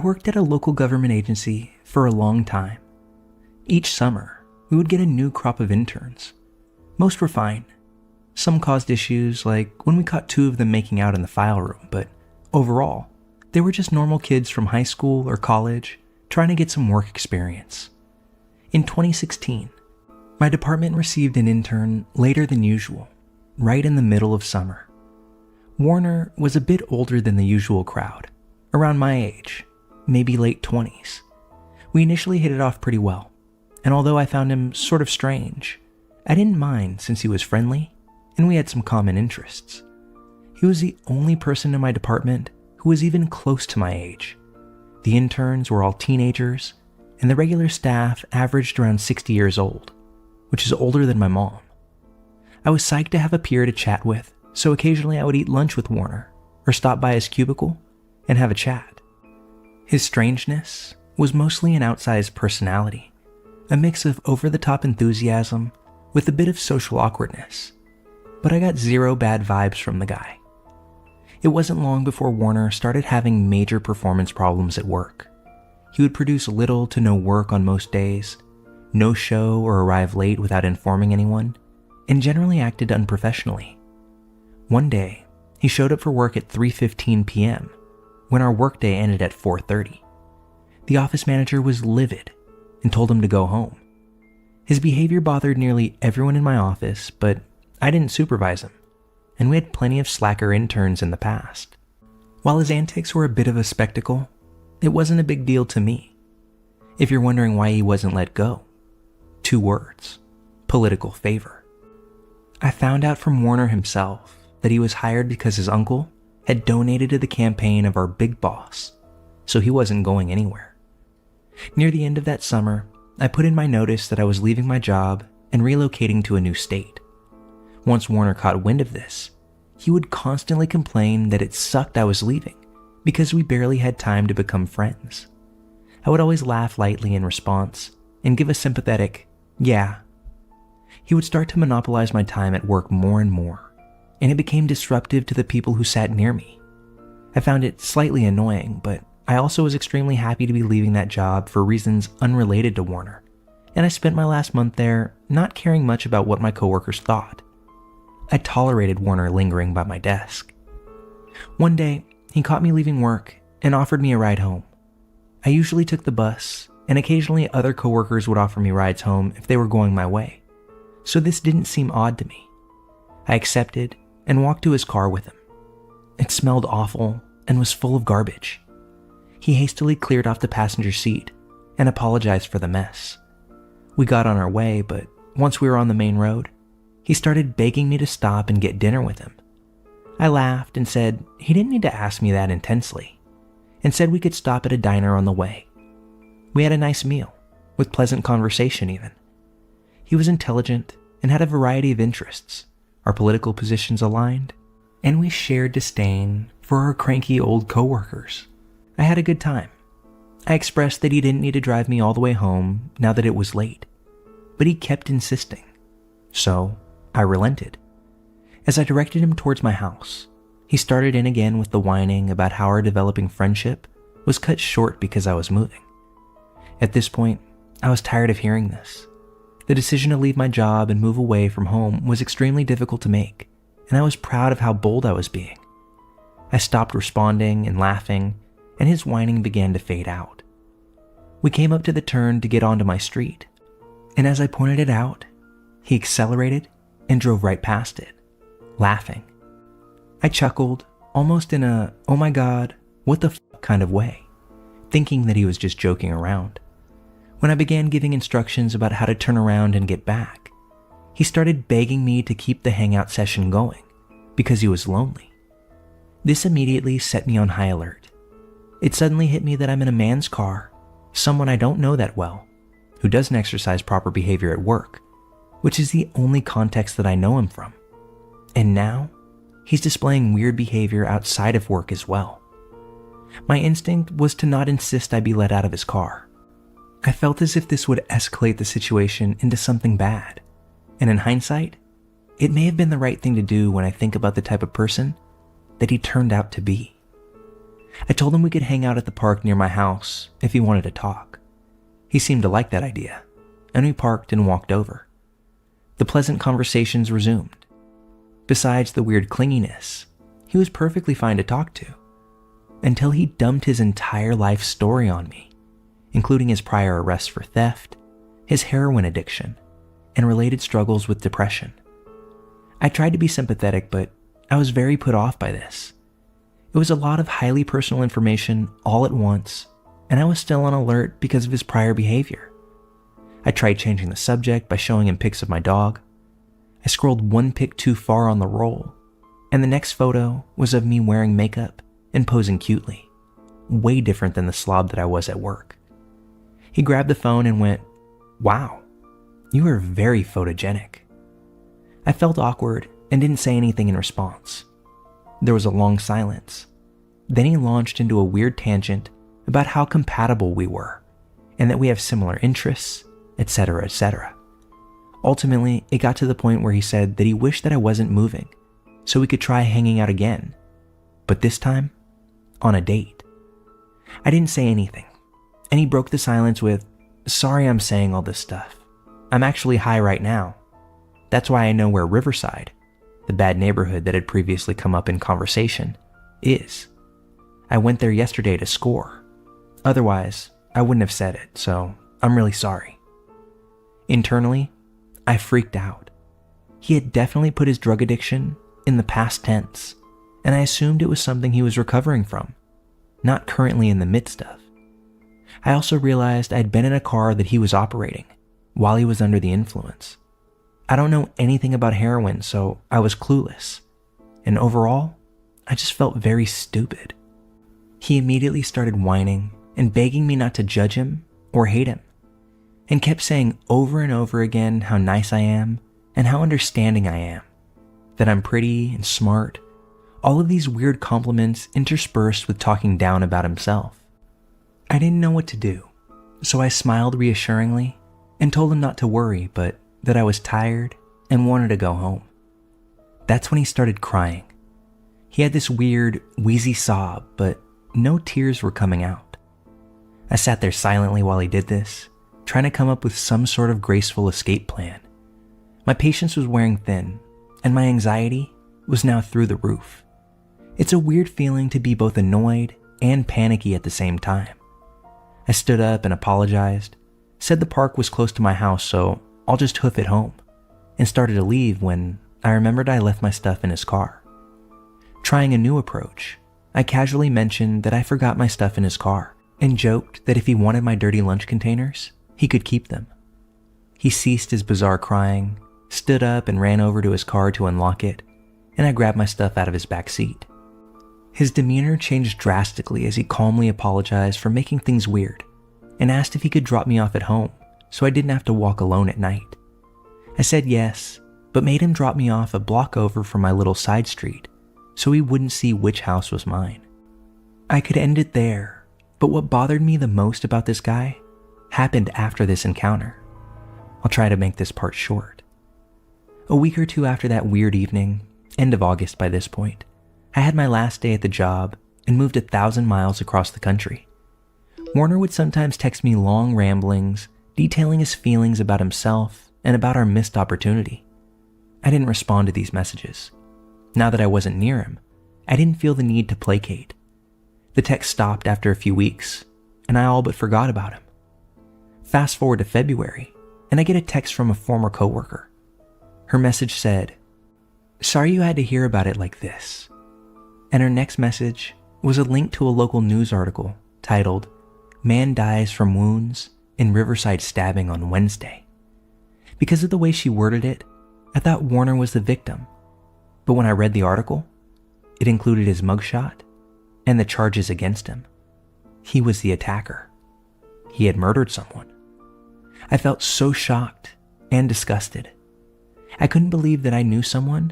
worked at a local government agency for a long time. Each summer, we would get a new crop of interns. Most were fine. Some caused issues, like when we caught 2 of them making out in the file room, but overall, they were just normal kids from high school or college trying to get some work experience. In 2016, my department received an intern later than usual, right in the middle of summer. Warner was a bit older than the usual crowd, around my age, maybe late 20s. We initially hit it off pretty well, and although I found him sort of strange, I didn't mind since he was friendly and we had some common interests. He was the only person in my department who was even close to my age. The interns were all teenagers, and the regular staff averaged around 60 years old, which is older than my mom. I was psyched to have a peer to chat with, so occasionally I would eat lunch with Warner or stop by his cubicle and have a chat. His strangeness was mostly an outsized personality, a mix of over-the-top enthusiasm with a bit of social awkwardness, but I got zero bad vibes from the guy. It wasn't long before Warner started having major performance problems at work. He would produce little to no work on most days, no show or arrive late without informing anyone, and generally acted unprofessionally. One day, he showed up for work at 3:15 p.m., when our workday ended at 4:30. The office manager was livid and told him to go home. His behavior bothered nearly everyone in my office, but I didn't supervise him, and we had plenty of slacker interns in the past. While his antics were a bit of a spectacle, it wasn't a big deal to me. If you're wondering why he wasn't let go, 2 words: political favor. I found out from Warner himself that he was hired because his uncle had donated to the campaign of our big boss, so he wasn't going anywhere. Near the end of that summer, I put in my notice that I was leaving my job and relocating to a new state. Once Warner caught wind of this, he would constantly complain that it sucked I was leaving because we barely had time to become friends. I would always laugh lightly in response and give a sympathetic, "yeah." He would start to monopolize my time at work more and more, and it became disruptive to the people who sat near me. I found it slightly annoying, but I also was extremely happy to be leaving that job for reasons unrelated to Warner, and I spent my last month there not caring much about what my coworkers thought. I tolerated Warner lingering by my desk. One day, he caught me leaving work and offered me a ride home. I usually took the bus, and occasionally other coworkers would offer me rides home if they were going my way, so this didn't seem odd to me. I accepted and walked to his car with him. It smelled awful and was full of garbage. He hastily cleared off the passenger seat and apologized for the mess. We got on our way, but once we were on the main road, he started begging me to stop and get dinner with him. I laughed and said he didn't need to ask me that intensely, and said we could stop at a diner on the way. We had a nice meal, with pleasant conversation even. He was intelligent and had a variety of interests, our political positions aligned, and we shared disdain for our cranky old coworkers. I had a good time. I expressed that he didn't need to drive me all the way home now that it was late, but he kept insisting, so I relented. As I directed him towards my house, he started in again with the whining about how our developing friendship was cut short because I was moving. At this point, I was tired of hearing this. The decision to leave my job and move away from home was extremely difficult to make, and I was proud of how bold I was being. I stopped responding and laughing, and his whining began to fade out. We came up to the turn to get onto my street, and as I pointed it out, he accelerated and drove right past it, laughing. I chuckled, almost in a, "oh my god, what the f*** kind of way," thinking that he was just joking around. When I began giving instructions about how to turn around and get back, he started begging me to keep the hangout session going because he was lonely. This immediately set me on high alert. It suddenly hit me that I'm in a man's car, someone I don't know that well, who doesn't exercise proper behavior at work, which is the only context that I know him from. And now, he's displaying weird behavior outside of work as well. My instinct was to not insist I be let out of his car. I felt as if this would escalate the situation into something bad, and in hindsight, it may have been the right thing to do when I think about the type of person that he turned out to be. I told him we could hang out at the park near my house if he wanted to talk. He seemed to like that idea, and we parked and walked over. The pleasant conversations resumed. Besides the weird clinginess, he was perfectly fine to talk to, until he dumped his entire life story on me, including his prior arrests for theft, his heroin addiction, and related struggles with depression. I tried to be sympathetic, but I was very put off by this. It was a lot of highly personal information all at once, and I was still on alert because of his prior behavior. I tried changing the subject by showing him pics of my dog. I scrolled one pic too far on the roll, and the next photo was of me wearing makeup and posing cutely, way different than the slob that I was at work. He grabbed the phone and went, "Wow, you are very photogenic." I felt awkward and didn't say anything in response. There was a long silence. Then he launched into a weird tangent about how compatible we were, and that we have similar interests, etc., etc. Ultimately, it got to the point where he said that he wished that I wasn't moving, so we could try hanging out again, but this time, on a date. I didn't say anything, and he broke the silence with, "Sorry I'm saying all this stuff. I'm actually high right now. That's why I know where Riverside," the bad neighborhood that had previously come up in conversation, "is. I went there yesterday to score. Otherwise, I wouldn't have said it, so I'm really sorry." Internally, I freaked out. He had definitely put his drug addiction in the past tense, and I assumed it was something he was recovering from, not currently in the midst of. I also realized I'd been in a car that he was operating while he was under the influence. I don't know anything about heroin, so I was clueless, and overall, I just felt very stupid. He immediately started whining and begging me not to judge him or hate him, and kept saying over and over again how nice I am and how understanding I am, that I'm pretty and smart, all of these weird compliments interspersed with talking down about himself. I didn't know what to do, so I smiled reassuringly and told him not to worry, but that I was tired and wanted to go home. That's when he started crying. He had this weird, wheezy sob, but no tears were coming out. I sat there silently while he did this, trying to come up with some sort of graceful escape plan. My patience was wearing thin, and my anxiety was now through the roof. It's a weird feeling to be both annoyed and panicky at the same time. I stood up and apologized, said the park was close to my house, so I'll just hoof it home, and started to leave when I remembered I left my stuff in his car. Trying a new approach, I casually mentioned that I forgot my stuff in his car, and joked that if he wanted my dirty lunch containers, he could keep them. He ceased his bizarre crying, stood up and ran over to his car to unlock it, and I grabbed my stuff out of his back seat. His demeanor changed drastically as he calmly apologized for making things weird, and asked if he could drop me off at home so I didn't have to walk alone at night. I said yes, but made him drop me off a block over from my little side street so he wouldn't see which house was mine. I could end it there, but what bothered me the most about this guy happened after this encounter. I'll try to make this part short. A week or two after that weird evening, end of August by this point, I had my last day at the job and moved 1,000 miles across the country. Warner would sometimes text me long ramblings detailing his feelings about himself and about our missed opportunity. I didn't respond to these messages. Now that I wasn't near him, I didn't feel the need to placate. The text stopped after a few weeks, and I all but forgot about him. Fast forward to February, and I get a text from a former coworker. Her message said, "Sorry you had to hear about it like this." And her next message was a link to a local news article titled, "Man Dies from Wounds in Riverside Stabbing on Wednesday." Because of the way she worded it, I thought Warner was the victim. But when I read the article, it included his mugshot and the charges against him. He was the attacker. He had murdered someone. I felt so shocked and disgusted. I couldn't believe that I knew someone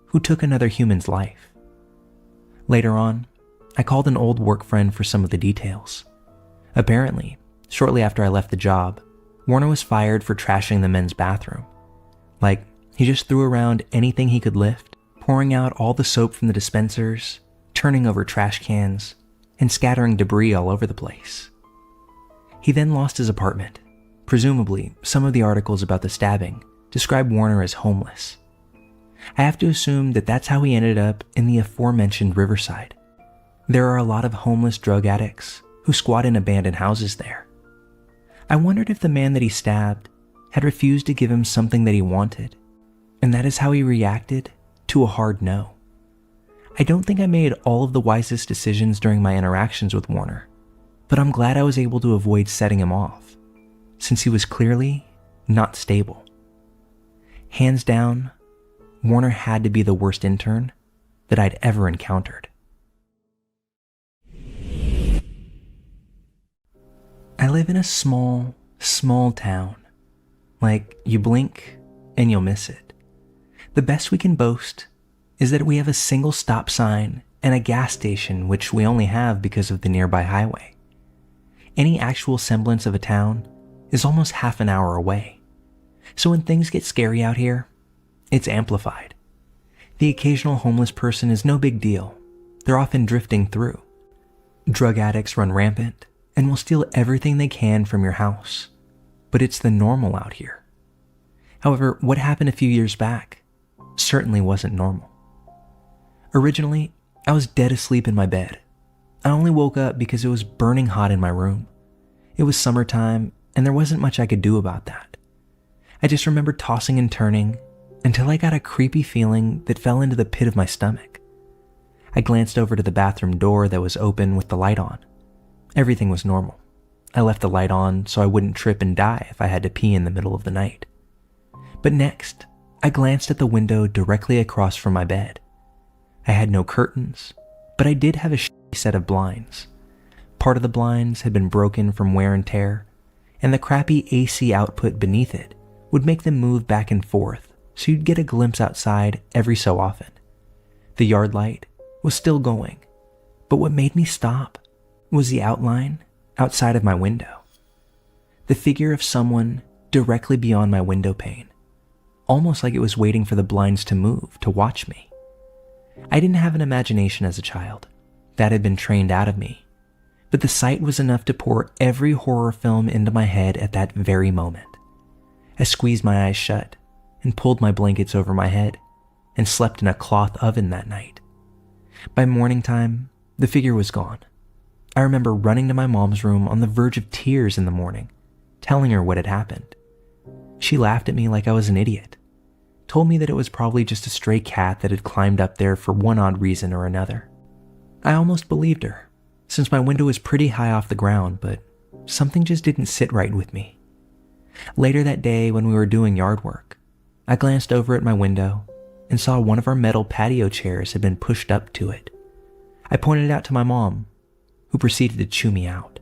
who took another human's life. Later on, I called an old work friend for some of the details. Apparently, shortly after I left the job, Warner was fired for trashing the men's bathroom. Like, he just threw around anything he could lift, pouring out all the soap from the dispensers, turning over trash cans, and scattering debris all over the place. He then lost his apartment. Presumably, some of the articles about the stabbing describe Warner as homeless. I have to assume that that's how he ended up in the aforementioned Riverside. There are a lot of homeless drug addicts who squat in abandoned houses there. I wondered if the man that he stabbed had refused to give him something that he wanted, and that is how he reacted to a hard no. I don't think I made all of the wisest decisions during my interactions with Warner, but I'm glad I was able to avoid setting him off, since he was clearly not stable. Hands down, Warner had to be the worst intern that I'd ever encountered. I live in a small town. Like, you blink and you'll miss it. The best we can boast is that we have a single stop sign and a gas station, which we only have because of the nearby highway. Any actual semblance of a town is almost half an hour away. So when things get scary out here, it's amplified. The occasional homeless person is no big deal. They're often drifting through. Drug addicts run rampant and will steal everything they can from your house. But it's the normal out here. However, what happened a few years back certainly wasn't normal. Originally, I was dead asleep in my bed. I only woke up because it was burning hot in my room. It was summertime, and there wasn't much I could do about that. I just remember tossing and turning until I got a creepy feeling that fell into the pit of my stomach. I glanced over to the bathroom door that was open with the light on. Everything was normal. I left the light on so I wouldn't trip and die if I had to pee in the middle of the night. But next, I glanced at the window directly across from my bed. I had no curtains, but I did have a shitty set of blinds. Part of the blinds had been broken from wear and tear, and the crappy AC output beneath it would make them move back and forth, so you'd get a glimpse outside every so often. The yard light was still going, but what made me stop was the outline outside of my window. The figure of someone directly beyond my window pane, almost like it was waiting for the blinds to move to watch me. I didn't have an imagination as a child. That had been trained out of me. But the sight was enough to pour every horror film into my head at that very moment. I squeezed my eyes shut and pulled my blankets over my head and slept in a cloth oven that night. By morning time, the figure was gone. I remember running to my mom's room on the verge of tears in the morning, telling her what had happened. She laughed at me like I was an idiot, told me that it was probably just a stray cat that had climbed up there for one odd reason or another. I almost believed her, since my window was pretty high off the ground, but something just didn't sit right with me. Later that day, when we were doing yard work, I glanced over at my window and saw one of our metal patio chairs had been pushed up to it. I pointed it out to my mom, who proceeded to chew me out.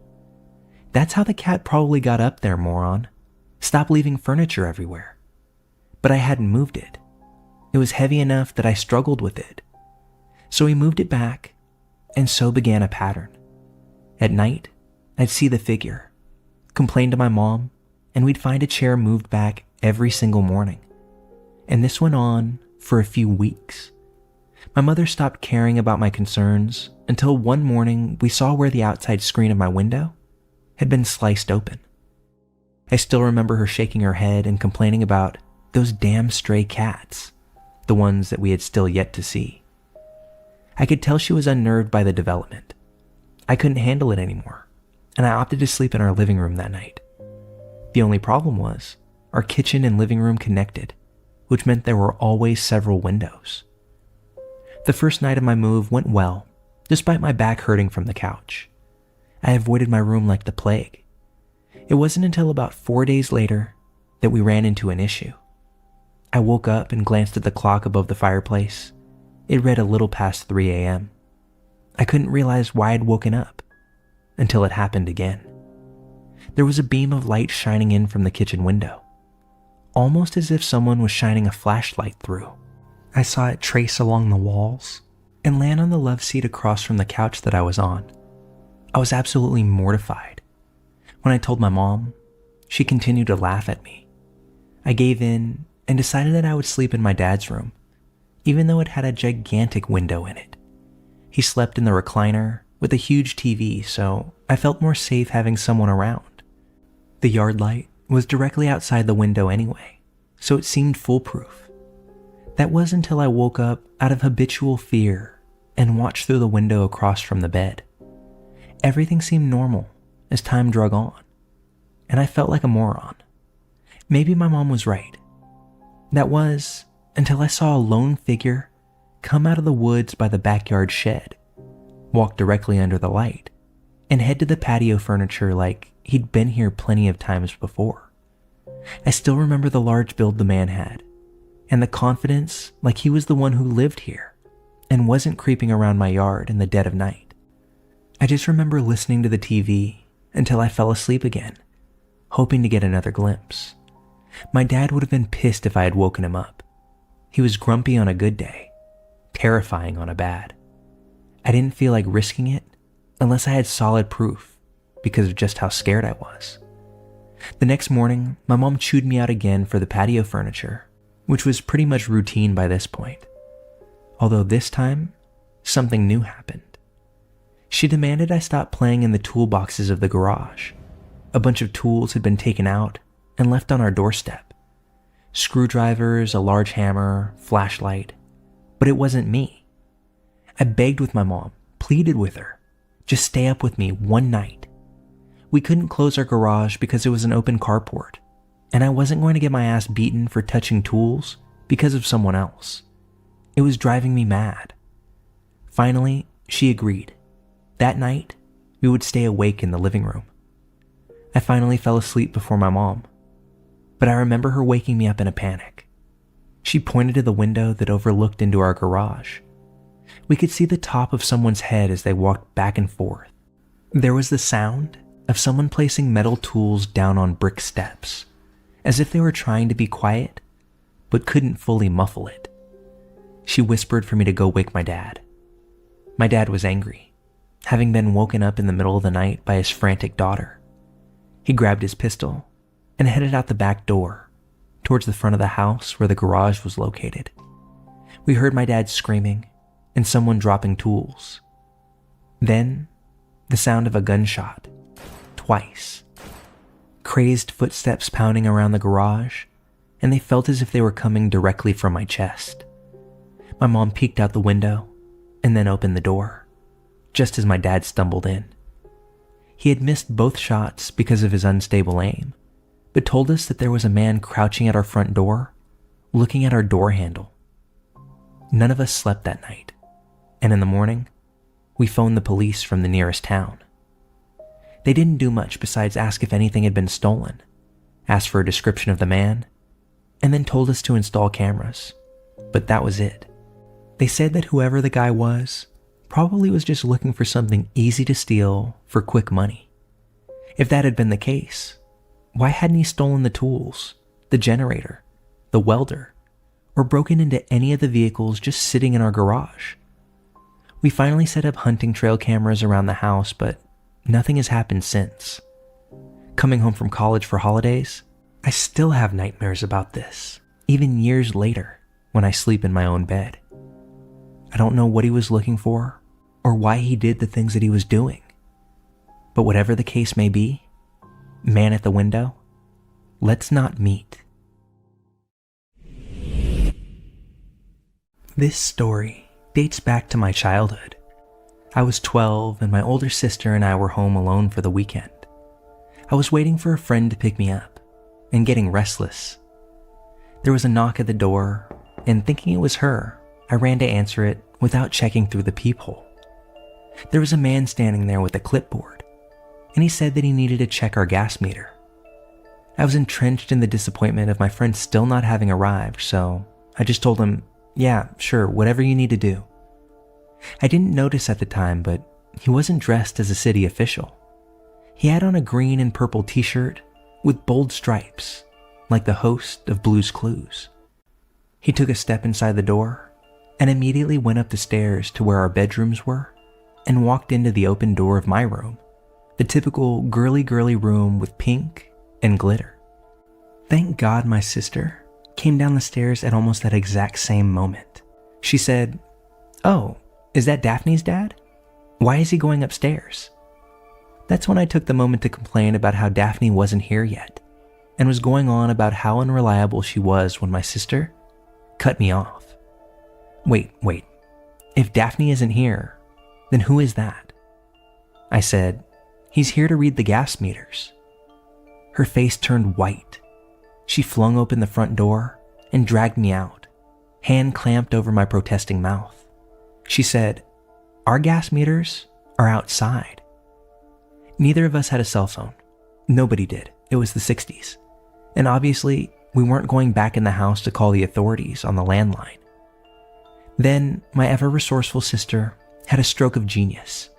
That's how the cat probably got up there, moron. Stop leaving furniture everywhere. But I hadn't moved it. It was heavy enough that I struggled with it. So we moved it back, and so began a pattern. At night, I'd see the figure, complain to my mom, and we'd find a chair moved back every single morning. And this went on for a few weeks. My mother stopped caring about my concerns until one morning we saw where the outside screen of my window had been sliced open. I still remember her shaking her head and complaining about those damn stray cats, the ones that we had still yet to see. I could tell she was unnerved by the development. I couldn't handle it anymore, and I opted to sleep in our living room that night. The only problem was, our kitchen and living room connected, which meant there were always several windows. The first night of my move went well, despite my back hurting from the couch. I avoided my room like the plague. It wasn't until about 4 days later that we ran into an issue. I woke up and glanced at the clock above the fireplace. It read a little past 3 a.m. I couldn't realize why I'd woken up until it happened again. There was a beam of light shining in from the kitchen window, almost as if someone was shining a flashlight through. I saw it trace along the walls and land on the love seat across from the couch that I was on. I was absolutely mortified. When I told my mom, she continued to laugh at me. I gave in and decided that I would sleep in my dad's room, even though it had a gigantic window in it. He slept in the recliner with a huge TV, so I felt more safe having someone around. The yard light was directly outside the window anyway, so it seemed foolproof. That was until I woke up out of habitual fear and watched through the window across from the bed. Everything seemed normal as time drug on, and I felt like a moron. Maybe my mom was right. That was until I saw a lone figure come out of the woods by the backyard shed, walk directly under the light, and head to the patio furniture like he'd been here plenty of times before. I still remember the large build the man had, and the confidence like he was the one who lived here and wasn't creeping around my yard in the dead of night. I just remember listening to the TV until I fell asleep again, hoping to get another glimpse. My dad would have been pissed if I had woken him up. He was grumpy on a good day, terrifying on a bad. I didn't feel like risking it unless I had solid proof because of just how scared I was. The next morning, my mom chewed me out again for the patio furniture, which was pretty much routine by this point. Although this time, something new happened. She demanded I stop playing in the toolboxes of the garage. A bunch of tools had been taken out and left on our doorstep. Screwdrivers, a large hammer, flashlight. But it wasn't me. I begged with my mom, pleaded with her, just stay up with me one night. We couldn't close our garage because it was an open carport, and I wasn't going to get my ass beaten for touching tools because of someone else. It was driving me mad. Finally, she agreed. That night, we would stay awake in the living room. I finally fell asleep before my mom, but I remember her waking me up in a panic. She pointed to the window that overlooked into our garage. We could see the top of someone's head as they walked back and forth. There was the sound of someone placing metal tools down on brick steps, as if they were trying to be quiet, but couldn't fully muffle it. She whispered for me to go wake my dad. My dad was angry, having been woken up in the middle of the night by his frantic daughter. He grabbed his pistol and headed out the back door, towards the front of the house where the garage was located. We heard my dad screaming and someone dropping tools. Then, the sound of a gunshot, twice. Crazed footsteps pounding around the garage, and they felt as if they were coming directly from my chest. My mom peeked out the window and then opened the door, just as my dad stumbled in. He had missed both shots because of his unstable aim, but told us that there was a man crouching at our front door, looking at our door handle. None of us slept that night, and in the morning, we phoned the police from the nearest town. They didn't do much besides ask if anything had been stolen, asked for a description of the man, and then told us to install cameras, but that was it. They said that whoever the guy was probably was just looking for something easy to steal for quick money. If that had been the case, why hadn't he stolen the tools, the generator, the welder, or broken into any of the vehicles just sitting in our garage? We finally set up hunting trail cameras around the house, but nothing has happened since. Coming home from college for holidays, I still have nightmares about this, even years later when I sleep in my own bed. I don't know what he was looking for or why he did the things that he was doing. But whatever the case may be, man at the window, let's not meet. This story dates back to my childhood. I was 12 and my older sister and I were home alone for the weekend. I was waiting for a friend to pick me up and getting restless. There was a knock at the door, and thinking it was her, I ran to answer it without checking through the peephole. There was a man standing there with a clipboard, and he said that he needed to check our gas meter. I was entrenched in the disappointment of my friend still not having arrived, so I just told him, yeah, sure, whatever you need to do. I didn't notice at the time, but he wasn't dressed as a city official. He had on a green and purple t-shirt with bold stripes, like the host of Blue's Clues. He took a step inside the door and immediately went up the stairs to where our bedrooms were and walked into the open door of my room, the typical girly room with pink and glitter. Thank God my sister came down the stairs at almost that exact same moment. She said, "Oh, is that Daphne's dad?" Why is he going upstairs? That's when I took the moment to complain about how Daphne wasn't here yet, and was going on about how unreliable she was when my sister cut me off. Wait. If Daphne isn't here, then who is that? I said, he's here to read the gas meters. Her face turned white. She flung open the front door and dragged me out, hand clamped over my protesting mouth. She said, our gas meters are outside. Neither of us had a cell phone. Nobody did. It was the 60s. And obviously, we weren't going back in the house to call the authorities on the landline. Then, my ever-resourceful sister had a stroke of genius.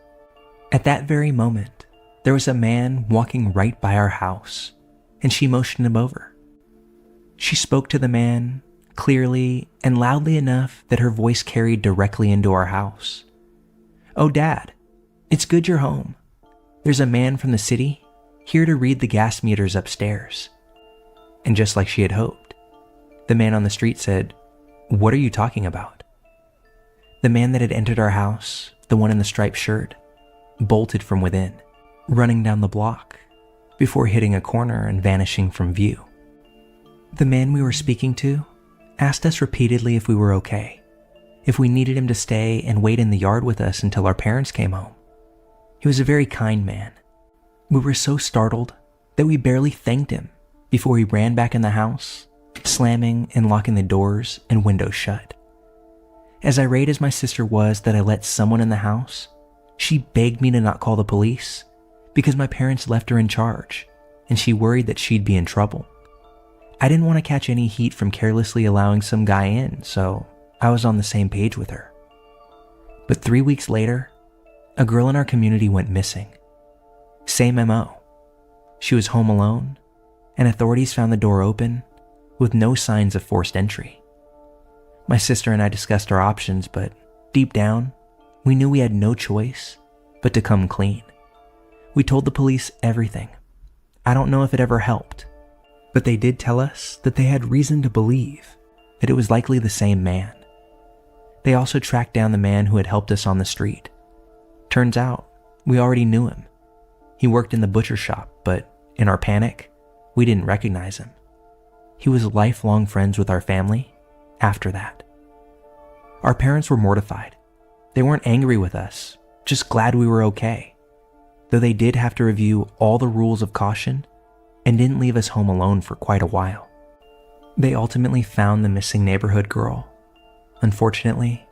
At that very moment, there was a man walking right by our house, and she motioned him over. She spoke to the man clearly and loudly enough that her voice carried directly into our house. "Oh, Dad, it's good you're home. There's a man from the city here to read the gas meters upstairs." And just like she had hoped, the man on the street said, "What are you talking about?" The man that had entered our house, the one in the striped shirt, bolted from within, running down the block before hitting a corner and vanishing from view. The man we were speaking to asked us repeatedly if we were okay, if we needed him to stay and wait in the yard with us until our parents came home. He was a very kind man. We were so startled that we barely thanked him before he ran back in the house, slamming and locking the doors and windows shut. As irate as my sister was that I let someone in the house, she begged me to not call the police because my parents left her in charge and she worried that she'd be in trouble. I didn't want to catch any heat from carelessly allowing some guy in, so I was on the same page with her. But 3 weeks later, a girl in our community went missing. Same MO. She was home alone, and authorities found the door open with no signs of forced entry. My sister and I discussed our options, but deep down, we knew we had no choice but to come clean. We told the police everything. I don't know if it ever helped, but they did tell us that they had reason to believe that it was likely the same man. They also tracked down the man who had helped us on the street. Turns out, we already knew him. He worked in the butcher shop, but in our panic, we didn't recognize him. He was lifelong friends with our family after that. Our parents were mortified. They weren't angry with us, just glad we were okay, though they did have to review all the rules of caution and didn't leave us home alone for quite a while. They ultimately found the missing neighborhood girl. Unfortunately,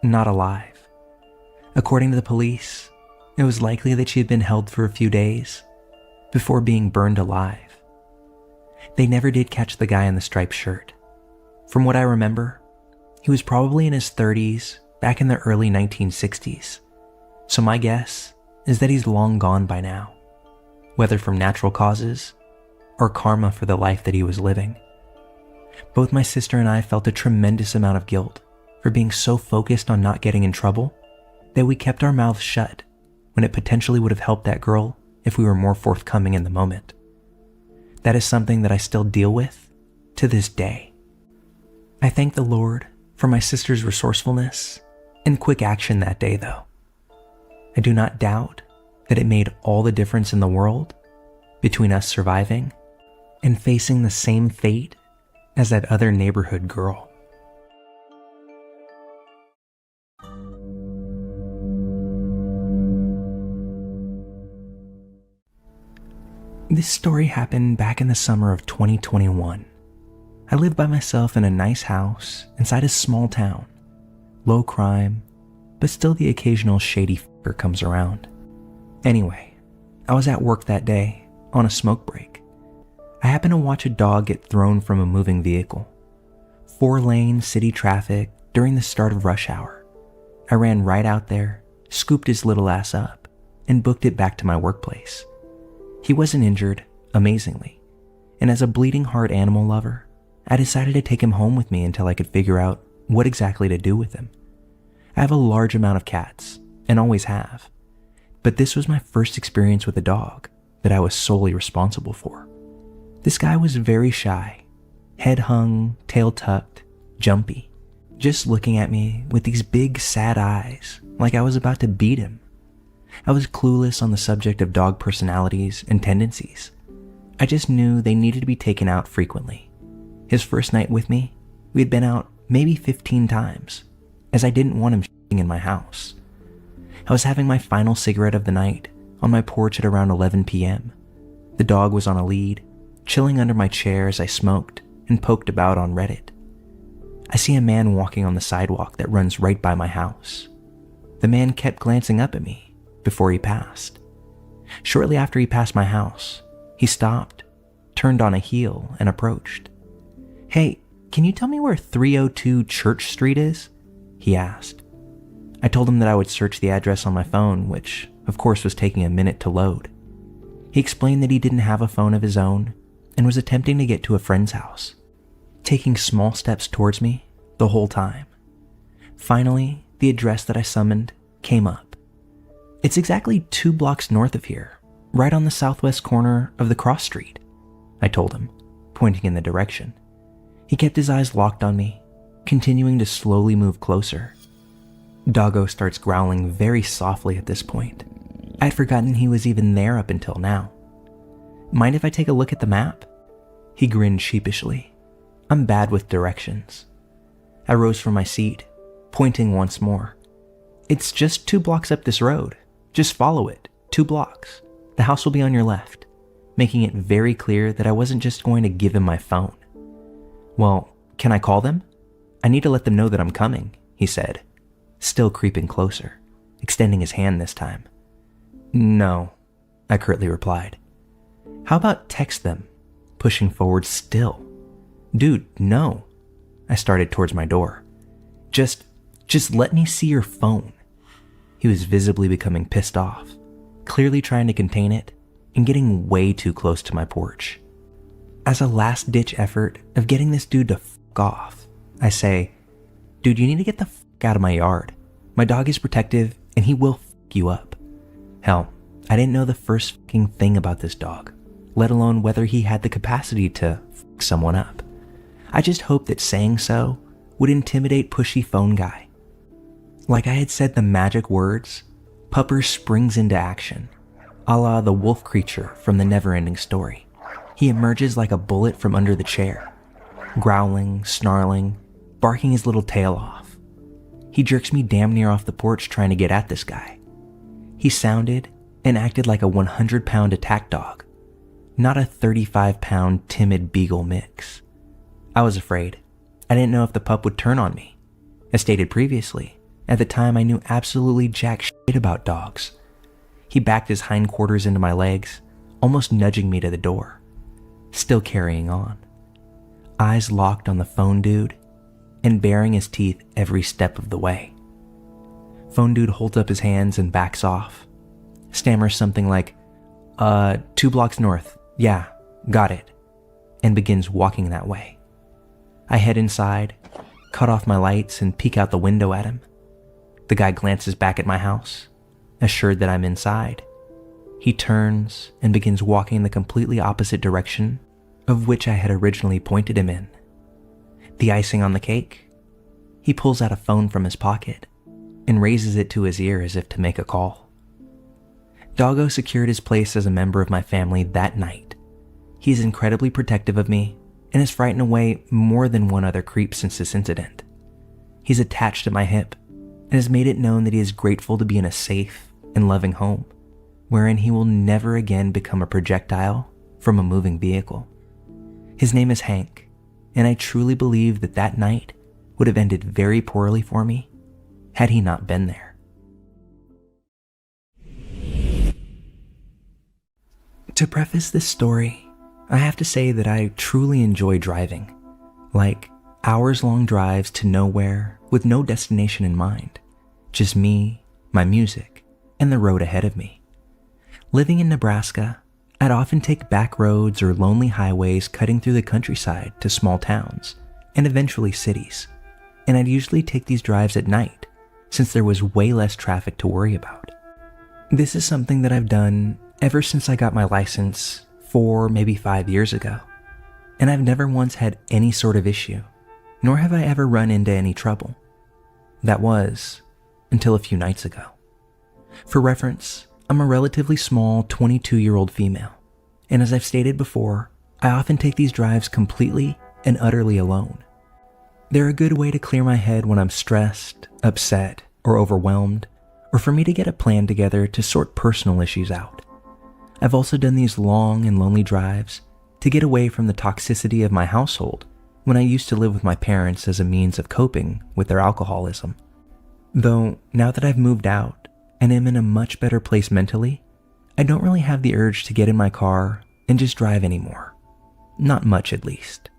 not alive. According to the police, it was likely that she had been held for a few days before being burned alive. They never did catch the guy in the striped shirt. From what I remember, he was probably in his 30s back in the early 1960s. So my guess is that he's long gone by now, whether from natural causes or karma for the life that he was living. Both my sister and I felt a tremendous amount of guilt for being so focused on not getting in trouble that we kept our mouths shut when it potentially would have helped that girl if we were more forthcoming in the moment. That is something that I still deal with to this day. I thank the Lord for my sister's resourcefulness and quick action that day, though. I do not doubt that it made all the difference in the world between us surviving and facing the same fate as that other neighborhood girl. This story happened back in the summer of 2021. I lived by myself in a nice house inside a small town. Low crime, but still the occasional shady fucker comes around. Anyway, I was at work that day on a smoke break. I happened to watch a dog get thrown from a moving vehicle. 4-lane city traffic during the start of rush hour. I ran right out there, scooped his little ass up, and booked it back to my workplace. He wasn't injured, amazingly, and as a bleeding heart animal lover, I decided to take him home with me until I could figure out what exactly to do with him. I have a large amount of cats, and always have, but this was my first experience with a dog that I was solely responsible for. This guy was very shy, head hung, tail tucked, jumpy, just looking at me with these big sad eyes like I was about to beat him I was clueless on the subject of dog personalities and tendencies. I just knew they needed to be taken out frequently. His first night with me, we had been out maybe 15 times, as I didn't want him shitting in my house. I was having my final cigarette of the night on my porch at around 11 p.m. The dog was on a lead, chilling under my chair as I smoked and poked about on Reddit. I see a man walking on the sidewalk that runs right by my house. The man kept glancing up at me before he passed. Shortly after he passed my house, he stopped, turned on a heel, and approached. "Hey, can you tell me where 302 Church Street is?" he asked. I told him that I would search the address on my phone, which of course was taking a minute to load. He explained that he didn't have a phone of his own and was attempting to get to a friend's house, taking small steps towards me the whole time. Finally, the address that I summoned came up. "It's exactly 2 blocks north of here, right on the southwest corner of the cross street," I told him, pointing in the direction. He kept his eyes locked on me, continuing to slowly move closer. Doggo starts growling very softly at this point. I'd forgotten he was even there up until now. "Mind if I take a look at the map?" He grinned sheepishly. I'm bad with directions. I rose from my seat, pointing once more. "It's just 2 blocks up this road. Just follow it, 2 blocks. The house will be on your left," making it very clear that I wasn't just going to give him my phone. "Well, can I call them? I need to let them know that I'm coming," he said, still creeping closer, extending his hand this time. "No," I curtly replied. "How about text them?" Pushing forward still. "Dude, no." I started towards my door. Just let me see your phone." He was visibly becoming pissed off, clearly trying to contain it and getting way too close to my porch. As a last-ditch effort of getting this dude to fuck off, I say, "Dude, you need to get the fuck out of my yard. My dog is protective and he will fuck you up." Hell, I didn't know the first fucking thing about this dog, let alone whether he had the capacity to fuck someone up. I just hoped that saying so would intimidate pushy phone guy. Like I had said the magic words, Pupper springs into action, a la the wolf creature from the never-ending story. He emerges like a bullet from under the chair, growling, snarling, barking his little tail off. He jerks me damn near off the porch trying to get at this guy. He sounded and acted like a 100-pound attack dog, not a 35-pound timid beagle mix. I was afraid. I didn't know if the pup would turn on me. As stated previously, at the time I knew absolutely jack shit about dogs. He backed his hindquarters into my legs, almost nudging me to the door, still carrying on. Eyes locked on the phone dude and baring his teeth every step of the way. Phone dude holds up his hands and backs off, stammers something like, 2 blocks north, yeah, got it," and begins walking that way. I head inside, cut off my lights, and peek out the window at him. The guy glances back at my house, assured that I'm inside. He turns and begins walking in the completely opposite direction of which I had originally pointed him in. The icing on the cake, he pulls out a phone from his pocket and raises it to his ear as if to make a call. Doggo secured his place as a member of my family that night. He is incredibly protective of me and has frightened away more than one other creep since this incident. He's attached at my hip and has made it known that he is grateful to be in a safe and loving home, wherein he will never again become a projectile from a moving vehicle. His name is Hank, and I truly believe that that night would have ended very poorly for me had he not been there. To preface this story, I have to say that I truly enjoy driving, like hours-long drives to nowhere with no destination in mind, just me, my music, and the road ahead of me. Living in Nebraska, I'd often take back roads or lonely highways cutting through the countryside to small towns and eventually cities, and I'd usually take these drives at night since there was way less traffic to worry about. This is something that I've done ever since I got my license 4, maybe 5 years ago, and I've never once had any sort of issue, nor have I ever run into any trouble. That was until a few nights ago. For reference, I'm a relatively small 22-year-old female, and as I've stated before, I often take these drives completely and utterly alone. They're a good way to clear my head when I'm stressed, upset, or overwhelmed, or for me to get a plan together to sort personal issues out. I've also done these long and lonely drives to get away from the toxicity of my household when I used to live with my parents as a means of coping with their alcoholism. Though, now that I've moved out and am in a much better place mentally, I don't really have the urge to get in my car and just drive anymore. Not much, at least.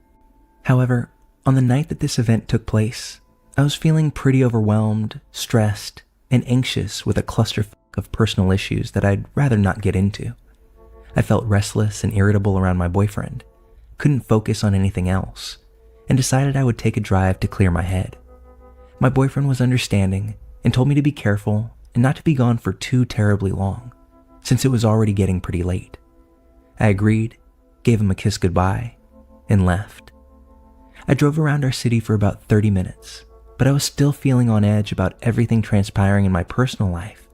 However, on the night that this event took place, I was feeling pretty overwhelmed, stressed, and anxious with a clusterfuck of personal issues that I'd rather not get into. I felt restless and irritable around my boyfriend, couldn't focus on anything else, and decided I would take a drive to clear my head. My boyfriend was understanding and told me to be careful and not to be gone for too terribly long, since it was already getting pretty late. I agreed, gave him a kiss goodbye, and left. I drove around our city for about 30 minutes, but I was still feeling on edge about everything transpiring in my personal life,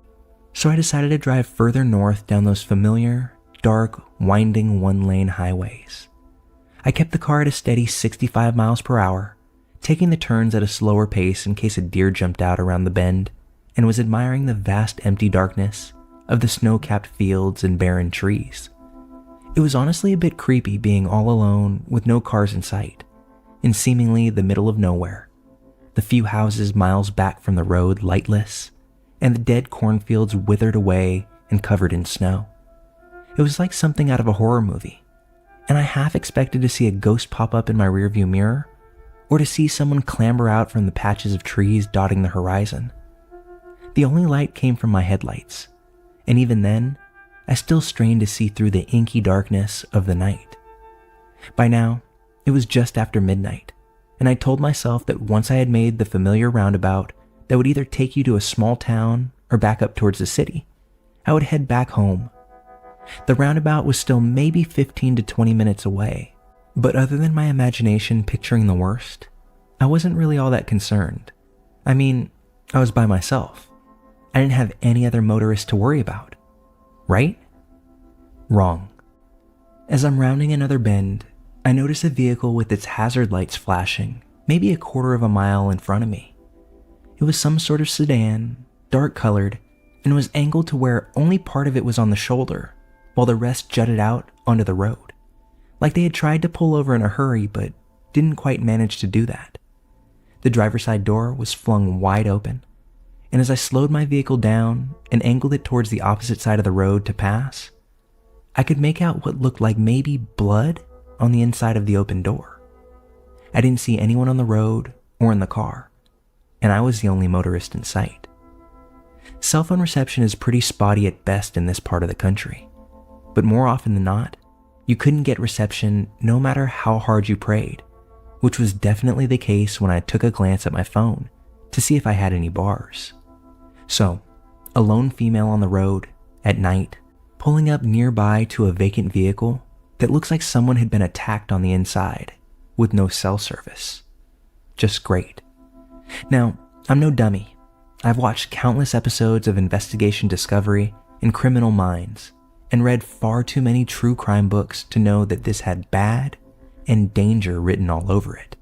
so I decided to drive further north down those familiar, dark, winding one-lane highways. I kept the car at a steady 65 miles per hour, taking the turns at a slower pace in case a deer jumped out around the bend, and was admiring the vast empty darkness of the snow-capped fields and barren trees. It was honestly a bit creepy being all alone with no cars in sight, in seemingly the middle of nowhere, the few houses miles back from the road lightless, and the dead cornfields withered away and covered in snow. It was like something out of a horror movie, and I half expected to see a ghost pop up in my rearview mirror, or to see someone clamber out from the patches of trees dotting the horizon. The only light came from my headlights, and even then, I still strained to see through the inky darkness of the night. By now, it was just after midnight, and I told myself that once I had made the familiar roundabout that would either take you to a small town or back up towards the city, I would head back home. The roundabout was still maybe 15 to 20 minutes away, but other than my imagination picturing the worst, I wasn't really all that concerned. I mean, I was by myself. I didn't have any other motorists to worry about. Right? Wrong. As I'm rounding another bend, I notice a vehicle with its hazard lights flashing, maybe a quarter of a mile in front of me. It was some sort of sedan, dark colored, and was angled to where only part of it was on the shoulder, while the rest jutted out onto the road, like they had tried to pull over in a hurry but didn't quite manage to do that. The driver's side door was flung wide open, and as I slowed my vehicle down and angled it towards the opposite side of the road to pass, I could make out what looked like maybe blood on the inside of the open door. I didn't see anyone on the road or in the car, and I was the only motorist in sight. Cell phone reception is pretty spotty at best in this part of the country, but more often than not, you couldn't get reception no matter how hard you prayed, which was definitely the case when I took a glance at my phone to see if I had any bars. So, a lone female on the road, at night, pulling up nearby to a vacant vehicle that looks like someone had been attacked on the inside, with no cell service. Just great. Now, I'm no dummy. I've watched countless episodes of Investigation Discovery and Criminal Minds, and read far too many true crime books to know that this had bad and danger written all over it.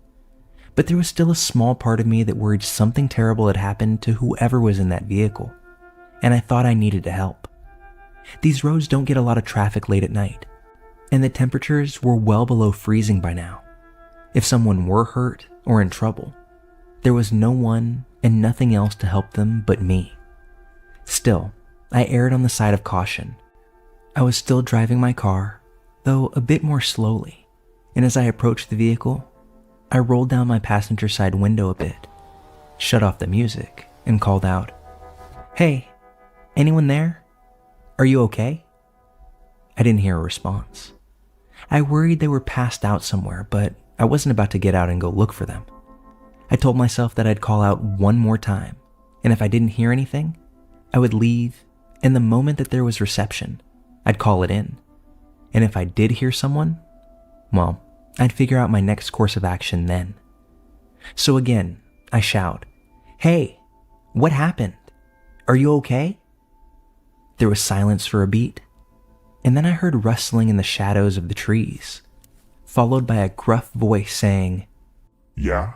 But there was still a small part of me that worried something terrible had happened to whoever was in that vehicle, and I thought I needed to help. These roads don't get a lot of traffic late at night, and the temperatures were well below freezing by now. If someone were hurt or in trouble, there was no one and nothing else to help them but me. Still, I erred on the side of caution. I was still driving my car, though a bit more slowly, and as I approached the vehicle, I rolled down my passenger side window a bit, shut off the music, and called out, "Hey, anyone there? Are you okay?" I didn't hear a response. I worried they were passed out somewhere, but I wasn't about to get out and go look for them. I told myself that I'd call out one more time, and if I didn't hear anything, I would leave, and the moment that there was reception, I'd call it in. And if I did hear someone, well, I'd figure out my next course of action then. So again, I shout, "Hey, what happened? Are you okay?" There was silence for a beat, and then I heard rustling in the shadows of the trees, followed by a gruff voice saying, "Yeah?"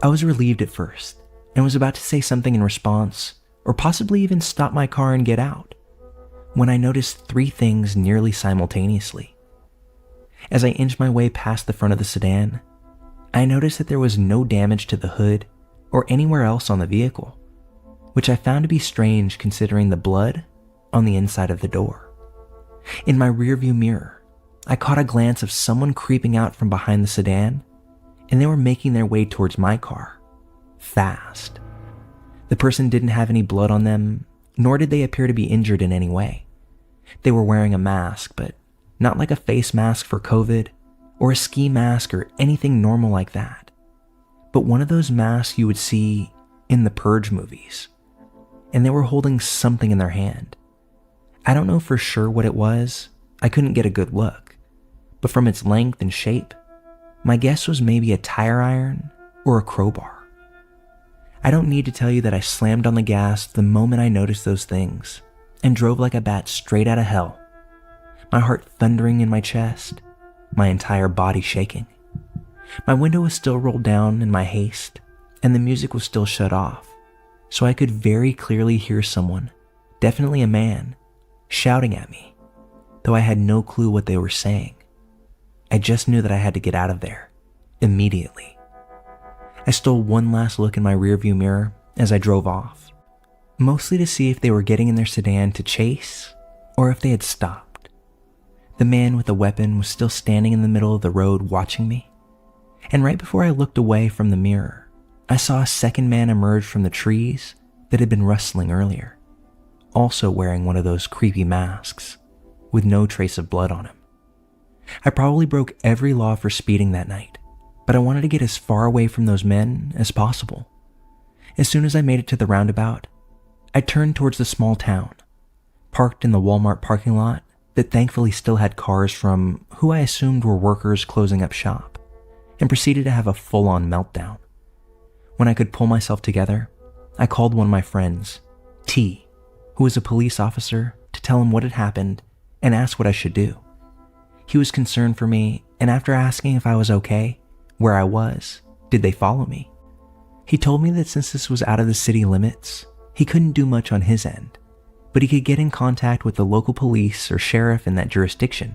I was relieved at first, and was about to say something in response, or possibly even stop my car and get out, when I noticed three things nearly simultaneously. As I inched my way past the front of the sedan, I noticed that there was no damage to the hood or anywhere else on the vehicle, which I found to be strange considering the blood on the inside of the door. In my rearview mirror, I caught a glance of someone creeping out from behind the sedan, and they were making their way towards my car, fast. The person didn't have any blood on them, nor did they appear to be injured in any way. They were wearing a mask, but not like a face mask for COVID or a ski mask or anything normal like that, but one of those masks you would see in the Purge movies. And they were holding something in their hand. I don't know for sure what it was. I couldn't get a good look, but from its length and shape, my guess was maybe a tire iron or a crowbar. I don't need to tell you that I slammed on the gas the moment I noticed those things and drove like a bat straight out of hell, my heart thundering in my chest, my entire body shaking. My window was still rolled down in my haste, and the music was still shut off, so I could very clearly hear someone, definitely a man, shouting at me, though I had no clue what they were saying. I just knew that I had to get out of there, immediately. I stole one last look in my rearview mirror as I drove off, mostly to see if they were getting in their sedan to chase or if they had stopped. The man with the weapon was still standing in the middle of the road watching me, and right before I looked away from the mirror, I saw a second man emerge from the trees that had been rustling earlier, also wearing one of those creepy masks with no trace of blood on him. I probably broke every law for speeding that night, but I wanted to get as far away from those men as possible. As soon as I made it to the roundabout, I turned towards the small town, parked in the Walmart parking lot that thankfully still had cars from who I assumed were workers closing up shop, and proceeded to have a full-on meltdown. When I could pull myself together, I called one of my friends, T, who was a police officer, to tell him what had happened and ask what I should do. He was concerned for me, and after asking if I was okay, where I was, did they follow me, he told me that since this was out of the city limits, he couldn't do much on his end, but he could get in contact with the local police or sheriff in that jurisdiction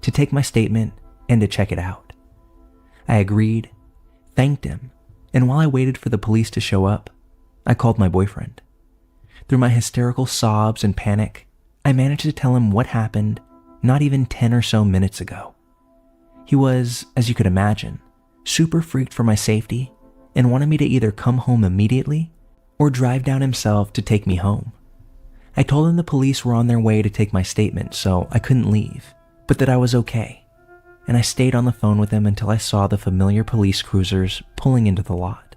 to take my statement and to check it out. I agreed, thanked him, and while I waited for the police to show up, I called my boyfriend. Through my hysterical sobs and panic, I managed to tell him what happened not even 10 or so minutes ago. He was, as you could imagine, super freaked for my safety and wanted me to either come home immediately or drive down himself to take me home. I told him the police were on their way to take my statement, so I couldn't leave, but that I was okay, and I stayed on the phone with him until I saw the familiar police cruisers pulling into the lot.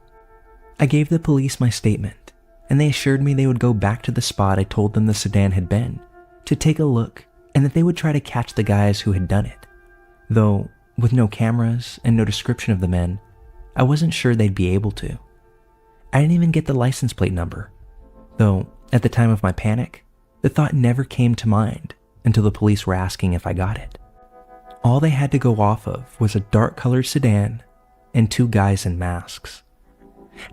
I gave the police my statement, and they assured me they would go back to the spot I told them the sedan had been, to take a look, and that they would try to catch the guys who had done it. Though, with no cameras and no description of the men, I wasn't sure they'd be able to. I didn't even get the license plate number, though at the time of my panic, the thought never came to mind until the police were asking if I got it. All they had to go off of was a dark-colored sedan and two guys in masks.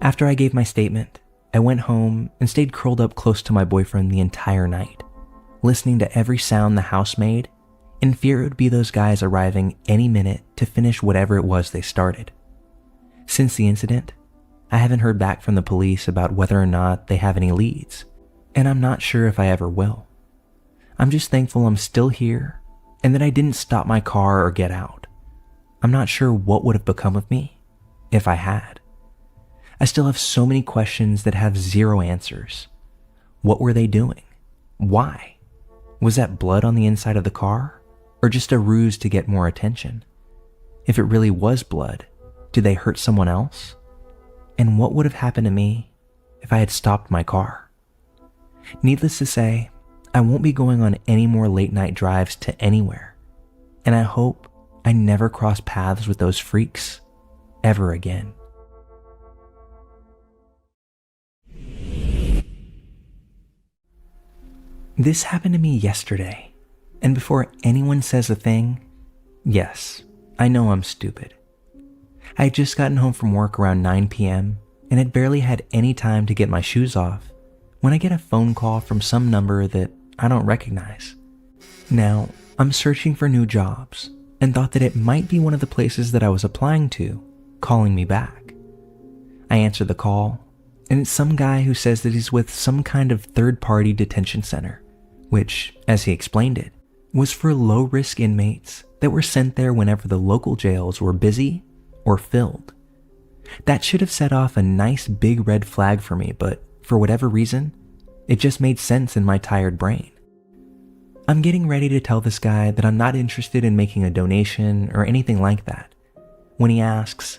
After I gave my statement, I went home and stayed curled up close to my boyfriend the entire night, listening to every sound the house made in fear it would be those guys arriving any minute to finish whatever it was they started. Since the incident, I haven't heard back from the police about whether or not they have any leads, and I'm not sure if I ever will. I'm just thankful I'm still here and that I didn't stop my car or get out. I'm not sure what would have become of me if I had. I still have so many questions that have zero answers. What were they doing? Why? Was that blood on the inside of the car, or just a ruse to get more attention? If it really was blood, did they hurt someone else? And what would have happened to me if I had stopped my car? Needless to say, I won't be going on any more late night drives to anywhere, and I hope I never cross paths with those freaks ever again. This happened to me yesterday, and before anyone says a thing, yes, I know I'm stupid. I had just gotten home from work around 9 p.m. and had barely had any time to get my shoes off when I get a phone call from some number that I don't recognize. Now, I'm searching for new jobs and thought that it might be one of the places that I was applying to calling me back. I answer the call, and it's some guy who says that he's with some kind of third-party detention center, which, as he explained it, was for low-risk inmates that were sent there whenever the local jails were busy or filled. That should have set off a nice big red flag for me, but for whatever reason, it just made sense in my tired brain. I'm getting ready to tell this guy that I'm not interested in making a donation or anything like that, when he asks,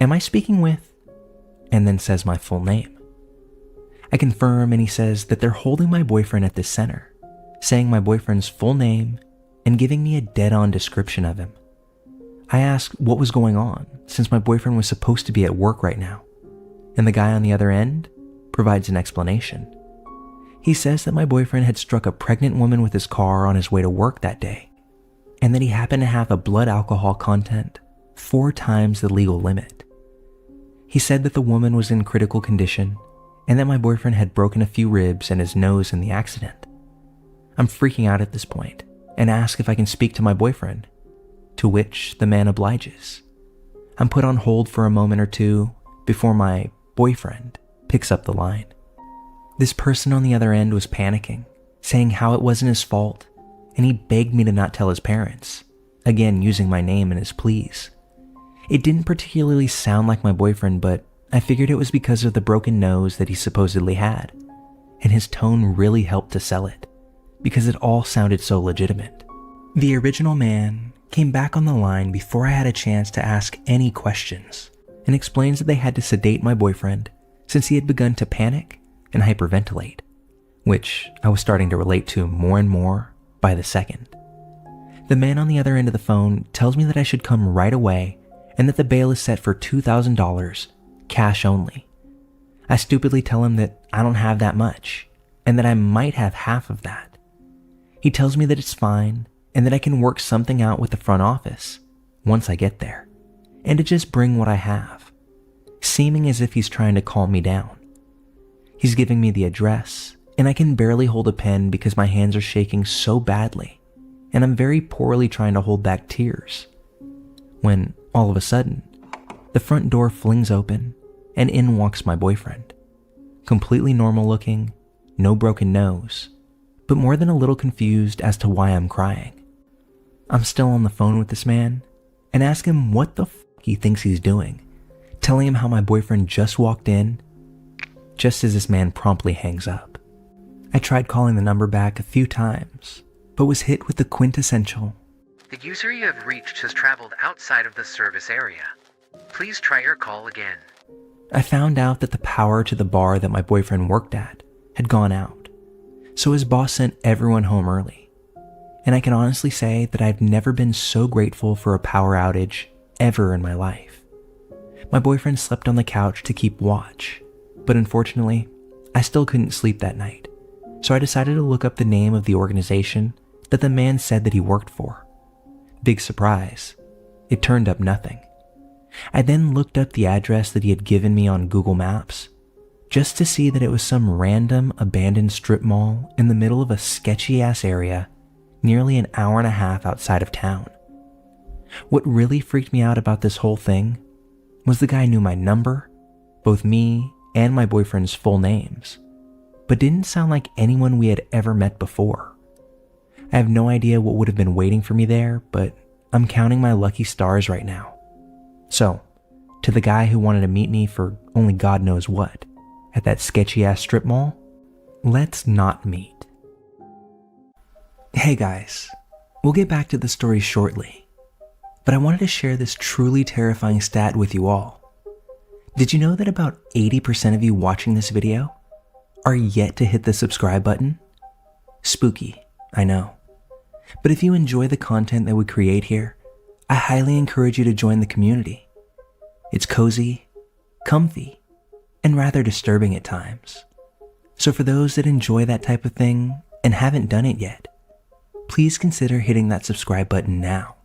"Am I speaking with?" and then says my full name. I confirm, and he says that they're holding my boyfriend at this center, saying my boyfriend's full name and giving me a dead-on description of him. I ask what was going on, since my boyfriend was supposed to be at work right now, and the guy on the other end provides an explanation. He says that my boyfriend had struck a pregnant woman with his car on his way to work that day, and that he happened to have a blood alcohol content 4 times the legal limit. He said that the woman was in critical condition and that my boyfriend had broken a few ribs and his nose in the accident. I'm freaking out at this point and ask if I can speak to my boyfriend, to which the man obliges. I'm put on hold for a moment or two before my boyfriend picks up the line. This person on the other end was panicking, saying how it wasn't his fault, and he begged me to not tell his parents, again using my name in his pleas. It didn't particularly sound like my boyfriend, but I figured it was because of the broken nose that he supposedly had, and his tone really helped to sell it, because it all sounded so legitimate. The original man came back on the line before I had a chance to ask any questions, and explains that they had to sedate my boyfriend since he had begun to panic and hyperventilate, which I was starting to relate to more and more by the second. The man on the other end of the phone tells me that I should come right away and that the bail is set for $2,000, cash only. I stupidly tell him that I don't have that much and that I might have half of that. He tells me that it's fine and that I can work something out with the front office once I get there, and to just bring what I have, seeming as if he's trying to calm me down. He's giving me the address, and I can barely hold a pen because my hands are shaking so badly, and I'm very poorly trying to hold back tears. When, all of a sudden, the front door flings open, and in walks my boyfriend. Completely normal looking, no broken nose, but more than a little confused as to why I'm crying. I'm still on the phone with this man, and ask him what the f*** he thinks he's doing, telling him how my boyfriend just walked in, just as this man promptly hangs up. I tried calling the number back a few times, but was hit with the quintessential, "The user you have reached has traveled outside of the service area. Please try your call again." I found out that the power to the bar that my boyfriend worked at had gone out, so his boss sent everyone home early. And I can honestly say that I've never been so grateful for a power outage ever in my life. My boyfriend slept on the couch to keep watch, but unfortunately, I still couldn't sleep that night, so I decided to look up the name of the organization that the man said that he worked for. Big surprise, it turned up nothing. I then looked up the address that he had given me on Google Maps, just to see that it was some random abandoned strip mall in the middle of a sketchy-ass area nearly an hour and a half outside of town. What really freaked me out about this whole thing was the guy knew my number, both me and my boyfriend's full names, but didn't sound like anyone we had ever met before. I have no idea what would have been waiting for me there, but I'm counting my lucky stars right now. So, to the guy who wanted to meet me for only God knows what at that sketchy-ass strip mall, let's not meet. Hey guys, we'll get back to the story shortly, but I wanted to share this truly terrifying stat with you all. Did you know that about 80% of you watching this video are yet to hit the subscribe button? Spooky, I know. But if you enjoy the content that we create here, I highly encourage you to join the community. It's cozy, comfy, and rather disturbing at times. So for those that enjoy that type of thing and haven't done it yet, please consider hitting that subscribe button now.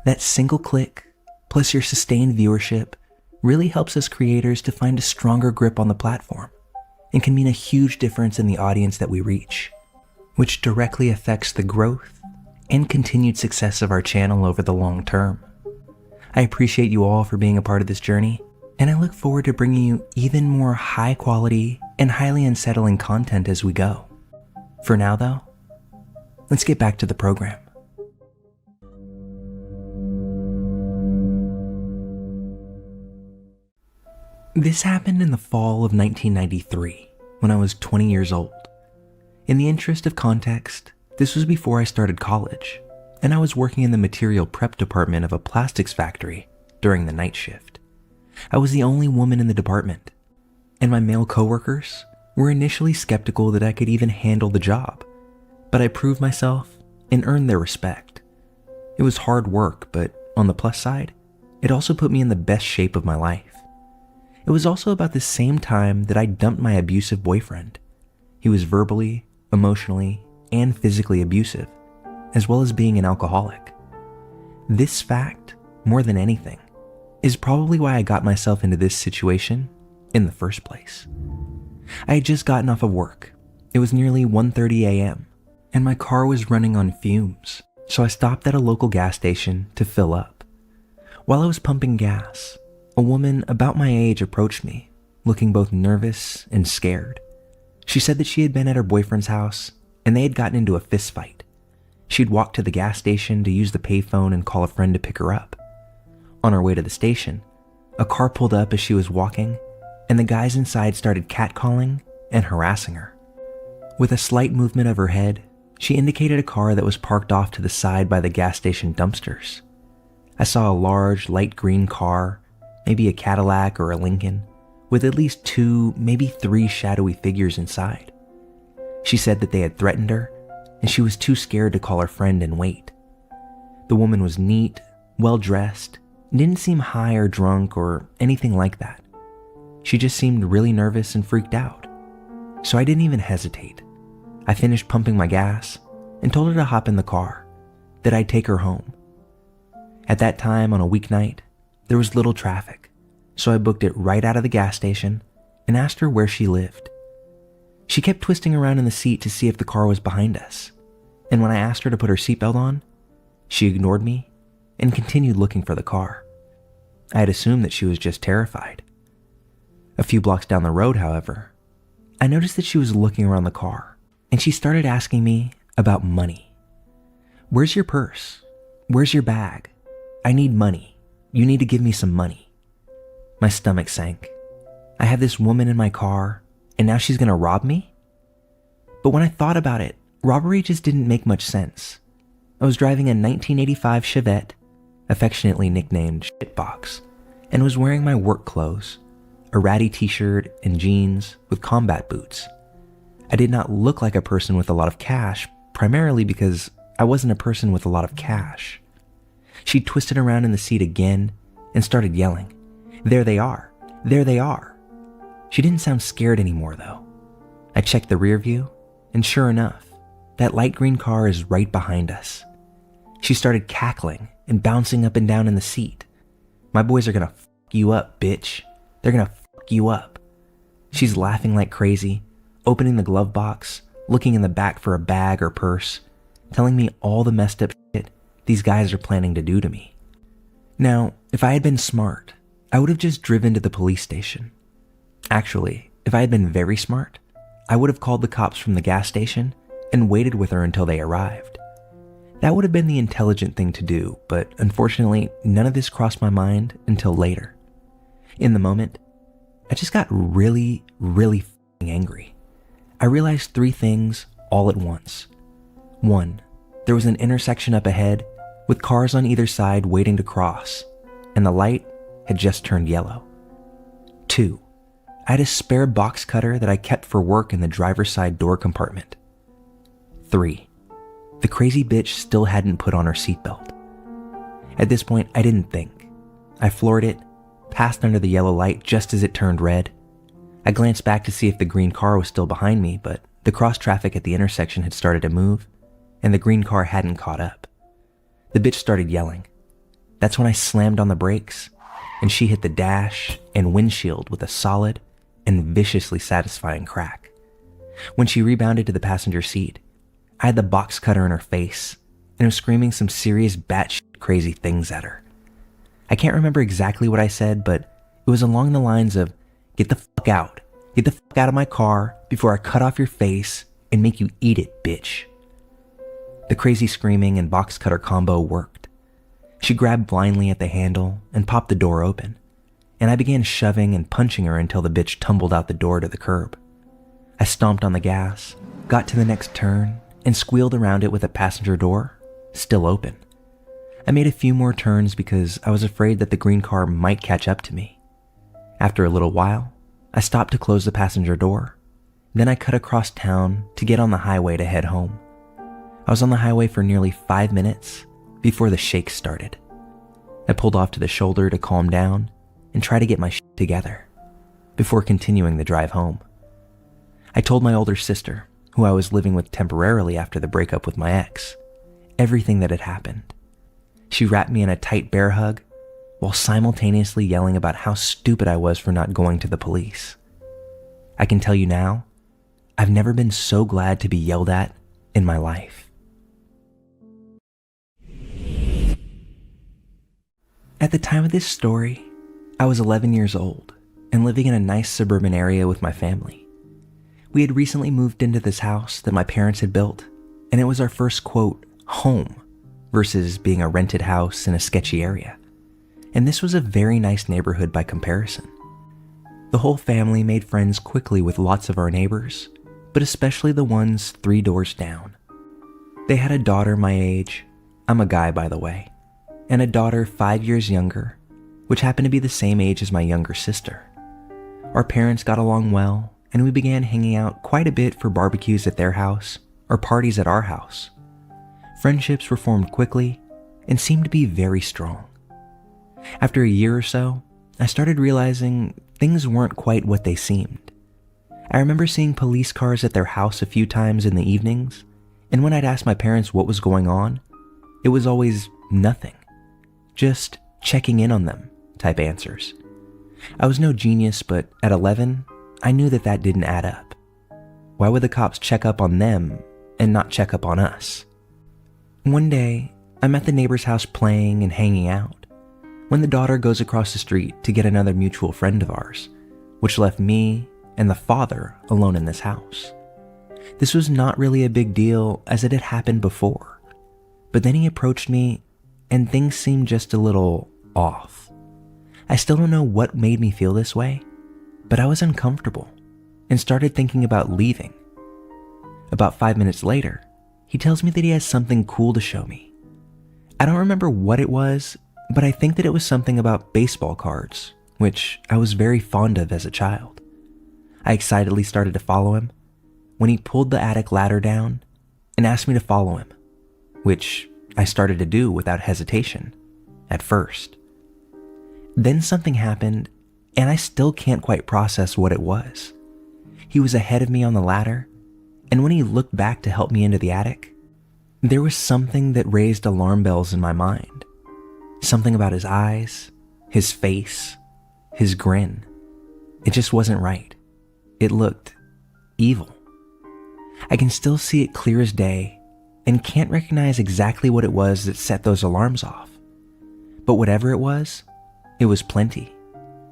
That single click, plus your sustained viewership, really helps us creators to find a stronger grip on the platform and can mean a huge difference in the audience that we reach, which directly affects the growth and continued success of our channel over the long term. I appreciate you all for being a part of this journey, and I look forward to bringing you even more high quality and highly unsettling content as we go. For now though, let's get back to the program. This happened in the fall of 1993, when I was 20 years old. In the interest of context, this was before I started college, and I was working in the material prep department of a plastics factory during the night shift. I was the only woman in the department, and my male coworkers were initially skeptical that I could even handle the job, but I proved myself and earned their respect. It was hard work, but on the plus side, it also put me in the best shape of my life. It was also about the same time that I dumped my abusive boyfriend. He was verbally, emotionally, and physically abusive, as well as being an alcoholic. This fact, more than anything, is probably why I got myself into this situation in the first place. I had just gotten off of work. It was nearly 1:30 a.m., and my car was running on fumes, so I stopped at a local gas station to fill up. While I was pumping gas, a woman about my age approached me, looking both nervous and scared. She said that she had been at her boyfriend's house and they had gotten into a fist fight. She'd walked to the gas station to use the payphone and call a friend to pick her up. On her way to the station, a car pulled up as she was walking, and the guys inside started catcalling and harassing her. With a slight movement of her head, she indicated a car that was parked off to the side by the gas station dumpsters. I saw a large, light green car, maybe a Cadillac or a Lincoln, with at least 2, maybe 3 shadowy figures inside. She said that they had threatened her, and she was too scared to call her friend and wait. The woman was neat, well-dressed, and didn't seem high or drunk or anything like that. She just seemed really nervous and freaked out. So I didn't even hesitate. I finished pumping my gas and told her to hop in the car, that I'd take her home. At that time on a weeknight, there was little traffic, so I booked it right out of the gas station and asked her where she lived. She kept twisting around in the seat to see if the car was behind us, and when I asked her to put her seatbelt on, she ignored me and continued looking for the car. I had assumed that she was just terrified. A few blocks down the road, however, I noticed that she was looking around the car, and she started asking me about money. "Where's your purse? Where's your bag? I need money. You need to give me some money." My stomach sank. I have this woman in my car, and now she's gonna rob me? But when I thought about it, robbery just didn't make much sense. I was driving a 1985 Chevette, affectionately nicknamed Shitbox, and was wearing my work clothes, a ratty t-shirt and jeans with combat boots. I did not look like a person with a lot of cash, primarily because I wasn't a person with a lot of cash. She twisted around in the seat again and started yelling, "There they are! There they are!" She didn't sound scared anymore though. I checked the rear view, and sure enough, that light green car is right behind us. She started cackling and bouncing up and down in the seat. "My boys are gonna f*** you up, bitch. They're gonna f*** you up." She's laughing like crazy, opening the glove box, looking in the back for a bag or purse, telling me all the messed up shit these guys are planning to do to me. Now, if I had been smart, I would have just driven to the police station. Actually, if I had been very smart, I would have called the cops from the gas station and waited with her until they arrived. That would have been the intelligent thing to do, but unfortunately, none of this crossed my mind until later. In the moment, I just got really, really f***ing angry. I realized 3 things all at once. 1, there was an intersection up ahead with cars on either side waiting to cross, and the light had just turned yellow. 2, I had a spare box cutter that I kept for work in the driver's side door compartment. 3, the crazy bitch still hadn't put on her seatbelt. At this point, I didn't think. I floored it, passed under the yellow light just as it turned red. I glanced back to see if the green car was still behind me, but The cross traffic at the intersection had started to move, and the green car hadn't caught up. The bitch started yelling. That's when I slammed on the brakes, and she hit the dash and windshield with a solid and viciously satisfying crack. When she rebounded to the passenger seat, I had the box cutter in her face and was screaming some serious batshit crazy things at her. I can't remember exactly what I said, but it was along the lines of, "Get the fuck out. Get the fuck out of my car before I cut off your face and make you eat it, bitch." The crazy screaming and box cutter combo worked. She grabbed blindly at the handle and popped the door open, and I began shoving and punching her until the bitch tumbled out the door to the curb. I stomped on the gas, got to the next turn, and squealed around it with the passenger door still open. I made a few more turns because I was afraid that the green car might catch up to me. After a little while, I stopped to close the passenger door. Then I cut across town to get on the highway to head home. I was on the highway for nearly 5 minutes before the shakes started. I pulled off to the shoulder to calm down and try to get my shit together before continuing the drive home. I told my older sister, who I was living with temporarily after the breakup with my ex, everything that had happened. She wrapped me in a tight bear hug while simultaneously yelling about how stupid I was for not going to the police. I can tell you now, I've never been so glad to be yelled at in my life. At the time of this story, I was 11 years old and living in a nice suburban area with my family. We had recently moved into this house that my parents had built, and it was our first, quote, home, versus being a rented house in a sketchy area. And this was a very nice neighborhood by comparison. The whole family made friends quickly with lots of our neighbors, but especially the ones 3 doors down. They had a daughter my age, I'm a guy by the way, and a daughter 5 years younger, which happened to be the same age as my younger sister. Our parents got along well, and we began hanging out quite a bit for barbecues at their house or parties at our house. Friendships were formed quickly and seemed to be very strong. After a year or so, I started realizing things weren't quite what they seemed. I remember seeing police cars at their house a few times in the evenings, and when I'd ask my parents what was going on, it was always nothing. Just checking in on them type answers. I was no genius, but at 11, I knew that that didn't add up. Why would the cops check up on them and not check up on us? One day, I'm at the neighbor's house playing and hanging out when the daughter goes across the street to get another mutual friend of ours, which left me and the father alone in this house. This was not really a big deal as it had happened before, but then he approached me and things seemed just a little off. I still don't know what made me feel this way, but I was uncomfortable and started thinking about leaving. About 5 minutes later, he tells me that he has something cool to show me. I don't remember what it was, but I think that it was something about baseball cards, which I was very fond of as a child. I excitedly started to follow him when he pulled the attic ladder down and asked me to follow him, which I started to do without hesitation at first. Then something happened, and I still can't quite process what it was. He was ahead of me on the ladder, and when he looked back to help me into the attic, there was something that raised alarm bells in my mind. Something about his eyes, his face, his grin. It just wasn't right. It looked evil. I can still see it clear as day and can't recognize exactly what it was that set those alarms off. But whatever it was plenty,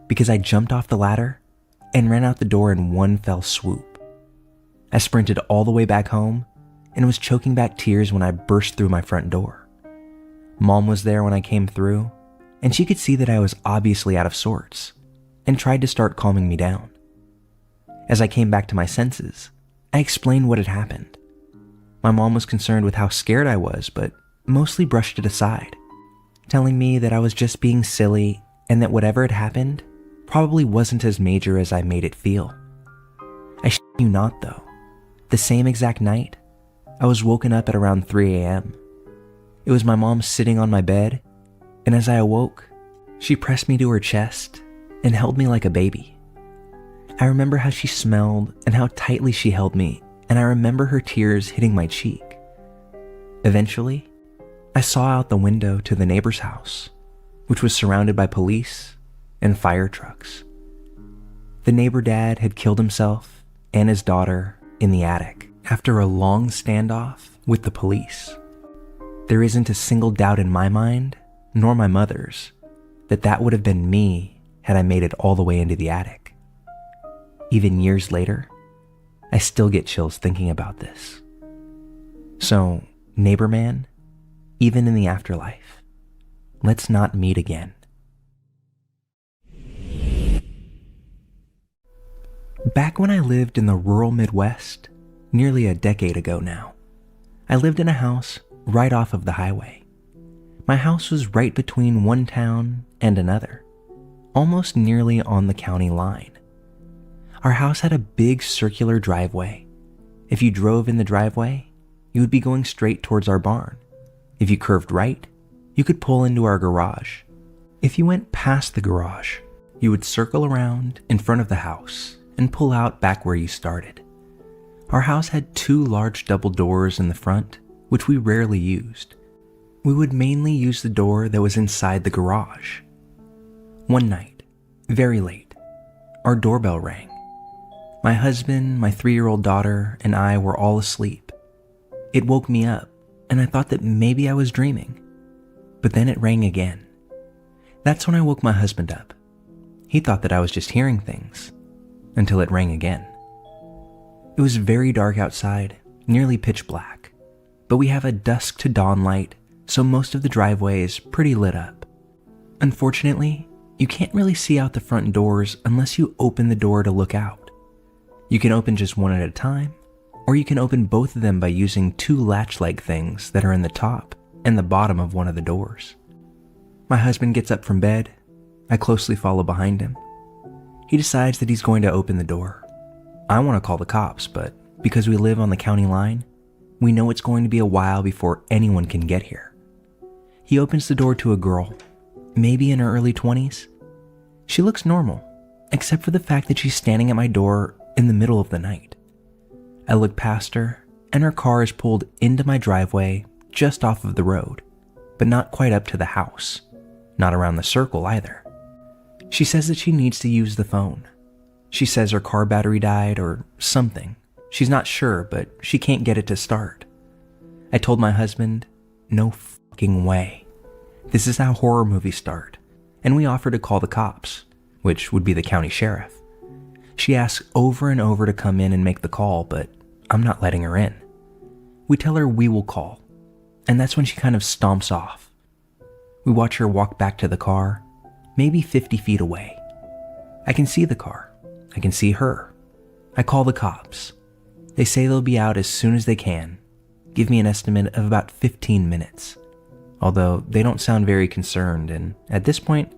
because I jumped off the ladder and ran out the door in one fell swoop. I sprinted all the way back home and was choking back tears when I burst through my front door. Mom was there when I came through, and she could see that I was obviously out of sorts and tried to start calming me down. As I came back to my senses, I explained what had happened. My mom was concerned with how scared I was, but mostly brushed it aside, telling me that I was just being silly and that whatever had happened probably wasn't as major as I made it feel. I shit you not though, the same exact night, I was woken up at around 3 a.m. It was my mom sitting on my bed, and as I awoke, she pressed me to her chest and held me like a baby. I remember how she smelled and how tightly she held me and I remember her tears hitting my cheek. Eventually, I saw out the window to the neighbor's house, which was surrounded by police and fire trucks. The neighbor dad had killed himself and his daughter in the attic after a long standoff with the police. There isn't a single doubt in my mind, nor my mother's, that that would have been me had I made it all the way into the attic. Even years later, I still get chills thinking about this. So, neighbor man, even in the afterlife, let's not meet again. Back when I lived in the rural Midwest, nearly a decade ago now, I lived in a house right off of the highway. My house was right between one town and another, almost nearly on the county line. Our house had a big circular driveway. If you drove in the driveway, you would be going straight towards our barn. If you curved right, you could pull into our garage. If you went past the garage, you would circle around in front of the house and pull out back where you started. Our house had 2 large double doors in the front, which we rarely used. We would mainly use the door that was inside the garage. One night, very late, our doorbell rang. My husband, my 3-year-old daughter, and I were all asleep. It woke me up, and I thought that maybe I was dreaming. But then it rang again. That's when I woke my husband up. He thought that I was just hearing things, until it rang again. It was very dark outside, nearly pitch black, but we have a dusk to dawn light, so most of the driveway is pretty lit up. Unfortunately, you can't really see out the front doors unless you open the door to look out. You can open just one at a time, or you can open both of them by using 2 latch-like things that are in the top and the bottom of one of the doors. My husband gets up from bed. I closely follow behind him. He decides that he's going to open the door. I want to call the cops, but because we live on the county line, we know it's going to be a while before anyone can get here. He opens the door to a girl, maybe in her early 20s. She looks normal, except for the fact that she's standing at my door in the middle of the night. I look past her, and her car is pulled into my driveway just off of the road, but not quite up to the house, not around the circle either. She says that she needs to use the phone. She says her car battery died or something. She's not sure, but she can't get it to start. I told my husband, no fucking way. This is how horror movies start, and we offer to call the cops, which would be the county sheriff. She asks over and over to come in and make the call, but I'm not letting her in. We tell her we will call, and that's when she kind of stomps off. We watch her walk back to the car, maybe 50 feet away. I can see the car. I can see her. I call the cops. They say they'll be out as soon as they can. Give me an estimate of about 15 minutes. Although they don't sound very concerned, and at this point,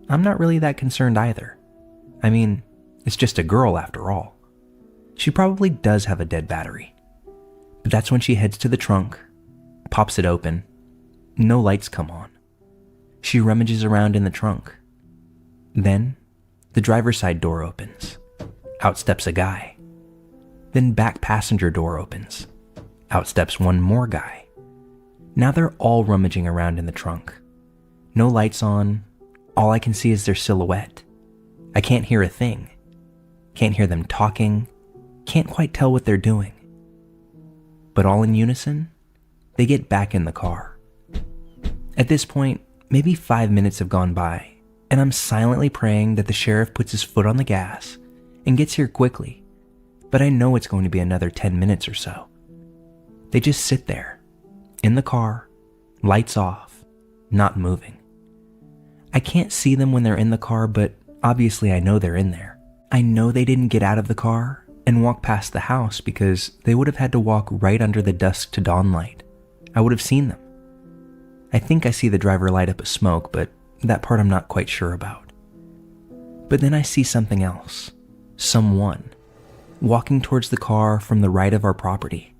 I'm not really that concerned either. I mean, it's just a girl after all. She probably does have a dead battery. But that's when she heads to the trunk, pops it open. No lights come on. She rummages around in the trunk. Then, the driver's side door opens. Out steps a guy. Then back passenger door opens. Out steps one more guy. Now they're all rummaging around in the trunk. No lights on. All I can see is their silhouette. I can't hear a thing. Can't hear them talking. Can't quite tell what they're doing. But all in unison, they get back in the car. At this point, maybe 5 minutes have gone by, and I'm silently praying that the sheriff puts his foot on the gas and gets here quickly, but I know it's going to be another 10 minutes or so. They just sit there, in the car, lights off, not moving. I can't see them when they're in the car, but obviously I know they're in there. I know they didn't get out of the car and walk past the house because they would have had to walk right under the dusk to dawn light. I would have seen them. I think I see the driver light up a smoke, but that part I'm not quite sure about. But then I see something else. Someone walking towards the car from the right of our property,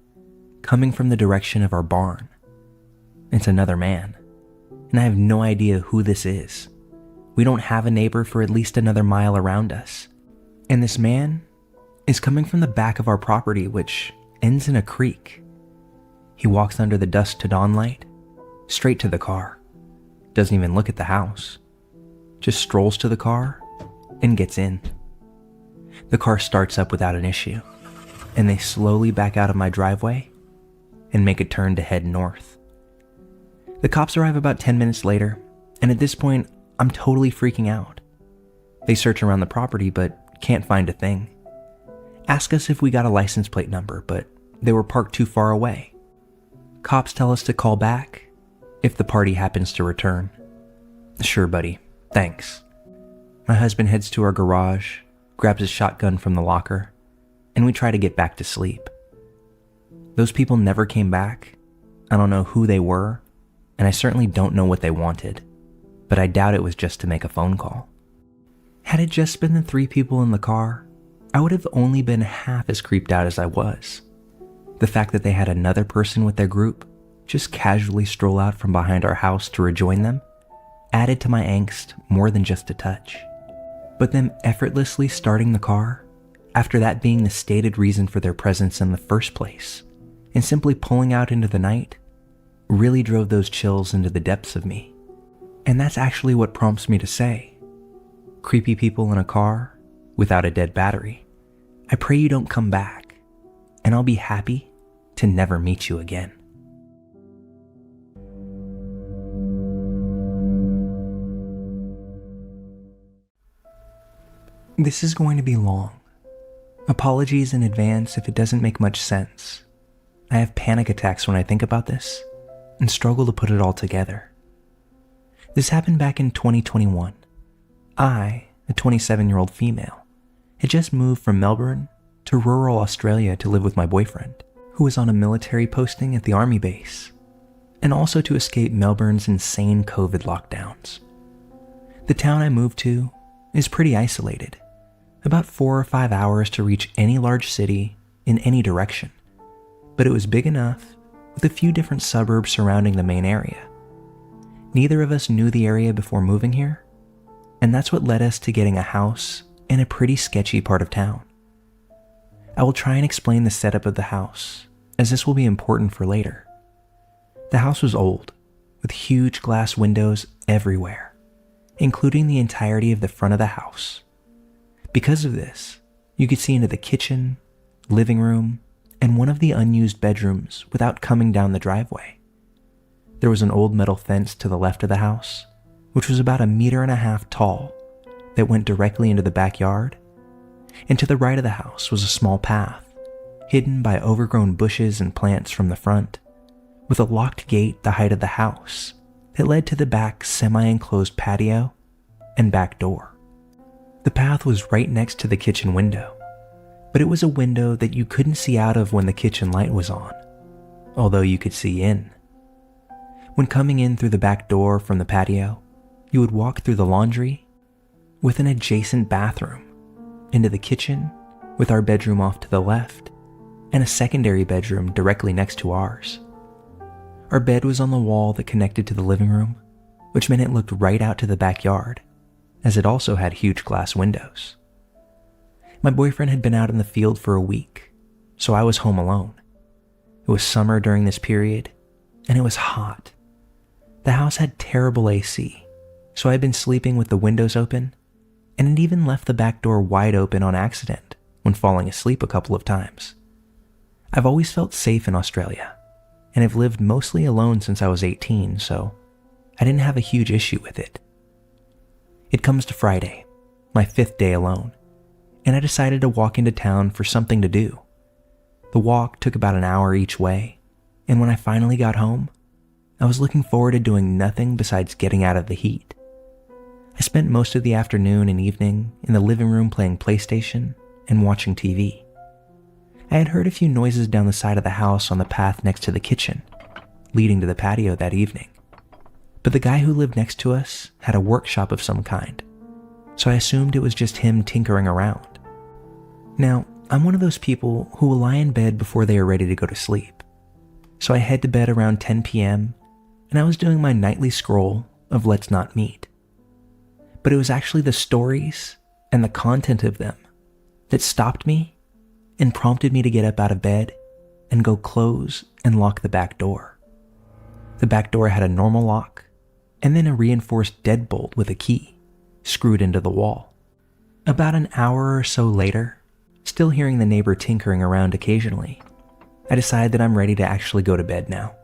coming from the direction of our barn. It's another man, and I have no idea who this is. We don't have a neighbor for at least another mile around us. And this man is coming from the back of our property, which ends in a creek. He walks under the dusk to dawn light, straight to the car. Doesn't even look at the house. Just strolls to the car and gets in. The car starts up without an issue, and they slowly back out of my driveway and make a turn to head north. The cops arrive about 10 minutes later, and at this point, I'm totally freaking out. They search around the property but can't find a thing. Ask us if we got a license plate number, but they were parked too far away. Cops tell us to call back if the party happens to return. Sure, buddy. Thanks. My husband heads to our garage, grabs his shotgun from the locker, and we try to get back to sleep. Those people never came back. I don't know who they were, and I certainly don't know what they wanted, but I doubt it was just to make a phone call. Had it just been the 3 people in the car, I would have only been half as creeped out as I was. The fact that they had another person with their group just casually stroll out from behind our house to rejoin them added to my angst more than just a touch. But them effortlessly starting the car, after that being the stated reason for their presence in the first place, and simply pulling out into the night, really drove those chills into the depths of me. And that's actually what prompts me to say, creepy people in a car without a dead battery, I pray you don't come back, and I'll be happy to never meet you again. This is going to be long. Apologies in advance if it doesn't make much sense. I have panic attacks when I think about this and struggle to put it all together. This happened back in 2021. I, a 27-year-old female, had just moved from Melbourne to rural Australia to live with my boyfriend, who was on a military posting at the army base, and also to escape Melbourne's insane COVID lockdowns. The town I moved to is pretty isolated, about 4 or 5 hours to reach any large city in any direction, but it was big enough with a few different suburbs surrounding the main area. Neither of us knew the area before moving here, and that's what led us to getting a house in a pretty sketchy part of town. I will try and explain the setup of the house, as this will be important for later. The house was old, with huge glass windows everywhere, including the entirety of the front of the house. Because of this, you could see into the kitchen, living room, and one of the unused bedrooms without coming down the driveway. There was an old metal fence to the left of the house, which was about 1.5 meters tall, that went directly into the backyard, and to the right of the house was a small path, hidden by overgrown bushes and plants from the front, with a locked gate the height of the house that led to the back semi-enclosed patio and back door. The path was right next to the kitchen window, but it was a window that you couldn't see out of when the kitchen light was on, although you could see in. When coming in through the back door from the patio, you would walk through the laundry with an adjacent bathroom, into the kitchen with our bedroom off to the left, and a secondary bedroom directly next to ours. Our bed was on the wall that connected to the living room, which meant it looked right out to the backyard, as it also had huge glass windows. My boyfriend had been out in the field for a week, so I was home alone. It was summer during this period, and it was hot. The house had terrible AC, so I had been sleeping with the windows open, and had even left the back door wide open on accident when falling asleep a couple of times. I've always felt safe in Australia, and have lived mostly alone since I was 18, so I didn't have a huge issue with it. It comes to Friday, my 5th day alone, and I decided to walk into town for something to do. The walk took about an hour each way, and when I finally got home, I was looking forward to doing nothing besides getting out of the heat. I spent most of the afternoon and evening in the living room playing PlayStation and watching TV. I had heard a few noises down the side of the house on the path next to the kitchen, leading to the patio that evening. But the guy who lived next to us had a workshop of some kind, so I assumed it was just him tinkering around. Now, I'm one of those people who will lie in bed before they are ready to go to sleep, so I head to bed around 10 p.m., and I was doing my nightly scroll of Let's Not Meet. But it was actually the stories and the content of them that stopped me and prompted me to get up out of bed and go close and lock the back door. The back door had a normal lock and then a reinforced deadbolt with a key screwed into the wall. About an hour or so later, still hearing the neighbor tinkering around occasionally, I decide that I'm ready to actually go to bed now.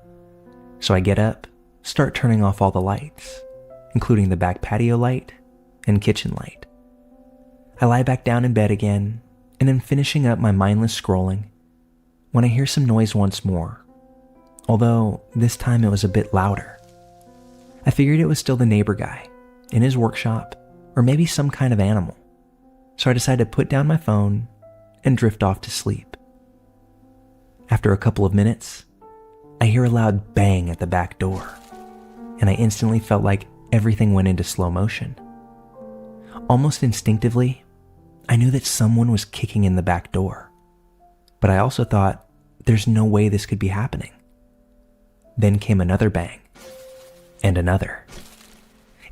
So I get up, start turning off all the lights, including the back patio light and kitchen light. I lie back down in bed again and am finishing up my mindless scrolling when I hear some noise once more, although this time it was a bit louder. I figured it was still the neighbor guy in his workshop or maybe some kind of animal, so I decided to put down my phone and drift off to sleep. After a couple of minutes, I hear a loud bang at the back door, and I instantly felt like everything went into slow motion. Almost instinctively, I knew that someone was kicking in the back door, but I also thought there's no way this could be happening. Then came another bang, and another.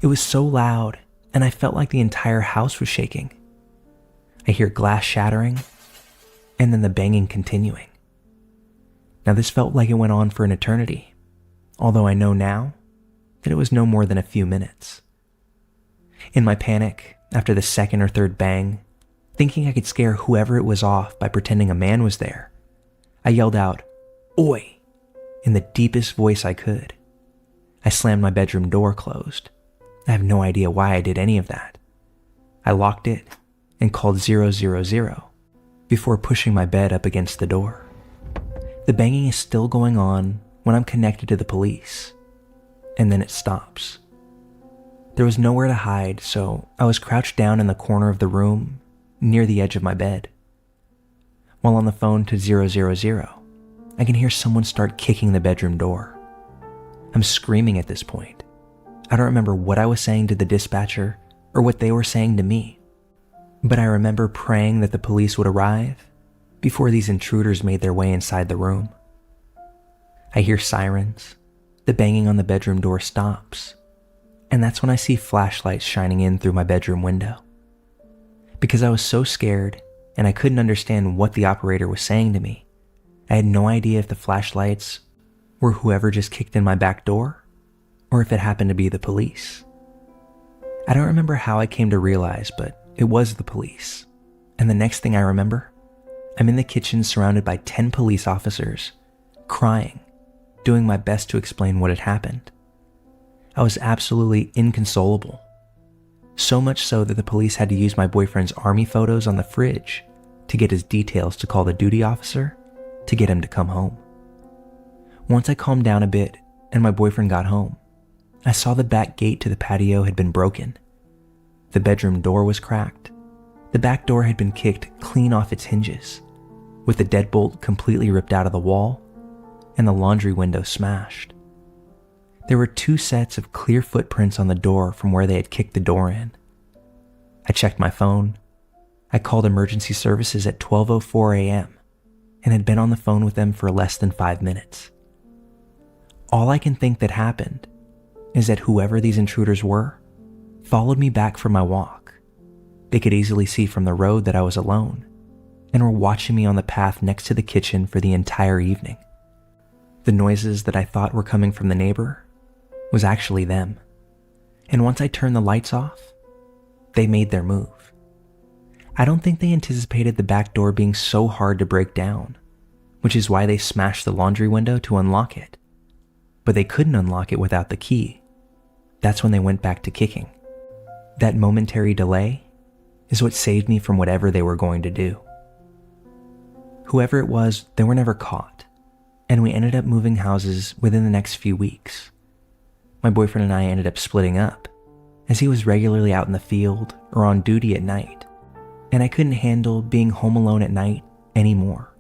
It was so loud, and I felt like the entire house was shaking. I hear glass shattering, and then the banging continuing. Now this felt like it went on for an eternity, although I know now that it was no more than a few minutes. In my panic, after the second or third bang, thinking I could scare whoever it was off by pretending a man was there, I yelled out, "Oi!" in the deepest voice I could. I slammed my bedroom door closed. I have no idea why I did any of that. I locked it and called 000 before pushing my bed up against the door. The banging is still going on when I'm connected to the police, and then it stops. There was nowhere to hide, so I was crouched down in the corner of the room near the edge of my bed. While on the phone to 000, I can hear someone start kicking the bedroom door. I'm screaming at this point. I don't remember what I was saying to the dispatcher or what they were saying to me, but I remember praying that the police would arrive before these intruders made their way inside the room. I hear sirens, the banging on the bedroom door stops, and that's when I see flashlights shining in through my bedroom window. Because I was so scared and I couldn't understand what the operator was saying to me, I had no idea if the flashlights were whoever just kicked in my back door or if it happened to be the police. I don't remember how I came to realize, but it was the police. And the next thing I remember, I'm in the kitchen surrounded by 10 police officers, crying, doing my best to explain what had happened. I was absolutely inconsolable. So much so that the police had to use my boyfriend's army photos on the fridge to get his details to call the duty officer to get him to come home. Once I calmed down a bit and my boyfriend got home, I saw the back gate to the patio had been broken. The bedroom door was cracked. The back door had been kicked clean off its hinges, with the deadbolt completely ripped out of the wall and the laundry window smashed. There were 2 sets of clear footprints on the door from where they had kicked the door in. I checked my phone. I called emergency services at 12:04 a.m. and had been on the phone with them for less than 5 minutes. All I can think that happened is that whoever these intruders were followed me back from my walk. They could easily see from the road that I was alone and were watching me on the path next to the kitchen for the entire evening. The noises that I thought were coming from the neighbor was actually them. And once I turned the lights off, they made their move. I don't think they anticipated the back door being so hard to break down, which is why they smashed the laundry window to unlock it. But they couldn't unlock it without the key. That's when they went back to kicking. That momentary delay is what saved me from whatever they were going to do. Whoever it was, they were never caught, and we ended up moving houses within the next few weeks. My boyfriend and I ended up splitting up, as he was regularly out in the field or on duty at night, and I couldn't handle being home alone at night anymore.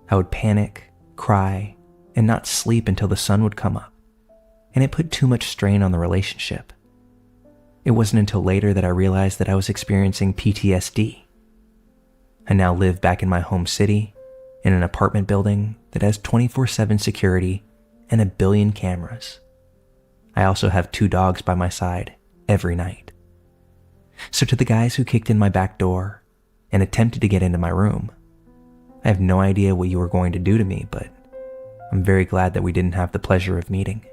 I would panic, cry, and not sleep until the sun would come up, and it put too much strain on the relationship. It wasn't until later that I realized that I was experiencing PTSD. I now live back in my home city, in an apartment building that has 24/7 security and a billion cameras. I also have 2 dogs by my side every night. So to the guys who kicked in my back door and attempted to get into my room, I have no idea what you were going to do to me, but I'm very glad that we didn't have the pleasure of meeting.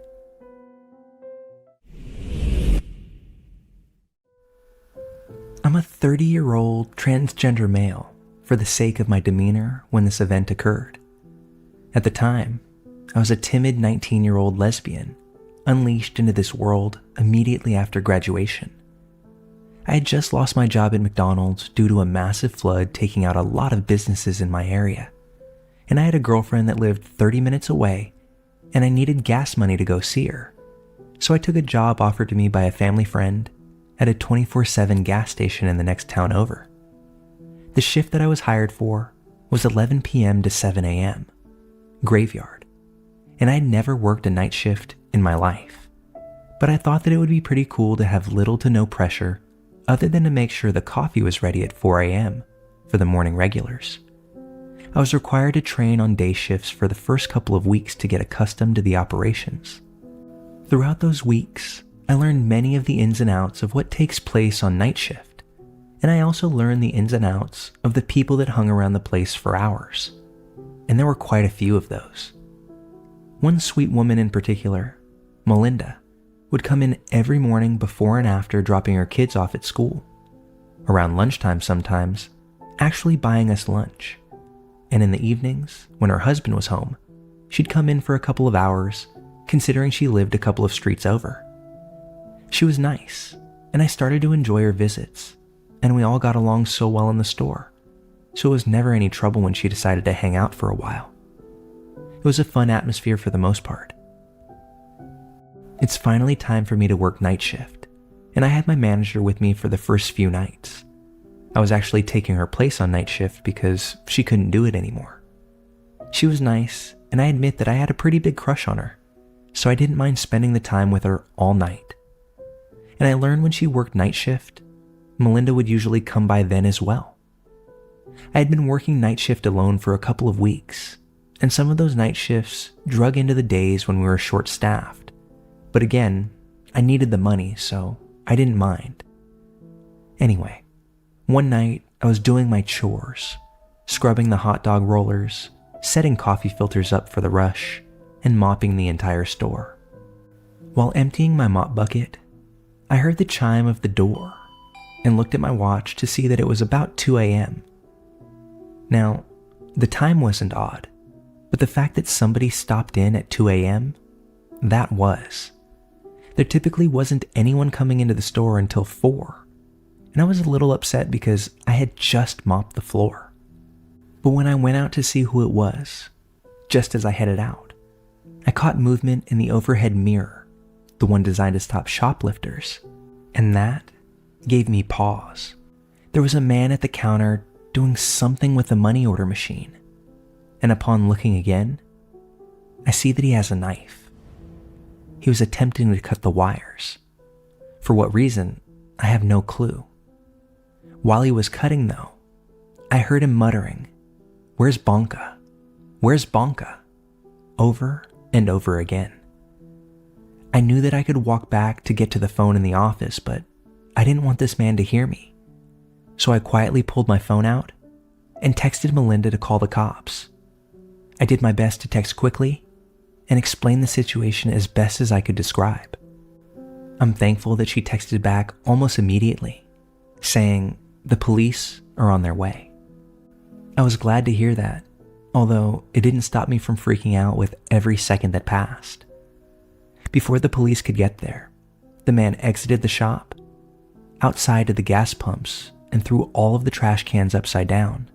I'm a 30-year-old transgender male for the sake of my demeanor when this event occurred. At the time, I was a timid 19-year-old lesbian unleashed into this world immediately after graduation. I had just lost my job at McDonald's due to a massive flood taking out a lot of businesses in my area, and I had a girlfriend that lived 30 minutes away, and I needed gas money to go see her. So I took a job offered to me by a family friend at a 24/7 gas station in the next town over. The shift that I was hired for was 11 p.m. to 7 a.m., graveyard, and I'd never worked a night shift in my life. But I thought that it would be pretty cool to have little to no pressure other than to make sure the coffee was ready at 4 a.m. for the morning regulars. I was required to train on day shifts for the first couple of weeks to get accustomed to the operations. Throughout those weeks, I learned many of the ins and outs of what takes place on night shift, and I also learned the ins and outs of the people that hung around the place for hours. And there were quite a few of those. One sweet woman in particular, Melinda, would come in every morning before and after dropping her kids off at school, around lunchtime sometimes, actually buying us lunch. And in the evenings, when her husband was home, she'd come in for a couple of hours, considering she lived a couple of streets over. She was nice, and I started to enjoy her visits, and we all got along so well in the store, so it was never any trouble when she decided to hang out for a while. It was a fun atmosphere for the most part. It's finally time for me to work night shift, and I had my manager with me for the first few nights. I was actually taking her place on night shift because she couldn't do it anymore. She was nice, and I admit that I had a pretty big crush on her, so I didn't mind spending the time with her all night. And I learned when she worked night shift, Melinda would usually come by then as well. I had been working night shift alone for a couple of weeks, and some of those night shifts drug into the days when we were short-staffed. But again, I needed the money, so I didn't mind. Anyway, one night I was doing my chores, scrubbing the hot dog rollers, setting coffee filters up for the rush, and mopping the entire store. While emptying my mop bucket, I heard the chime of the door and looked at my watch to see that it was about 2 a.m. Now, the time wasn't odd, but the fact that somebody stopped in at 2 a.m., that was. There typically wasn't anyone coming into the store until 4, and I was a little upset because I had just mopped the floor. But when I went out to see who it was, just as I headed out, I caught movement in the overhead mirror, the one designed to stop shoplifters, and that gave me pause. There was a man at the counter doing something with the money order machine, and upon looking again, I see that he has a knife. He was attempting to cut the wires. For what reason, I have no clue. While he was cutting though, I heard him muttering, "Where's Bonka? Where's Bonka?" over and over again. I knew that I could walk back to get to the phone in the office, but I didn't want this man to hear me. So I quietly pulled my phone out and texted Melinda to call the cops. I did my best to text quickly and explain the situation as best as I could describe. I'm thankful that she texted back almost immediately, saying the police are on their way. I was glad to hear that, although it didn't stop me from freaking out with every second that passed. Before the police could get there, the man exited the shop, outside to the gas pumps, and threw all of the trash cans upside down,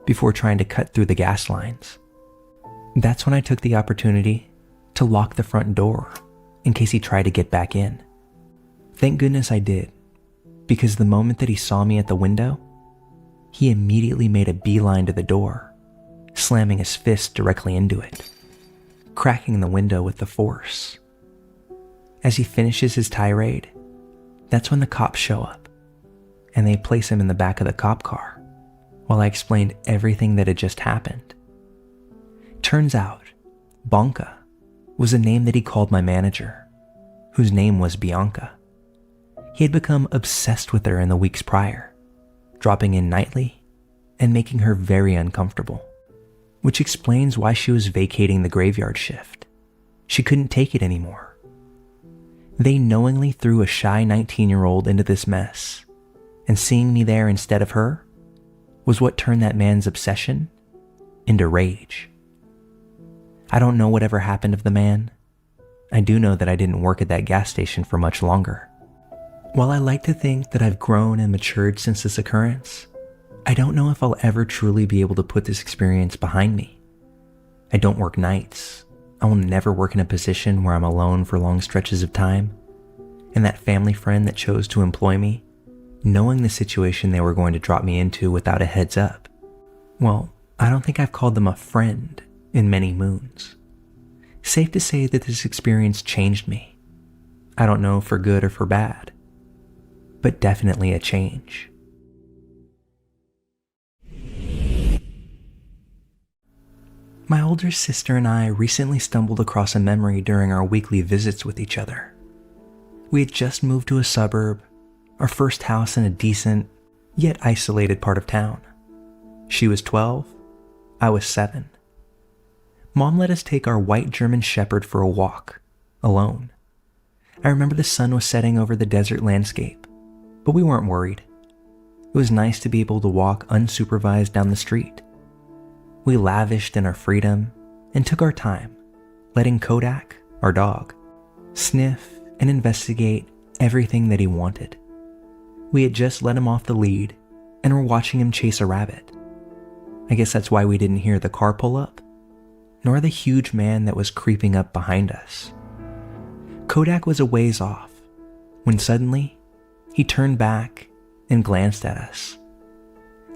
before trying to cut through the gas lines. That's when I took the opportunity to lock the front door in case he tried to get back in. Thank goodness I did, because the moment that he saw me at the window, he immediately made a beeline to the door, slamming his fist directly into it, cracking the window with the force. As he finishes his tirade, that's when the cops show up, and they place him in the back of the cop car while I explained everything that had just happened. Turns out, Bonka was a name that he called my manager, whose name was Bianca. He had become obsessed with her in the weeks prior, dropping in nightly and making her very uncomfortable. which explains why she was vacating the graveyard shift. She couldn't take it anymore. They knowingly threw a shy 19-year-old into this mess, and seeing me there instead of her was what turned that man's obsession into rage. I don't know whatever happened to the man. I do know that I didn't work at that gas station for much longer. While I like to think that I've grown and matured since this occurrence, I don't know if I'll ever truly be able to put this experience behind me. I don't work nights. I will never work in a position where I'm alone for long stretches of time. And that family friend that chose to employ me, knowing the situation they were going to drop me into without a heads up, well, I don't think I've called them a friend in many moons. Safe to say that this experience changed me. I don't know for good or for bad, but definitely a change. My older sister and I recently stumbled across a memory during our weekly visits with each other. We had just moved to a suburb, our first house in a decent, yet isolated part of town. She was 12, I was 7. Mom let us take our white German Shepherd for a walk, alone. I remember the sun was setting over the desert landscape, but we weren't worried. It was nice to be able to walk unsupervised down the street. We lavished in our freedom and took our time, letting Kodak, our dog, sniff and investigate everything that he wanted. We had just let him off the lead and were watching him chase a rabbit. I guess that's why we didn't hear the car pull up, nor the huge man that was creeping up behind us. Kodak was a ways off when suddenly he turned back and glanced at us.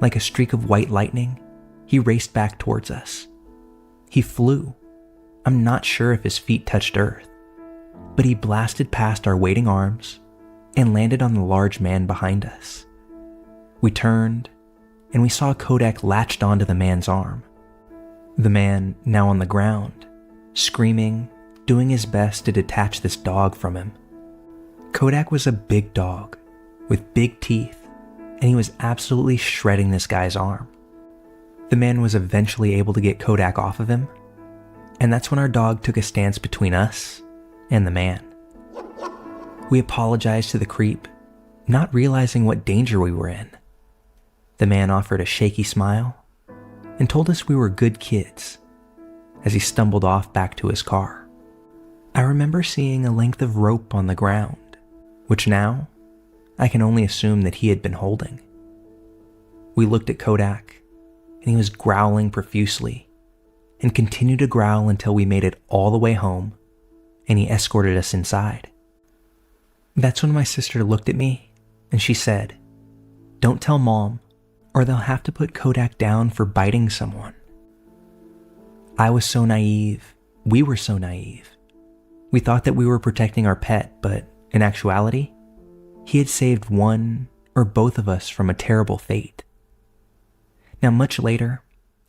Like a streak of white lightning, he raced back towards us. He flew. I'm not sure if his feet touched earth, but he blasted past our waiting arms and landed on the large man behind us. We turned, and we saw Kodak latched onto the man's arm. The man, now on the ground, screaming, doing his best to detach this dog from him. Kodak was a big dog with big teeth, and he was absolutely shredding this guy's arm. The man was eventually able to get Kodak off of him, and that's when our dog took a stance between us and the man. We apologized to the creep, not realizing what danger we were in. The man offered a shaky smile and told us we were good kids as he stumbled off back to his car. I remember seeing a length of rope on the ground, which now I can only assume that he had been holding. We looked at Kodak, and he was growling profusely and continued to growl until we made it all the way home and he escorted us inside. That's when my sister looked at me and she said, "Don't tell Mom, or they'll have to put Kodak down for biting someone." I was so naive. We were so naive. We thought that we were protecting our pet, but in actuality, he had saved one or both of us from a terrible fate. Now, much later,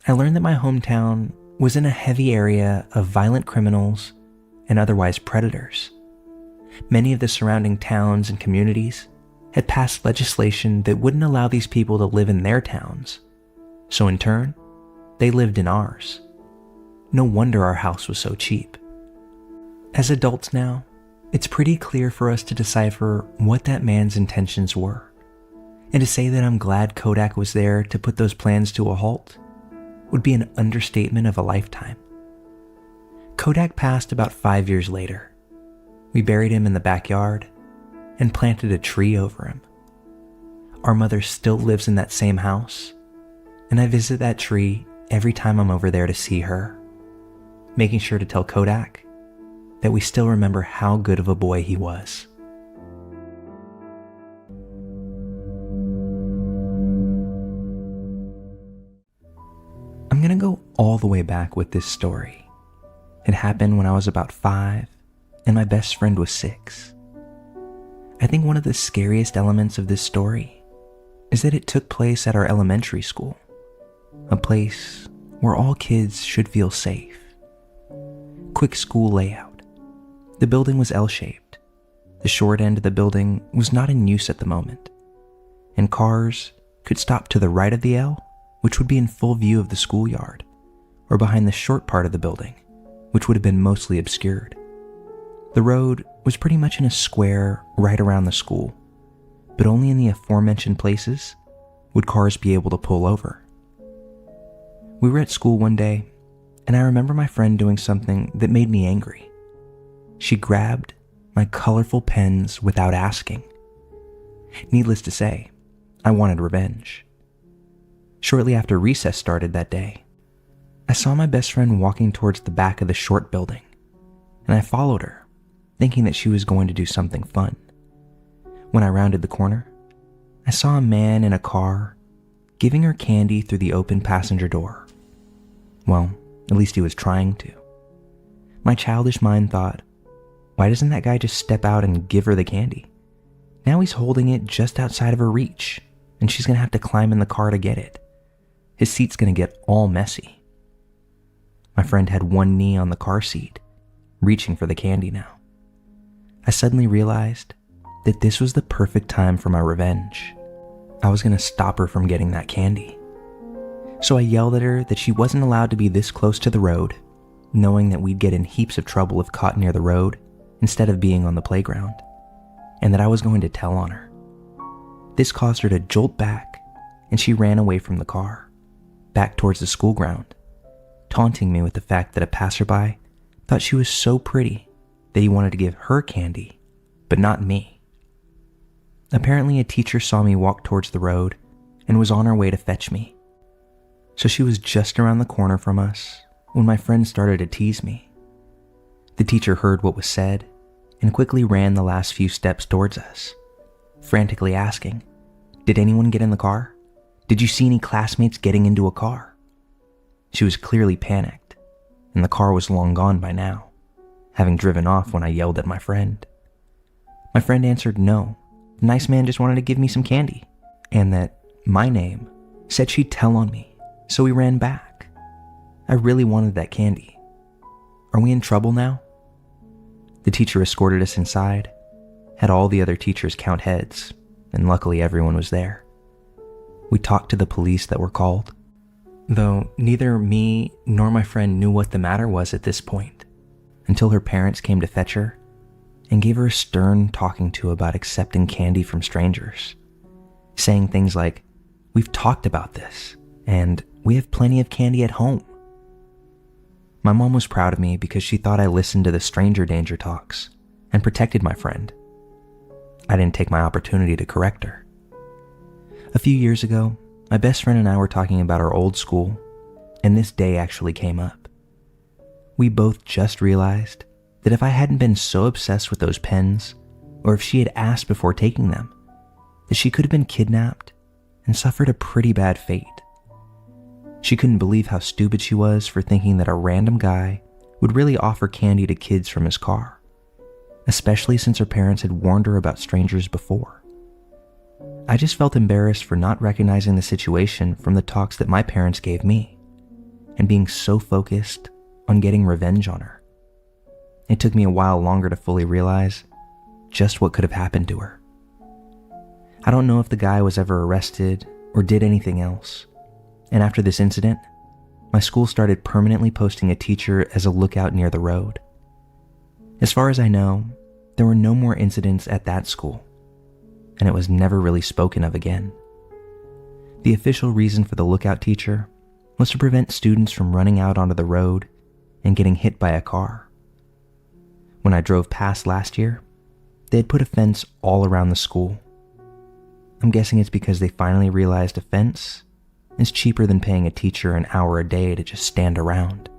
I learned that my hometown was in a heavy area of violent criminals and otherwise predators. Many of the surrounding towns and communities had passed legislation that wouldn't allow these people to live in their towns, so in turn, they lived in ours. No wonder our house was so cheap. As adults now, it's pretty clear for us to decipher what that man's intentions were. And to say that I'm glad Kodak was there to put those plans to a halt would be an understatement of a lifetime. Kodak passed about 5 years later. We buried him in the backyard and planted a tree over him. Our mother still lives in that same house, and I visit that tree every time I'm over there to see her, making sure to tell Kodak that we still remember how good of a boy he was. I'm gonna go all the way back with this story. It happened when I was about 5 and my best friend was 6. I think one of the scariest elements of this story is that it took place at our elementary school, a place where all kids should feel safe. Quick school layout. The building was L-shaped. The short end of the building was not in use at the moment, and cars could stop to the right of the L, which would be in full view of the schoolyard, or behind the short part of the building, which would have been mostly obscured. The road was pretty much in a square right around the school, but only in the aforementioned places would cars be able to pull over. We were at school one day, and I remember my friend doing something that made me angry. She grabbed my colorful pens without asking. Needless to say, I wanted revenge. Shortly after recess started that day, I saw my best friend walking towards the back of the short building, and I followed her, thinking that she was going to do something fun. When I rounded the corner, I saw a man in a car giving her candy through the open passenger door. Well, at least he was trying to. My childish mind thought, why doesn't that guy just step out and give her the candy? Now he's holding it just outside of her reach, and she's gonna have to climb in the car to get it. His seat's gonna get all messy. My friend had one knee on the car seat, reaching for the candy now. I suddenly realized that this was the perfect time for my revenge. I was gonna stop her from getting that candy. So I yelled at her that she wasn't allowed to be this close to the road, knowing that we'd get in heaps of trouble if caught near the road instead of being on the playground, and that I was going to tell on her. This caused her to jolt back, and she ran away from the car, back towards the school ground, taunting me with the fact that a passerby thought she was so pretty that he wanted to give her candy, but not me. Apparently, a teacher saw me walk towards the road and was on her way to fetch me. So she was just around the corner from us when my friend started to tease me. The teacher heard what was said and quickly ran the last few steps towards us, frantically asking, "Did anyone get in the car? Did you see any classmates getting into a car?" She was clearly panicked, and the car was long gone by now, having driven off when I yelled at my friend. My friend answered no, the nice man just wanted to give me some candy, and that my name said she'd tell on me, so we ran back. I really wanted that candy. Are we in trouble now? The teacher escorted us inside, had all the other teachers count heads, and luckily everyone was there. We talked to the police that were called, though neither me nor my friend knew what the matter was at this point, until her parents came to fetch her and gave her a stern talking to about accepting candy from strangers, saying things like, "We've talked about this, and we have plenty of candy at home." My mom was proud of me because she thought I listened to the stranger danger talks and protected my friend. I didn't take my opportunity to correct her. A few years ago, my best friend and I were talking about our old school, and this day actually came up. We both just realized that if I hadn't been so obsessed with those pens, or if she had asked before taking them, that she could have been kidnapped and suffered a pretty bad fate. She couldn't believe how stupid she was for thinking that a random guy would really offer candy to kids from his car, especially since her parents had warned her about strangers before. I just felt embarrassed for not recognizing the situation from the talks that my parents gave me, and being so focused on getting revenge on her. It took me a while longer to fully realize just what could have happened to her. I don't know if the guy was ever arrested or did anything else, and after this incident, my school started permanently posting a teacher as a lookout near the road. As far as I know, there were no more incidents at that school, and it was never really spoken of again. The official reason for the lookout teacher was to prevent students from running out onto the road and getting hit by a car. When I drove past last year, they had put a fence all around the school. I'm guessing it's because they finally realized a fence is cheaper than paying a teacher an hour a day to just stand around.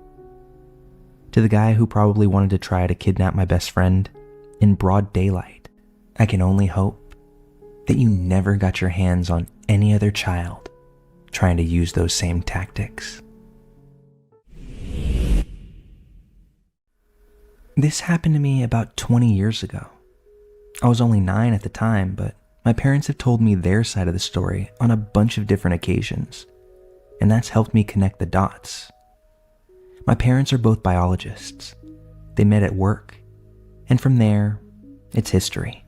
To the guy who probably wanted to try to kidnap my best friend in broad daylight, I can only hope that you never got your hands on any other child trying to use those same tactics. This happened to me about 20 years ago. I was only 9 at the time, but my parents have told me their side of the story on a bunch of different occasions, and that's helped me connect the dots. My parents are both biologists. They met at work, and from there, it's history.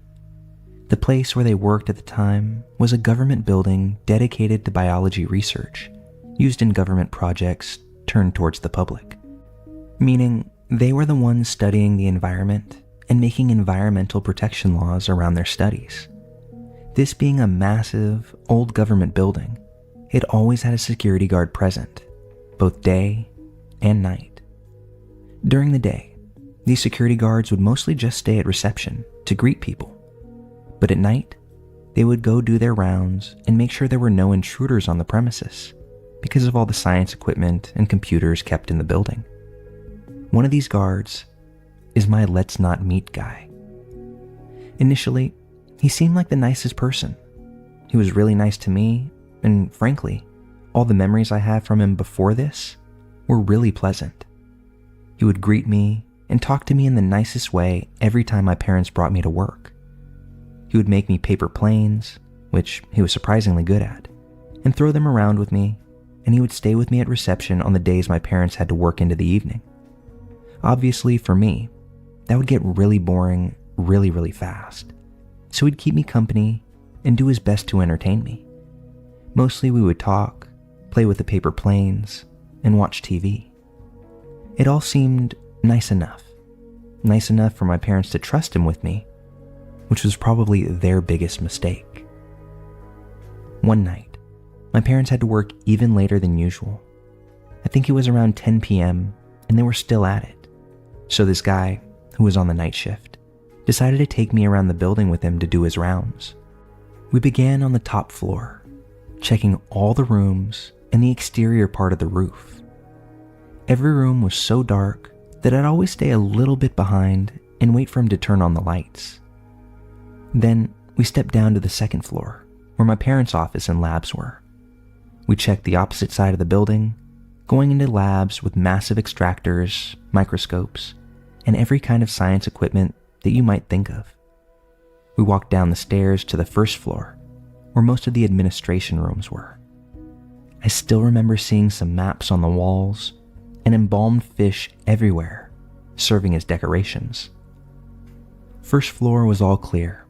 The place where they worked at the time was a government building dedicated to biology research, used in government projects turned towards the public, meaning they were the ones studying the environment and making environmental protection laws around their studies. This being a massive, old government building, it always had a security guard present, both day and night. During the day, these security guards would mostly just stay at reception to greet people, but at night, they would go do their rounds and make sure there were no intruders on the premises because of all the science equipment and computers kept in the building. One of these guards is my let's not meet guy. Initially, he seemed like the nicest person. He was really nice to me, and frankly, all the memories I had from him before this were really pleasant. He would greet me and talk to me in the nicest way every time my parents brought me to work. He would make me paper planes, which he was surprisingly good at, and throw them around with me, and he would stay with me at reception on the days my parents had to work into the evening. Obviously, for me, that would get really boring really fast, so he'd keep me company and do his best to entertain me. Mostly we would talk, play with the paper planes, and watch TV. It all seemed nice enough for my parents to trust him with me, which was probably their biggest mistake. One night, my parents had to work even later than usual. I think it was around 10 p.m. and they were still at it. So this guy, who was on the night shift, decided to take me around the building with him to do his rounds. We began on the top floor, checking all the rooms and the exterior part of the roof. Every room was so dark that I'd always stay a little bit behind and wait for him to turn on the lights. Then we stepped down to the second floor, where my parents' office and labs were. We checked the opposite side of the building, going into labs with massive extractors, microscopes, and every kind of science equipment that you might think of. We walked down the stairs to the first floor, where most of the administration rooms were. I still remember seeing some maps on the walls and embalmed fish everywhere, serving as decorations. First floor was all clear,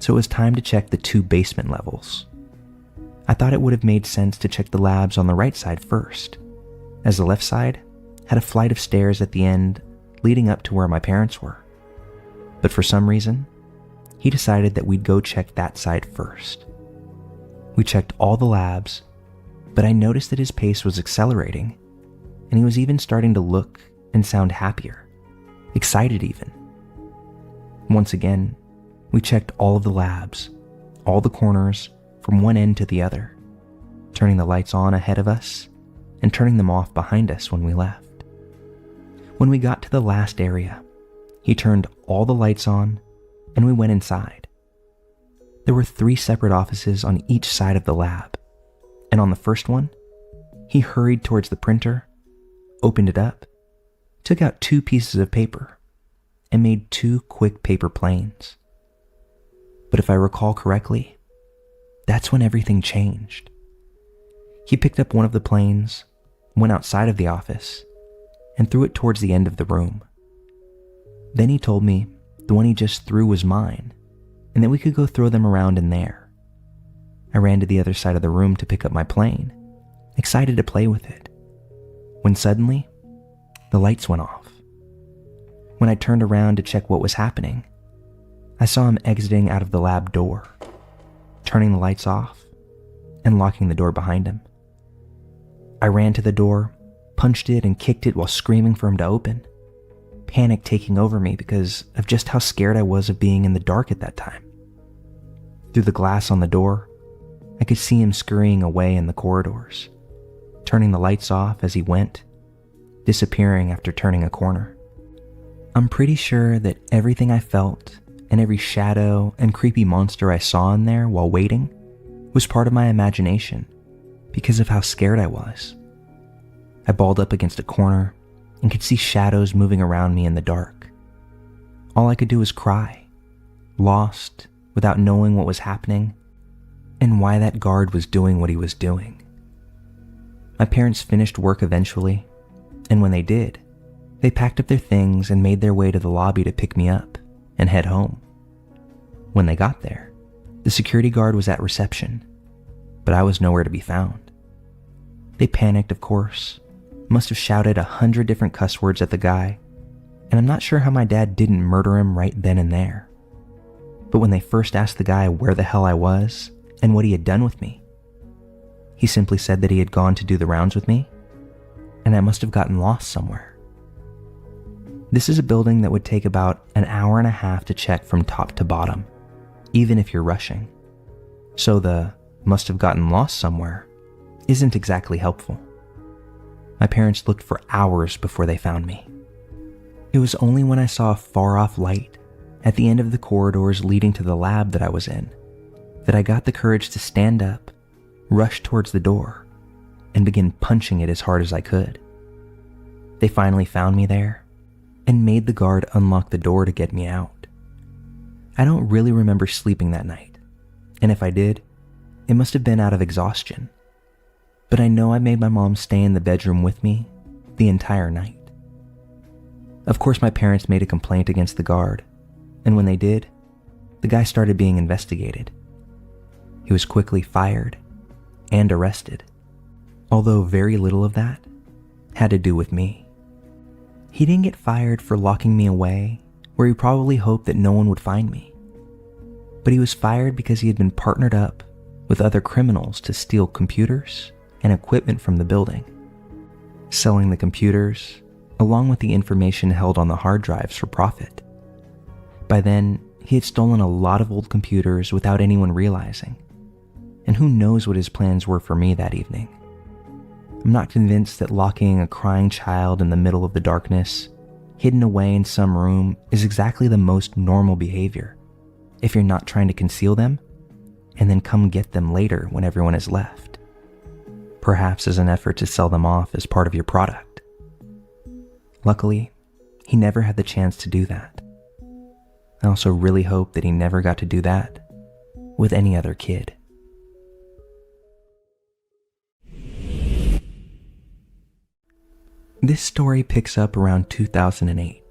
so it was time to check the 2 basement levels. I thought it would have made sense to check the labs on the right side first, as the left side had a flight of stairs at the end leading up to where my parents were. But for some reason, he decided that we'd go check that side first. We checked all the labs, but I noticed that his pace was accelerating, and he was even starting to look and sound happier, excited even. Once again, we checked all of the labs, all the corners, from one end to the other, turning the lights on ahead of us and turning them off behind us when we left. When we got to the last area, he turned all the lights on and we went inside. There were 3 separate offices on each side of the lab, and on the first one, he hurried towards the printer, opened it up, took out 2 pieces of paper, and made 2 quick paper planes. But if I recall correctly, that's when everything changed. He picked up one of the planes, went outside of the office, and threw it towards the end of the room. Then he told me the one he just threw was mine, and that we could go throw them around in there. I ran to the other side of the room to pick up my plane, excited to play with it, when suddenly, the lights went off. When I turned around to check what was happening, I saw him exiting out of the lab door, turning the lights off, and locking the door behind him. I ran to the door, punched it and kicked it while screaming for him to open, panic taking over me because of just how scared I was of being in the dark at that time. Through the glass on the door, I could see him scurrying away in the corridors, turning the lights off as he went, disappearing after turning a corner. I'm pretty sure that everything I felt and every shadow and creepy monster I saw in there while waiting was part of my imagination because of how scared I was. I balled up against a corner and could see shadows moving around me in the dark. All I could do was cry, lost without knowing what was happening and why that guard was doing what he was doing. My parents finished work eventually, and when they did, they packed up their things and made their way to the lobby to pick me up and head home. When they got there, the security guard was at reception, but I was nowhere to be found. They panicked, of course, must have shouted 100 different cuss words at the guy, and I'm not sure how my dad didn't murder him right then and there. But when they first asked the guy where the hell I was and what he had done with me, he simply said that he had gone to do the rounds with me, and I must have gotten lost somewhere. This is a building that would take about an hour and a half to check from top to bottom, even if you're rushing. So the must have gotten lost somewhere isn't exactly helpful. My parents looked for hours before they found me. It was only when I saw a far-off light at the end of the corridors leading to the lab that I was in that I got the courage to stand up, rush towards the door, and begin punching it as hard as I could. They finally found me there and made the guard unlock the door to get me out. I don't really remember sleeping that night, and if I did, it must have been out of exhaustion. But I know I made my mom stay in the bedroom with me the entire night. Of course, my parents made a complaint against the guard, and when they did, the guy started being investigated. He was quickly fired and arrested, although very little of that had to do with me. He didn't get fired for locking me away where he probably hoped that no one would find me, but he was fired because he had been partnered up with other criminals to steal computers and equipment from the building, selling the computers along with the information held on the hard drives for profit. By then, he had stolen a lot of old computers without anyone realizing, and who knows what his plans were for me that evening. I'm not convinced that locking a crying child in the middle of the darkness, hidden away in some room, is exactly the most normal behavior if you're not trying to conceal them and then come get them later when everyone has left, perhaps as an effort to sell them off as part of your product. Luckily, he never had the chance to do that. I also really hope that he never got to do that with any other kid. This story picks up around 2008.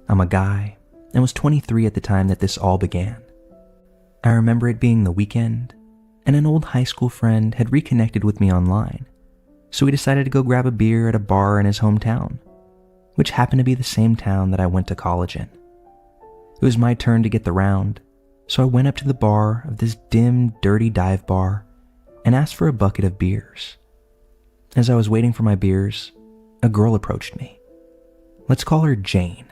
I'm a guy and was 23 at the time that this all began. I remember it being the weekend, and an old high school friend had reconnected with me online, so we decided to go grab a beer at a bar in his hometown, which happened to be the same town that I went to college in. It was my turn to get the round, so I went up to the bar of this dim, dirty dive bar and asked for a bucket of beers. As I was waiting for my beers, a girl approached me. Let's call her Jane.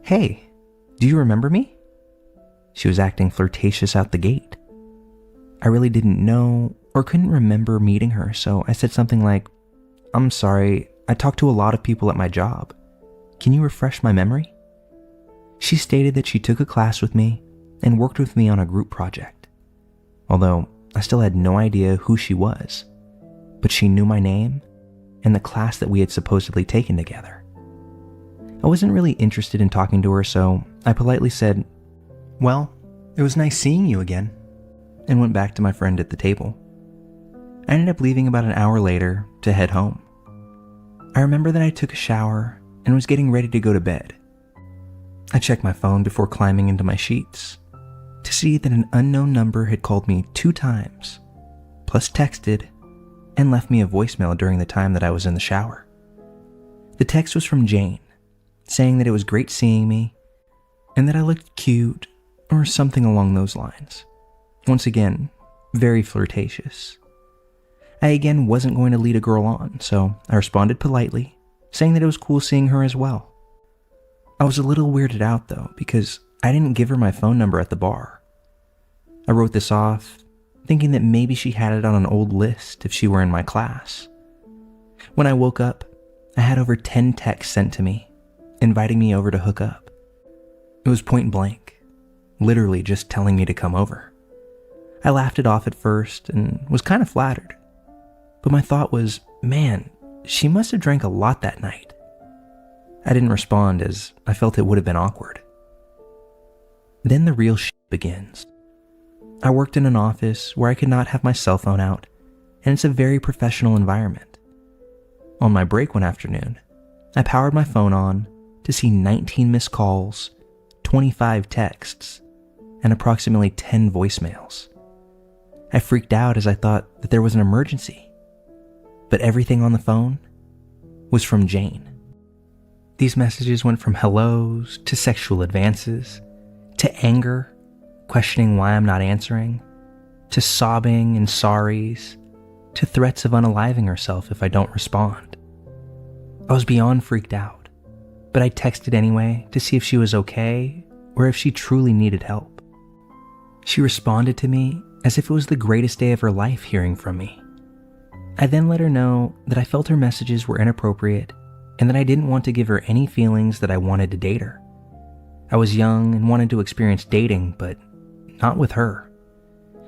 "Hey, do you remember me?" She was acting flirtatious out the gate. I really didn't know or couldn't remember meeting her, so I said something like, "I'm sorry, I talk to a lot of people at my job. Can you refresh my memory?" She stated that she took a class with me and worked with me on a group project, although I still had no idea who she was, but she knew my name and the class that we had supposedly taken together. I wasn't really interested in talking to her, so I politely said, "Well, it was nice seeing you again," and went back to my friend at the table. I ended up leaving about an hour later to head home. I remember that I took a shower and was getting ready to go to bed. I checked my phone before climbing into my sheets to see that an unknown number had called me 2 times, plus texted and left me a voicemail during the time that I was in the shower. The text was from Jane, saying that it was great seeing me and that I looked cute or something along those lines. Once again, very flirtatious. I again wasn't going to lead a girl on, so I responded politely, saying that it was cool seeing her as well. I was a little weirded out though, because I didn't give her my phone number at the bar. I wrote this off, thinking that maybe she had it on an old list if she were in my class. When I woke up, I had over 10 texts sent to me, inviting me over to hook up. It was point blank, literally just telling me to come over. I laughed it off at first and was kind of flattered, but my thought was, man, she must have drank a lot that night. I didn't respond as I felt it would have been awkward. Then the real shit begins. I worked in an office where I could not have my cell phone out, and it's a very professional environment. On my break one afternoon, I powered my phone on to see 19 missed calls, 25 texts, and approximately 10 voicemails. I freaked out as I thought that there was an emergency, but everything on the phone was from Jane. These messages went from hellos to sexual advances, to anger, questioning why I'm not answering, to sobbing and sorries, to threats of unaliving herself if I don't respond. I was beyond freaked out, but I texted anyway to see if she was okay or if she truly needed help. She responded to me as if it was the greatest day of her life hearing from me. I then let her know that I felt her messages were inappropriate and that I didn't want to give her any feelings that I wanted to date her. I was young and wanted to experience dating, but not with her.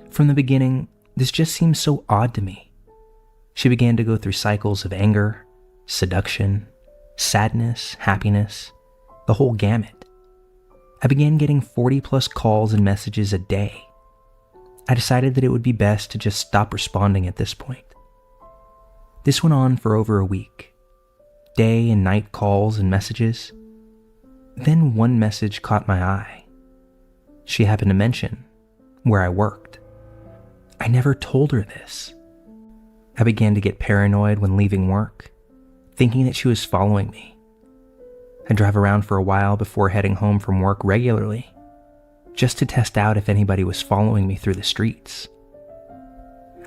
From the beginning, this just seemed so odd to me. She began to go through cycles of anger, seduction, sadness, happiness, the whole gamut. I began getting 40+ calls and messages a day. I decided that it would be best to just stop responding at this point. This went on for over a week. Day and night calls and messages. Then one message caught my eye. She happened to mention where I worked. I never told her this. I began to get paranoid when leaving work, thinking that she was following me. I'd drive around for a while before heading home from work regularly, just to test out if anybody was following me through the streets.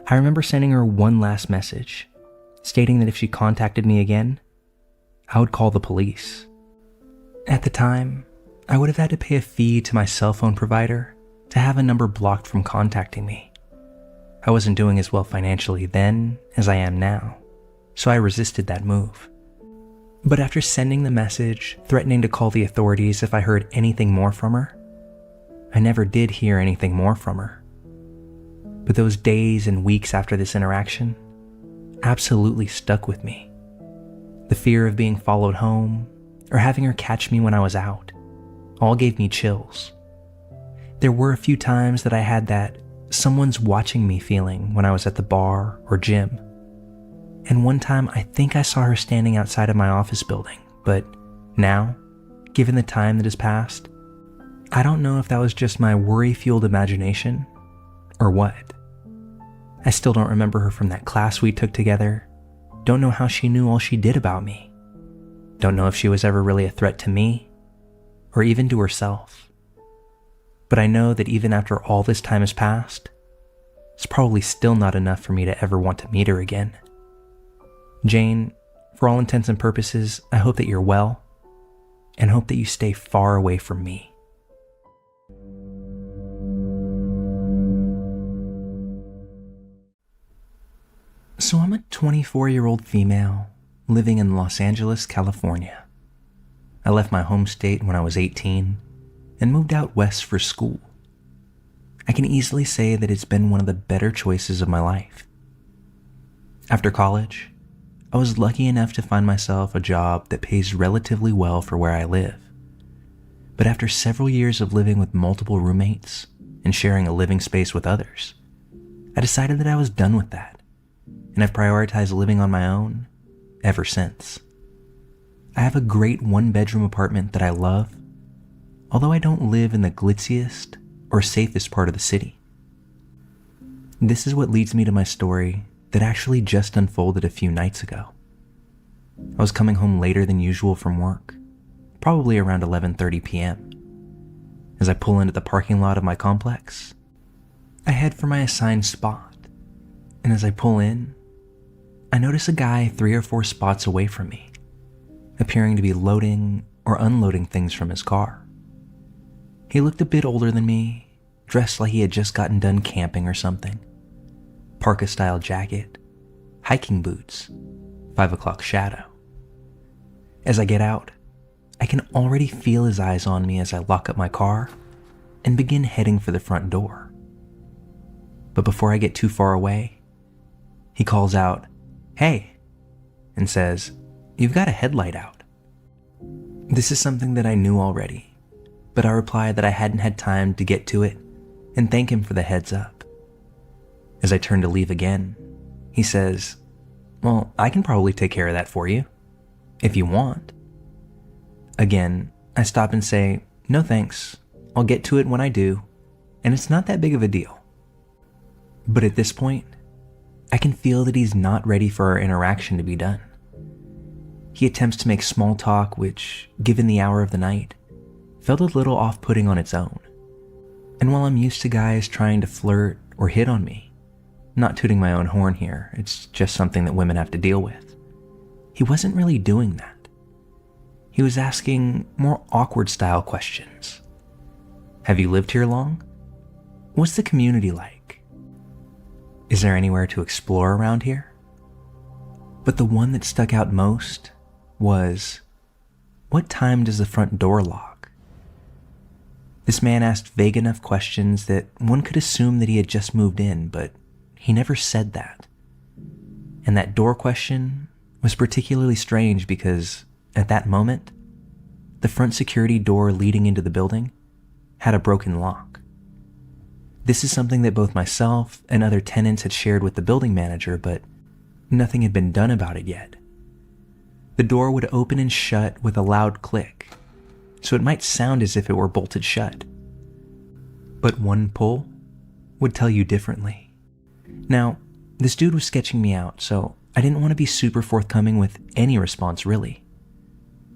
I remember sending her one last message, stating that if she contacted me again, I would call the police. At the time, I would have had to pay a fee to my cell phone provider to have a number blocked from contacting me. I wasn't doing as well financially then as I am now, so I resisted that move. But after sending the message threatening to call the authorities if I heard anything more from her, I never did hear anything more from her. But those days and weeks after this interaction absolutely stuck with me. The fear of being followed home or having her catch me when I was out all gave me chills. There were a few times that I had that someone's watching me feeling when I was at the bar or gym. And one time I think I saw her standing outside of my office building, but now, given the time that has passed, I don't know if that was just my worry-fueled imagination or what. I still don't remember her from that class we took together. Don't know how she knew all she did about me. Don't know if she was ever really a threat to me or even to herself. But I know that even after all this time has passed, it's probably still not enough for me to ever want to meet her again. Jane, for all intents and purposes, I hope that you're well and hope that you stay far away from me. So I'm a 24-year-old female living in Los Angeles, California. I left my home state when I was 18 and moved out west for school. I can easily say that it's been one of the better choices of my life. After college, I was lucky enough to find myself a job that pays relatively well for where I live. But after several years of living with multiple roommates and sharing a living space with others, I decided that I was done with that, and I've prioritized living on my own ever since. I have a great one-bedroom apartment that I love, although I don't live in the glitziest or safest part of the city. This is what leads me to my story that actually just unfolded a few nights ago. I was coming home later than usual from work, probably around 11:30 p.m. As I pull into the parking lot of my complex, I head for my assigned spot, and as I pull in, I notice a guy 3 or 4 spots away from me, appearing to be loading or unloading things from his car. He looked a bit older than me, dressed like he had just gotten done camping or something. Parka-style jacket, hiking boots, 5 o'clock shadow. As I get out, I can already feel his eyes on me as I lock up my car and begin heading for the front door. But before I get too far away, he calls out, "Hey," and says, "You've got a headlight out." This is something that I knew already, but I reply that I hadn't had time to get to it and thank him for the heads up. As I turn to leave again, he says, "Well, I can probably take care of that for you, if you want." Again, I stop and say, "No thanks, I'll get to it when I do, and it's not that big of a deal." But at this point, I can feel that he's not ready for our interaction to be done. He attempts to make small talk, which, given the hour of the night, felt a little off-putting on its own. And while I'm used to guys trying to flirt or hit on me, not tooting my own horn here, it's just something that women have to deal with, he wasn't really doing that. He was asking more awkward style questions. Have you lived here long? What's the community like? Is there anywhere to explore around here? But the one that stuck out most was, what time does the front door lock? This man asked vague enough questions that one could assume that he had just moved in, but he never said that. And that door question was particularly strange because, at that moment, the front security door leading into the building had a broken lock. This is something that both myself and other tenants had shared with the building manager, but nothing had been done about it yet. The door would open and shut with a loud click, so it might sound as if it were bolted shut. But one pull would tell you differently. Now, this dude was sketching me out, so I didn't want to be super forthcoming with any response really.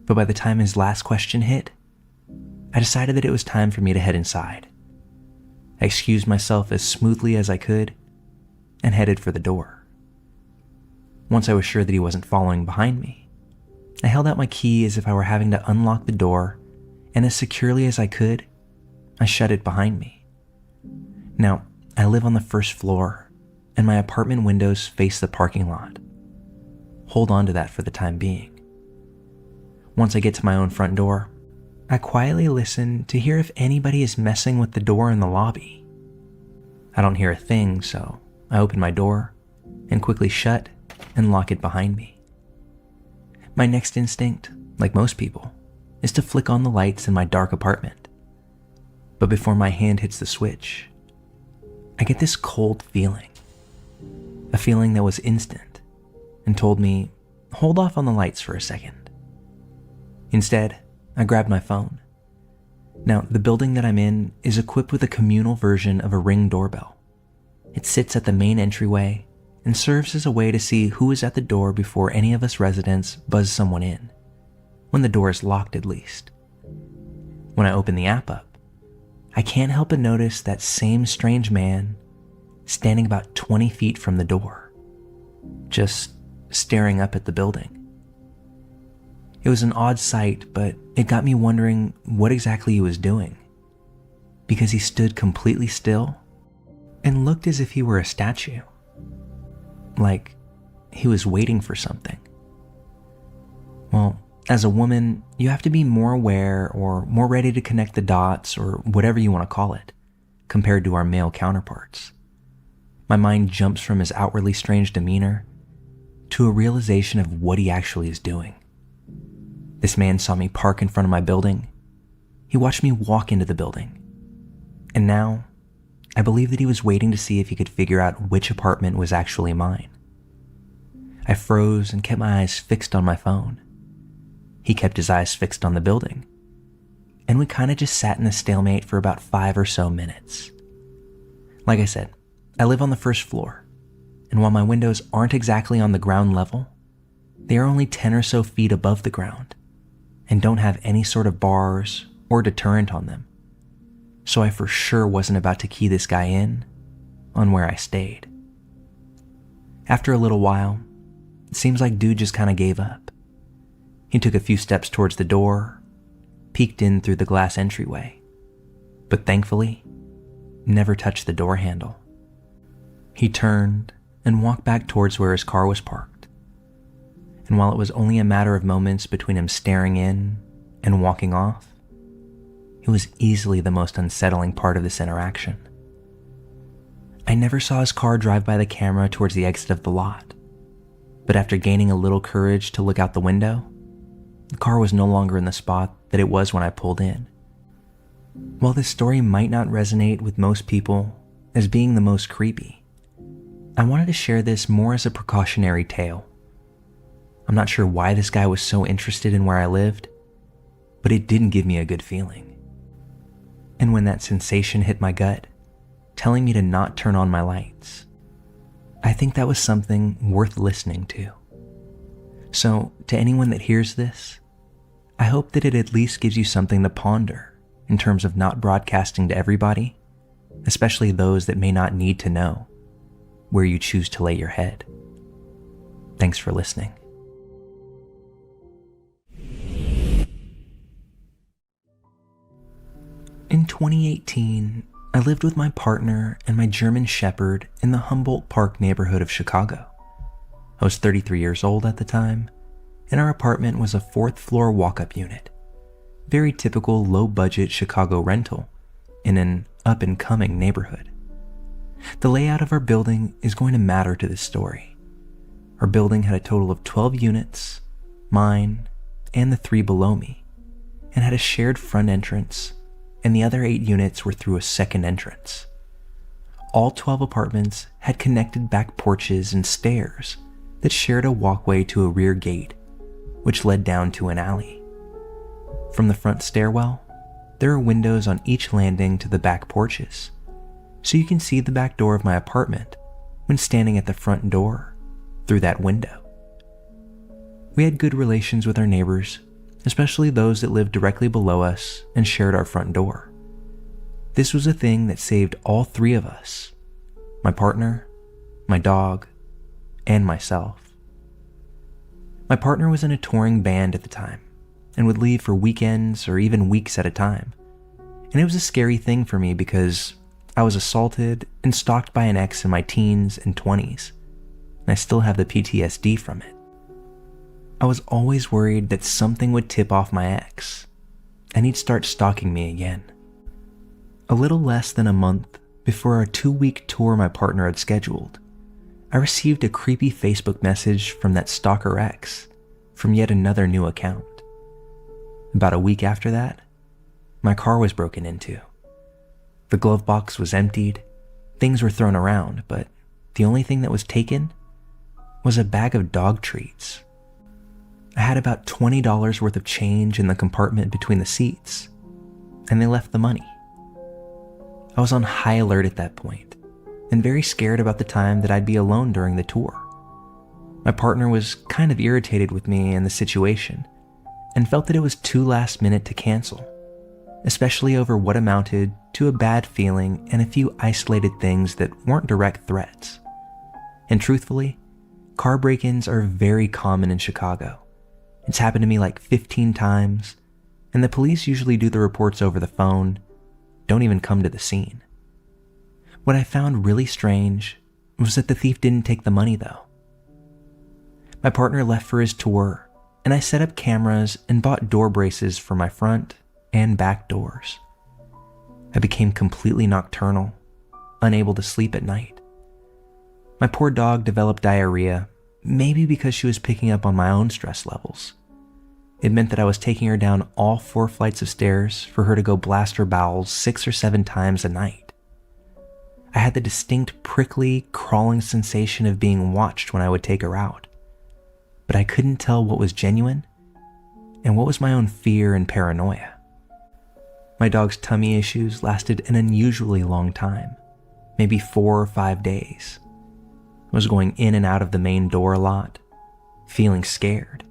But by the time his last question hit, I decided that it was time for me to head inside. I excused myself as smoothly as I could and headed for the door. Once I was sure that he wasn't following behind me, I held out my key as if I were having to unlock the door, and as securely as I could, I shut it behind me. Now, I live on the first floor, and my apartment windows face the parking lot. Hold on to that for the time being. Once I get to my own front door, I quietly listen to hear if anybody is messing with the door in the lobby. I don't hear a thing, so I open my door and quickly shut and lock it behind me. My next instinct, like most people, is to flick on the lights in my dark apartment. But before my hand hits the switch, I get this cold feeling. A feeling that was instant and told me, hold off on the lights for a second. Instead, I grabbed my phone. Now, the building that I'm in is equipped with a communal version of a Ring doorbell. It sits at the main entryway and serves as a way to see who is at the door before any of us residents buzz someone in, when the door is locked at least. When I open the app up, I can't help but notice that same strange man standing about 20 feet from the door, just staring up at the building. It was an odd sight, but it got me wondering what exactly he was doing, because he stood completely still and looked as if he were a statue. Like he was waiting for something. Well, as a woman, you have to be more aware or more ready to connect the dots or whatever you want to call it, compared to our male counterparts. My mind jumps from his outwardly strange demeanor to a realization of what he actually is doing. This man saw me park in front of my building. He watched me walk into the building. And now, I believe that he was waiting to see if he could figure out which apartment was actually mine. I froze and kept my eyes fixed on my phone. He kept his eyes fixed on the building. And we kind of just sat in a stalemate for about 5 or so minutes. Like I said, I live on the first floor. And while my windows aren't exactly on the ground level, they are only 10 or so feet above the ground and don't have any sort of bars or deterrent on them. So I for sure wasn't about to key this guy in on where I stayed. After a little while, it seems like dude just kind of gave up. He took a few steps towards the door, peeked in through the glass entryway, but thankfully, never touched the door handle. He turned and walked back towards where his car was parked. And while it was only a matter of moments between him staring in and walking off, it was easily the most unsettling part of this interaction. I never saw his car drive by the camera towards the exit of the lot, but after gaining a little courage to look out the window, the car was no longer in the spot that it was when I pulled in. While this story might not resonate with most people as being the most creepy, I wanted to share this more as a precautionary tale. I'm not sure why this guy was so interested in where I lived, but it didn't give me a good feeling. And when that sensation hit my gut, telling me to not turn on my lights, I think that was something worth listening to. So, to anyone that hears this, I hope that it at least gives you something to ponder in terms of not broadcasting to everybody, especially those that may not need to know where you choose to lay your head. Thanks for listening. In 2018, I lived with my partner and my German Shepherd in the Humboldt Park neighborhood of Chicago. I was 33 years old at the time, and our apartment was a 4th floor walk-up unit. Very typical low-budget Chicago rental in an up-and-coming neighborhood. The layout of our building is going to matter to this story. Our building had a total of 12 units, mine, and the 3 below me, and had a shared front entrance, and the other 8 units were through a second entrance. All 12 apartments had connected back porches and stairs that shared a walkway to a rear gate, which led down to an alley. From the front stairwell, there are windows on each landing to the back porches, so you can see the back door of my apartment when standing at the front door through that window. We had good relations with our neighbors, especially those that lived directly below us and shared our front door. This was a thing that saved all 3 of us, my partner, my dog, and myself. My partner was in a touring band at the time and would leave for weekends or even weeks at a time. And it was a scary thing for me because I was assaulted and stalked by an ex in my teens and 20s, and I still have the PTSD from it. I was always worried that something would tip off my ex, and he'd start stalking me again. A little less than a month before our 2-week tour my partner had scheduled, I received a creepy Facebook message from that stalker ex from yet another new account. About a week after that, my car was broken into. The glove box was emptied, things were thrown around, but the only thing that was taken was a bag of dog treats. I had about $20 worth of change in the compartment between the seats, and they left the money. I was on high alert at that point, and very scared about the time that I'd be alone during the tour. My partner was kind of irritated with me and the situation, and felt that it was too last minute to cancel, especially over what amounted to a bad feeling and a few isolated things that weren't direct threats. And truthfully, car break-ins are very common in Chicago. It's happened to me like 15 times, and the police usually do the reports over the phone, don't even come to the scene. What I found really strange was that the thief didn't take the money though. My partner left for his tour, and I set up cameras and bought door braces for my front and back doors. I became completely nocturnal, unable to sleep at night. My poor dog developed diarrhea, maybe because she was picking up on my own stress levels. It meant that I was taking her down all 4 flights of stairs for her to go blast her bowels 6 or 7 times a night. I had the distinct prickly, crawling sensation of being watched when I would take her out, but I couldn't tell what was genuine and what was my own fear and paranoia. My dog's tummy issues lasted an unusually long time, maybe 4 or 5 days. I was going in and out of the main door a lot, feeling scared.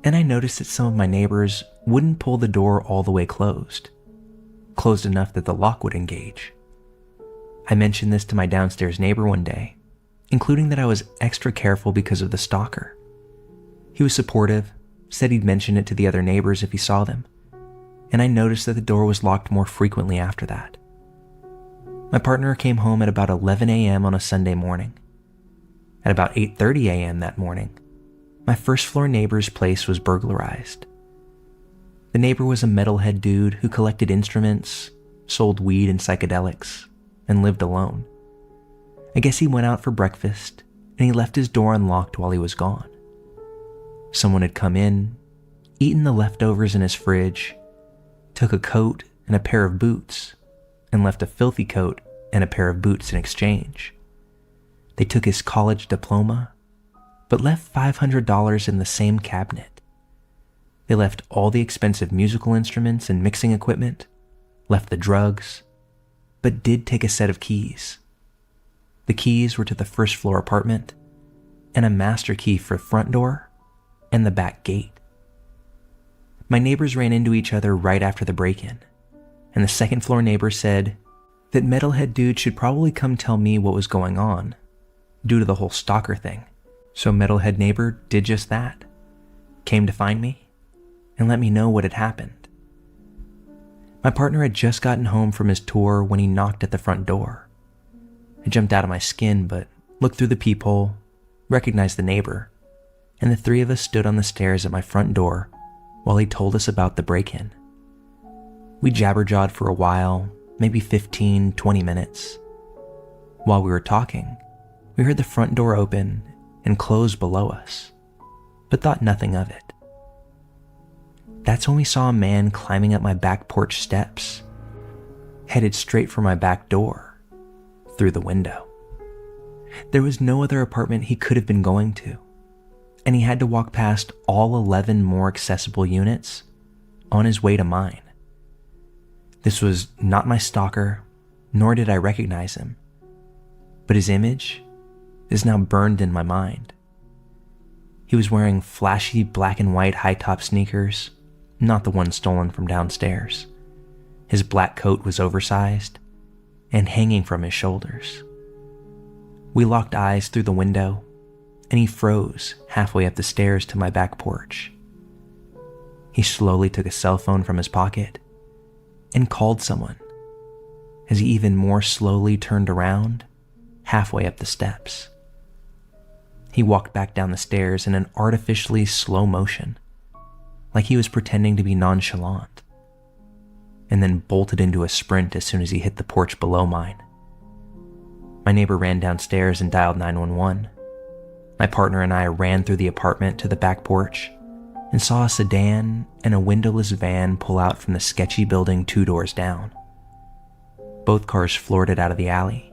And I noticed that some of my neighbors wouldn't pull the door all the way closed enough that the lock would engage. I mentioned this to my downstairs neighbor one day, including that I was extra careful because of the stalker. He was supportive, said he'd mention it to the other neighbors if he saw them, and I noticed that the door was locked more frequently after that. My partner came home at about 11 a.m. on a Sunday morning. At about 8:30 a.m. that morning, my first floor neighbor's place was burglarized. The neighbor was a metalhead dude who collected instruments, sold weed and psychedelics, and lived alone. I guess he went out for breakfast, and he left his door unlocked while he was gone. Someone had come in, eaten the leftovers in his fridge, took a coat and a pair of boots, and left a filthy coat and a pair of boots in exchange. They took his college diploma, but left $500 in the same cabinet. They left all the expensive musical instruments and mixing equipment, left the drugs, but did take a set of keys. The keys were to the first floor apartment, and a master key for the front door and the back gate. My neighbors ran into each other right after the break-in, and the second floor neighbor said that metalhead dude should probably come tell me what was going on due to the whole stalker thing. So metalhead neighbor did just that, came to find me and let me know what had happened. My partner had just gotten home from his tour when he knocked at the front door. I jumped out of my skin, but looked through the peephole, recognized the neighbor, and the three of us stood on the stairs at my front door while he told us about the break-in. We jabberjawed for a while, maybe 15, 20 minutes. While we were talking, we heard the front door open and close below us, but thought nothing of it. That's when we saw a man climbing up my back porch steps, headed straight for my back door, through the window. There was no other apartment he could have been going to, and he had to walk past all 11 more accessible units on his way to mine. This was not my stalker, nor did I recognize him, but his image is now burned in my mind. He was wearing flashy black and white high-top sneakers, not the ones stolen from downstairs. His black coat was oversized and hanging from his shoulders. We locked eyes through the window, and he froze halfway up the stairs to my back porch. He slowly took a cell phone from his pocket and called someone as he even more slowly turned around halfway up the steps. He walked back down the stairs in an artificially slow motion, like he was pretending to be nonchalant, and then bolted into a sprint as soon as he hit the porch below mine. My neighbor ran downstairs and dialed 911. My partner and I ran through the apartment to the back porch and saw a sedan and a windowless van pull out from the sketchy building 2 doors down. Both cars floored it out of the alley.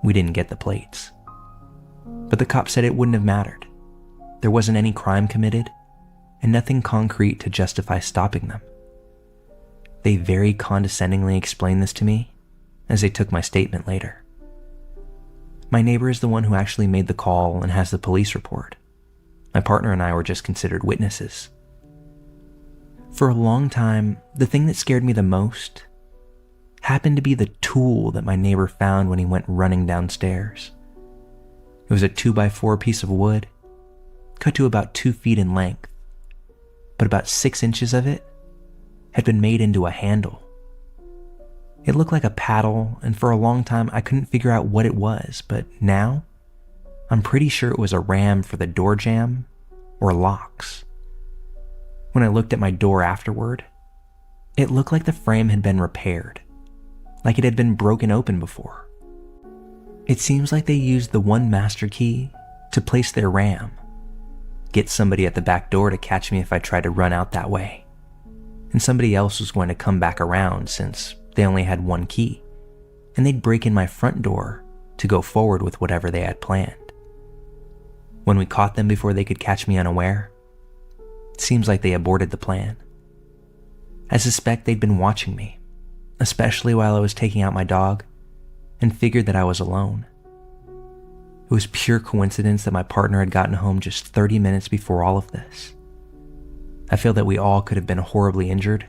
We didn't get the plates. But the cop said it wouldn't have mattered. There wasn't any crime committed and nothing concrete to justify stopping them. They very condescendingly explained this to me as they took my statement later. My neighbor is the one who actually made the call and has the police report. My partner and I were just considered witnesses. For a long time, the thing that scared me the most happened to be the tool that my neighbor found when he went running downstairs. It was a 2x4 piece of wood, cut to about 2 feet in length, but about 6 inches of it had been made into a handle. It looked like a paddle, and for a long time I couldn't figure out what it was, but now I'm pretty sure it was a ram for the door jamb or locks. When I looked at my door afterward, it looked like the frame had been repaired, like it had been broken open before. It seems like they used the one master key to place their ram, get somebody at the back door to catch me if I tried to run out that way, and somebody else was going to come back around since they only had one key, and they'd break in my front door to go forward with whatever they had planned. When we caught them before they could catch me unaware, it seems like they aborted the plan. I suspect they'd been watching me, especially while I was taking out my dog, and figured that I was alone. It was pure coincidence that my partner had gotten home just 30 minutes before all of this. I feel that we all could have been horribly injured,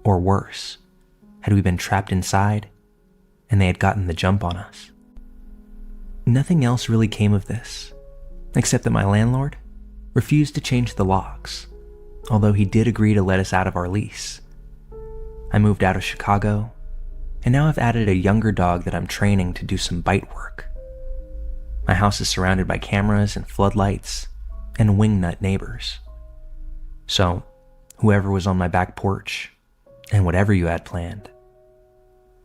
or worse, had we been trapped inside and they had gotten the jump on us. Nothing else really came of this, except that my landlord refused to change the locks, although he did agree to let us out of our lease. I moved out of Chicago, and now I've added a younger dog that I'm training to do some bite work. My house is surrounded by cameras and floodlights and wingnut neighbors. So, whoever was on my back porch, and whatever you had planned,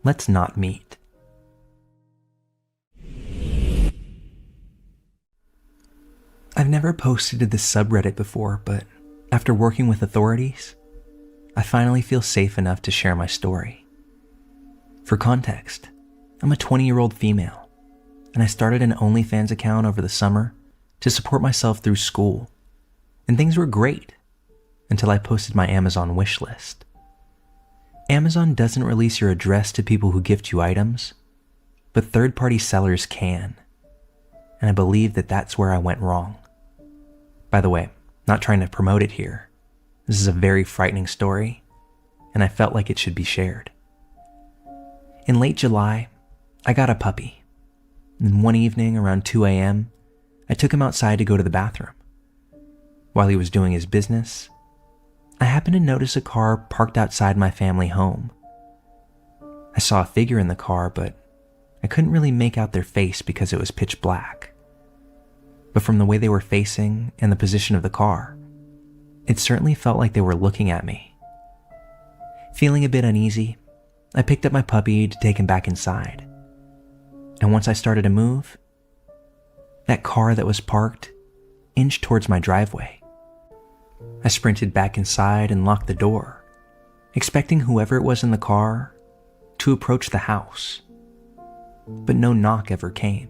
let's not meet. I've never posted to this subreddit before, but after working with authorities, I finally feel safe enough to share my story. For context, I'm a 20-year-old female, and I started an OnlyFans account over the summer to support myself through school, and things were great until I posted my Amazon wish list. Amazon doesn't release your address to people who gift you items, but third-party sellers can, and I believe that that's where I went wrong. By the way, Not trying to promote it here. This is a very frightening story, and I felt like it should be shared. In late July, I got a puppy. And one evening around 2 a.m., I took him outside to go to the bathroom. While he was doing his business, I happened to notice a car parked outside my family home. I saw a figure in the car, but I couldn't really make out their face because it was pitch black. But from the way they were facing and the position of the car, it certainly felt like they were looking at me. Feeling a bit uneasy, I picked up my puppy to take him back inside. And once I started to move, that car that was parked inched towards my driveway. I sprinted back inside and locked the door, expecting whoever it was in the car to approach the house. But no knock ever came.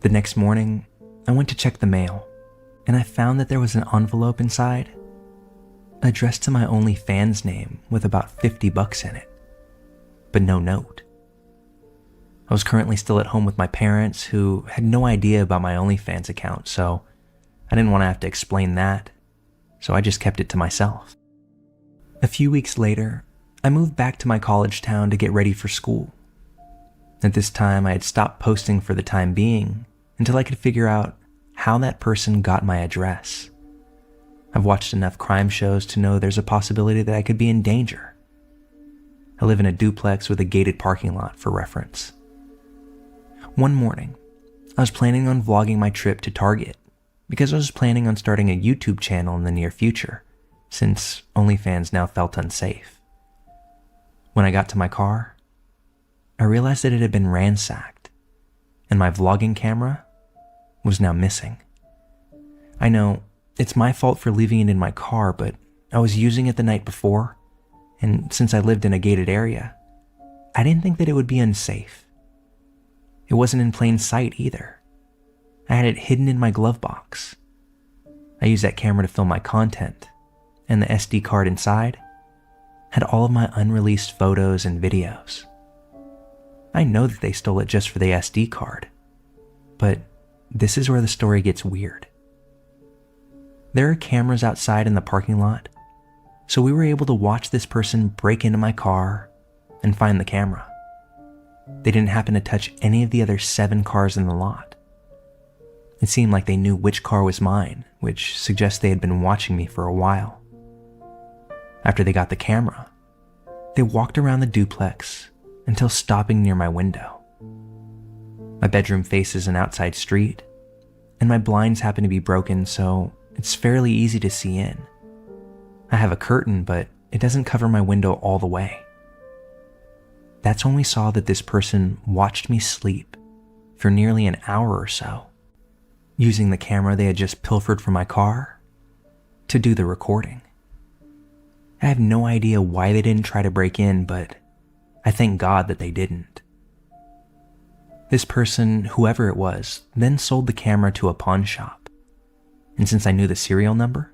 The next morning, I went to check the mail, and I found that there was an envelope inside, addressed to my OnlyFans name with about $50 in it, but no note. I was currently still at home with my parents, who had no idea about my OnlyFans account, so I didn't want to have to explain that, so I just kept it to myself. A few weeks later, I moved back to my college town to get ready for school. At this time, I had stopped posting for the time being until I could figure out how that person got my address. I've watched enough crime shows to know there's a possibility that I could be in danger. I live in a duplex with a gated parking lot for reference. One morning, I was planning on vlogging my trip to Target because I was planning on starting a YouTube channel in the near future, since OnlyFans now felt unsafe. When I got to my car, I realized that it had been ransacked, and my vlogging camera was now missing. I know it's my fault for leaving it in my car, but I was using it the night before, and since I lived in a gated area, I didn't think that it would be unsafe. It wasn't in plain sight either. I had it hidden in my glove box. I used that camera to film my content, and the SD card inside had all of my unreleased photos and videos. I know that they stole it just for the SD card, but this is where the story gets weird. There are cameras outside in the parking lot, so we were able to watch this person break into my car and find the camera. They didn't happen to touch any of the other 7 cars in the lot. It seemed like they knew which car was mine, which suggests they had been watching me for a while. After they got the camera, they walked around the duplex until stopping near my window. My bedroom faces an outside street, and my blinds happen to be broken, so it's fairly easy to see in. I have a curtain, but it doesn't cover my window all the way. That's when we saw that this person watched me sleep for nearly an hour or so, using the camera they had just pilfered from my car to do the recording. I have no idea why they didn't try to break in, but I thank God that they didn't. This person, whoever it was, then sold the camera to a pawn shop, and since I knew the serial number,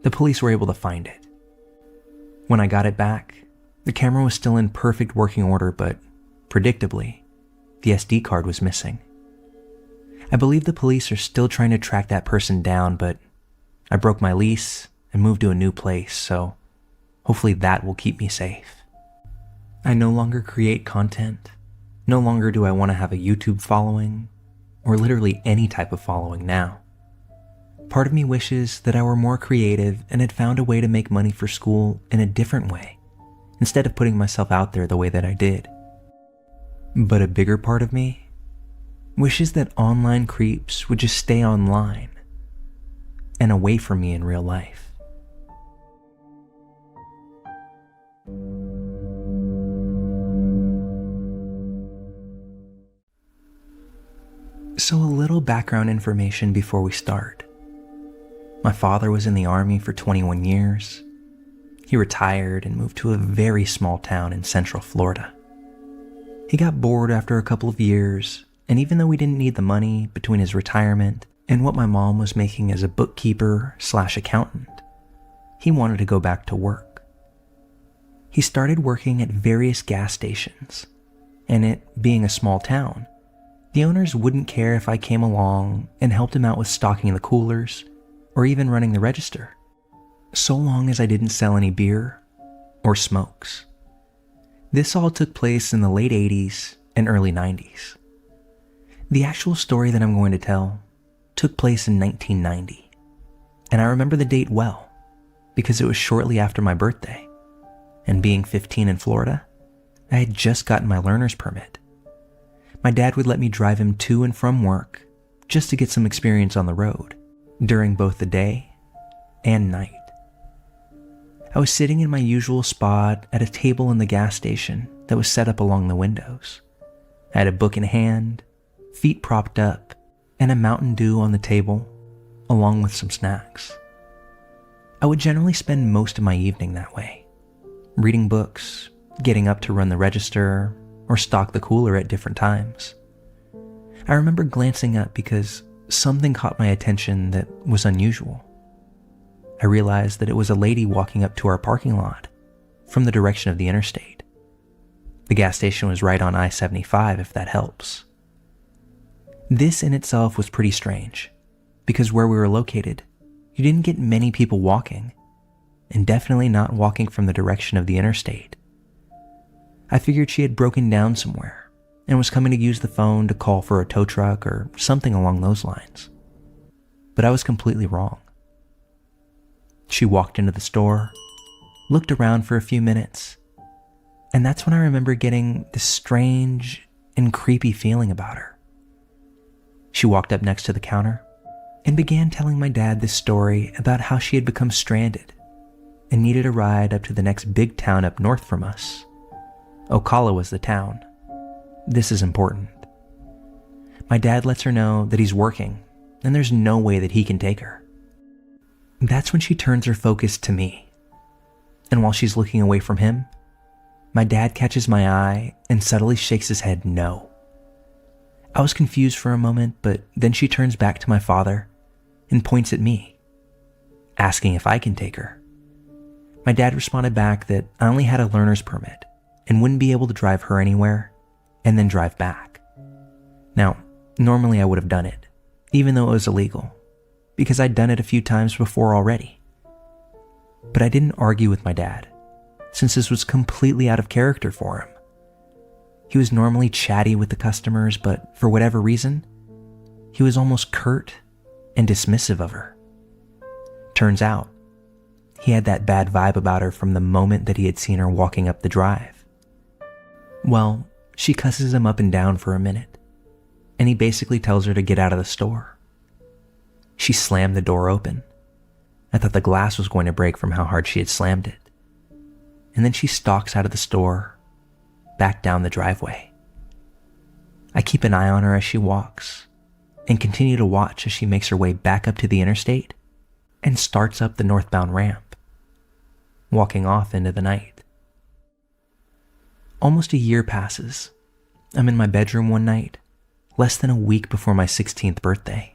the police were able to find it. When I got it back, the camera was still in perfect working order, but predictably, the SD card was missing. I believe the police are still trying to track that person down, but I broke my lease and moved to a new place, so hopefully that will keep me safe. I no longer create content. No longer do I want to have a YouTube following, or literally any type of following now. Part of me wishes that I were more creative and had found a way to make money for school in a different way, instead of putting myself out there the way that I did. But a bigger part of me wishes that online creeps would just stay online and away from me in real life. So a little background information before we start. My father was in the Army for 21 years. He retired and moved to a very small town in Central Florida. He got bored after a couple of years, and even though we didn't need the money between his retirement and what my mom was making as a bookkeeper/accountant, he wanted to go back to work. He started working at various gas stations, and it being a small town, the owners wouldn't care if I came along and helped him out with stocking the coolers or even running the register, so long as I didn't sell any beer or smokes. This all took place in the late 80s and early 90s. The actual story that I'm going to tell took place in 1990, and I remember the date well because it was shortly after my birthday, and being 15 in Florida, I had just gotten my learner's permit. My dad would let me drive him to and from work just to get some experience on the road during both the day and night. I was sitting in my usual spot at a table in the gas station that was set up along the windows. I had a book in hand, feet propped up, and a Mountain Dew on the table, along with some snacks. I would generally spend most of my evening that way, reading books, getting up to run the register, or stock the cooler at different times. I remember glancing up because something caught my attention that was unusual. I realized that it was a lady walking up to our parking lot from the direction of the interstate. The gas station was right on I-75, if that helps. This in itself was pretty strange, because where we were located, you didn't get many people walking, and definitely not walking from the direction of the interstate. I figured she had broken down somewhere and was coming to use the phone to call for a tow truck or something along those lines. But I was completely wrong. She walked into the store, looked around for a few minutes, and that's when I remember getting this strange and creepy feeling about her. She walked up next to the counter and began telling my dad this story about how she had become stranded and needed a ride up to the next big town up north from us. Ocala was the town. This is important. My dad lets her know that he's working and there's no way that he can take her. That's when she turns her focus to me. And while she's looking away from him, my dad catches my eye and subtly shakes his head no. I was confused for a moment, but then she turns back to my father and points at me, asking if I can take her. My dad responded back that I only had a learner's permit and wouldn't be able to drive her anywhere and then drive back. Now, normally I would have done it, even though it was illegal, because I'd done it a few times before already. But I didn't argue with my dad, since this was completely out of character for him. He was normally chatty with the customers, but for whatever reason, he was almost curt and dismissive of her. Turns out, he had that bad vibe about her from the moment that he had seen her walking up the drive. Well, she cusses him up and down for a minute, and he basically tells her to get out of the store. She slammed the door open. I thought the glass was going to break from how hard she had slammed it. And then she stalks out of the store, back down the driveway. I keep an eye on her as she walks, and continue to watch as she makes her way back up to the interstate and starts up the northbound ramp, walking off into the night. Almost a year passes. I'm in my bedroom one night, less than a week before my 16th birthday.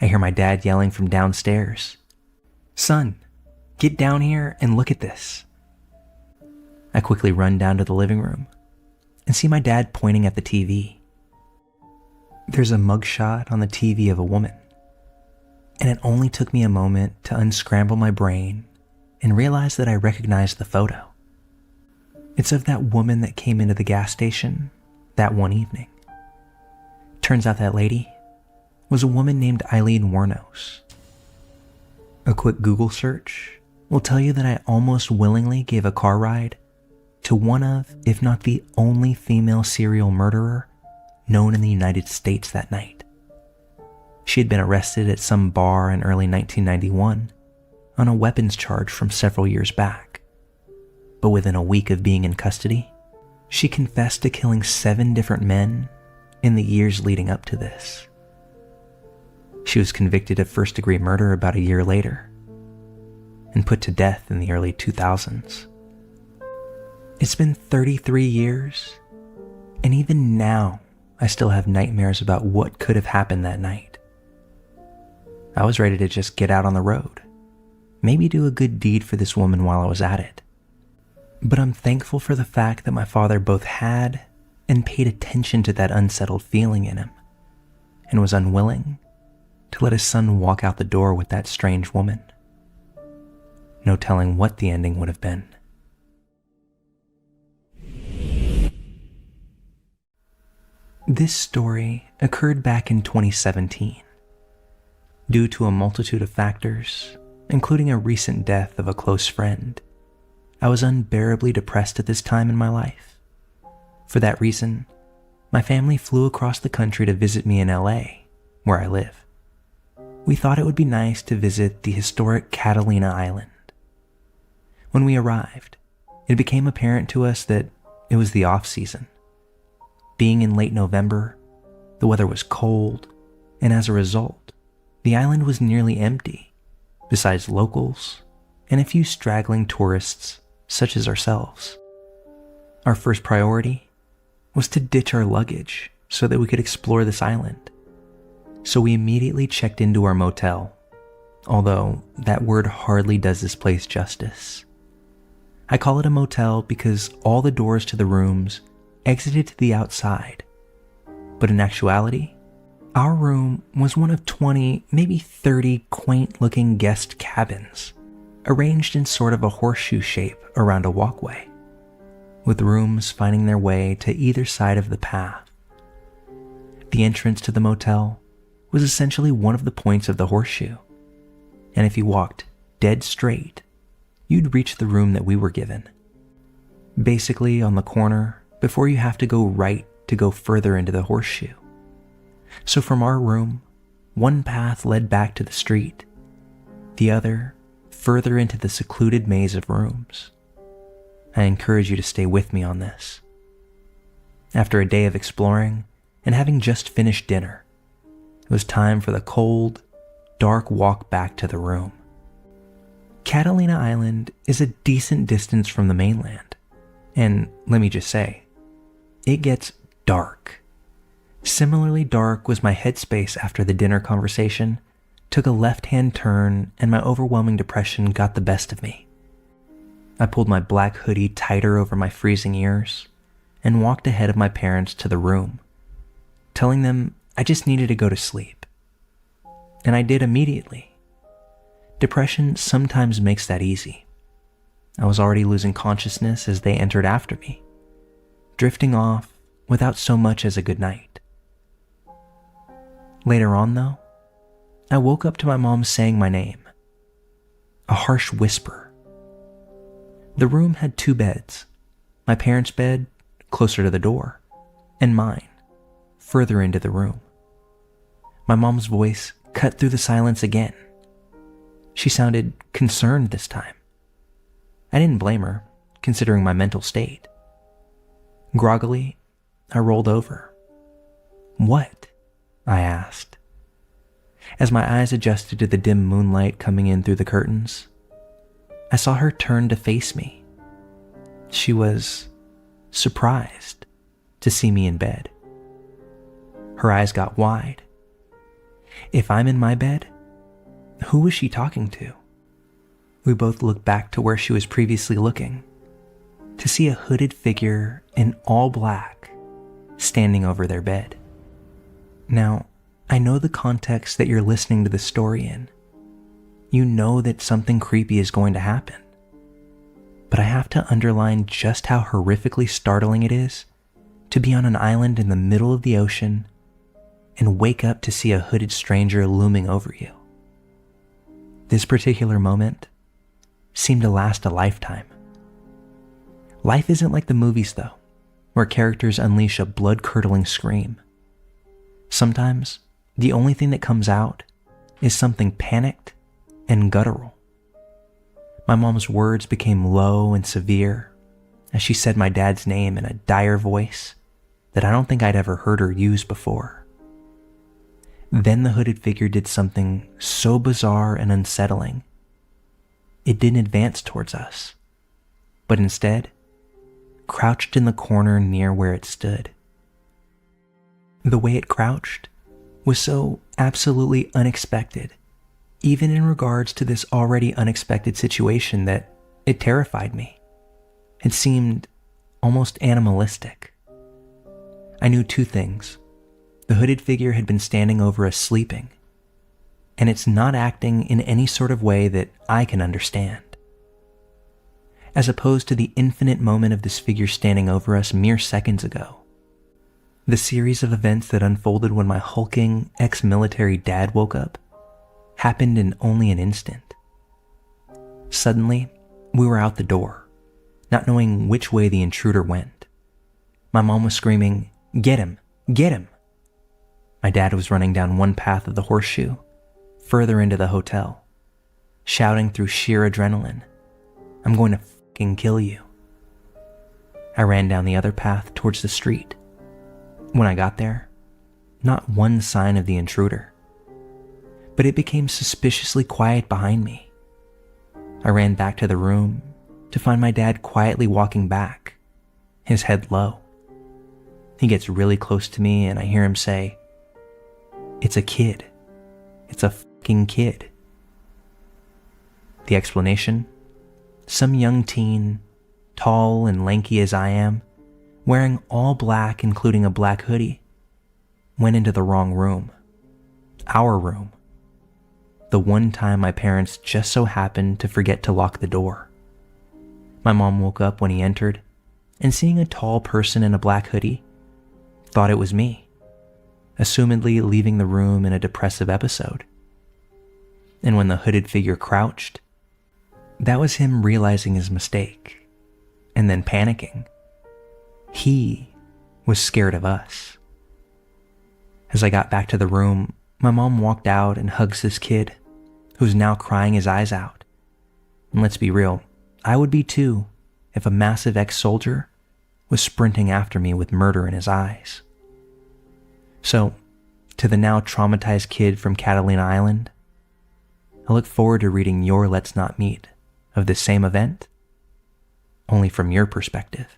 I hear my dad yelling from downstairs, "Son, get down here and look at this." I quickly run down to the living room and see my dad pointing at the TV. There's a mugshot on the TV of a woman, and it only took me a moment to unscramble my brain and realize that I recognized the photo. It's of that woman that came into the gas station that one evening. Turns out that lady was a woman named Eileen Warnos. A quick Google search will tell you that I almost willingly gave a car ride to one of, if not the only female serial murderer known in the United States that night. She had been arrested at some bar in early 1991 on a weapons charge from several years back. But within a week of being in custody, she confessed to killing 7 different men in the years leading up to this. She was convicted of first-degree murder about a year later and put to death in the early 2000s. It's been 33 years, and even now, I still have nightmares about what could have happened that night. I was ready to just get out on the road, maybe do a good deed for this woman while I was at it. But I'm thankful for the fact that my father both had and paid attention to that unsettled feeling in him, and was unwilling to let his son walk out the door with that strange woman. No telling what the ending would have been. This story occurred back in 2017. Due to a multitude of factors, including a recent death of a close friend, I was unbearably depressed at this time in my life. For that reason, my family flew across the country to visit me in LA, where I live. We thought it would be nice to visit the historic Catalina Island. When we arrived, it became apparent to us that it was the off-season. Being in late November, the weather was cold, and as a result, the island was nearly empty, besides locals and a few straggling tourists such as ourselves. Our first priority was to ditch our luggage so that we could explore this island. So we immediately checked into our motel, although that word hardly does this place justice. I call it a motel because all the doors to the rooms exited to the outside, but in actuality, our room was one of 20, maybe 30 quaint-looking guest cabins, arranged in sort of a horseshoe shape around a walkway, with rooms finding their way to either side of the path. The entrance to the motel was essentially one of the points of the horseshoe, and if you walked dead straight, you'd reach the room that we were given. Basically on the corner before you have to go right to go further into the horseshoe. So from our room, one path led back to the street, the other further into the secluded maze of rooms. I encourage you to stay with me on this. After a day of exploring and having just finished dinner, it was time for the cold, dark walk back to the room. Catalina Island is a decent distance from the mainland, and let me just say, it gets dark. Similarly dark was my headspace after the dinner conversation took a left-hand turn and my overwhelming depression got the best of me. I pulled my black hoodie tighter over my freezing ears and walked ahead of my parents to the room, telling them I just needed to go to sleep. And I did immediately. Depression sometimes makes that easy. I was already losing consciousness as they entered after me, drifting off without so much as a good night. Later on, though, I woke up to my mom saying my name. A harsh whisper. The room had 2 beds, my parents' bed closer to the door, and mine further into the room. My mom's voice cut through the silence again. She sounded concerned this time. I didn't blame her, considering my mental state. Groggily, I rolled over. "What?" I asked. As my eyes adjusted to the dim moonlight coming in through the curtains, I saw her turn to face me. She was surprised to see me in bed. Her eyes got wide. If I'm in my bed, who was she talking to? We both looked back to where she was previously looking, to see a hooded figure in all black standing over their bed. Now, I know the context that you're listening to the story in. You know that something creepy is going to happen. But I have to underline just how horrifically startling it is to be on an island in the middle of the ocean and wake up to see a hooded stranger looming over you. This particular moment seemed to last a lifetime. Life isn't like the movies, though, where characters unleash a blood-curdling scream. Sometimes, the only thing that comes out is something panicked and guttural. My mom's words became low and severe as she said my dad's name in a dire voice that I don't think I'd ever heard her use before. Then the hooded figure did something so bizarre and unsettling. It didn't advance towards us, but instead crouched in the corner near where it stood. The way it crouched was so absolutely unexpected, even in regards to this already unexpected situation, that it terrified me. It seemed almost animalistic. I knew 2 things. The hooded figure had been standing over us sleeping, and it's not acting in any sort of way that I can understand. As opposed to the infinite moment of this figure standing over us mere seconds ago. The series of events that unfolded when my hulking, ex-military dad woke up happened in only an instant. Suddenly, we were out the door, not knowing which way the intruder went. My mom was screaming, "Get him! Get him!" My dad was running down one path of the horseshoe, further into the hotel, shouting through sheer adrenaline, "I'm going to fucking kill you." I ran down the other path towards the street. When I got there, not one sign of the intruder, but it became suspiciously quiet behind me. I ran back to the room to find my dad quietly walking back, his head low. He gets really close to me and I hear him say, "It's a kid. It's a fucking kid." The explanation? Some young teen, tall and lanky as I am, wearing all black including a black hoodie, went into the wrong room. Our room. The one time my parents just so happened to forget to lock the door. My mom woke up when he entered, and seeing a tall person in a black hoodie, thought it was me, assumedly leaving the room in a depressive episode. And when the hooded figure crouched, that was him realizing his mistake, and then panicking. He was scared of us. As I got back to the room, my mom walked out and hugs this kid, who's now crying his eyes out. And let's be real, I would be too if a massive ex-soldier was sprinting after me with murder in his eyes. So, to the now traumatized kid from Catalina Island, I look forward to reading your Let's Not Meet of this same event, only from your perspective.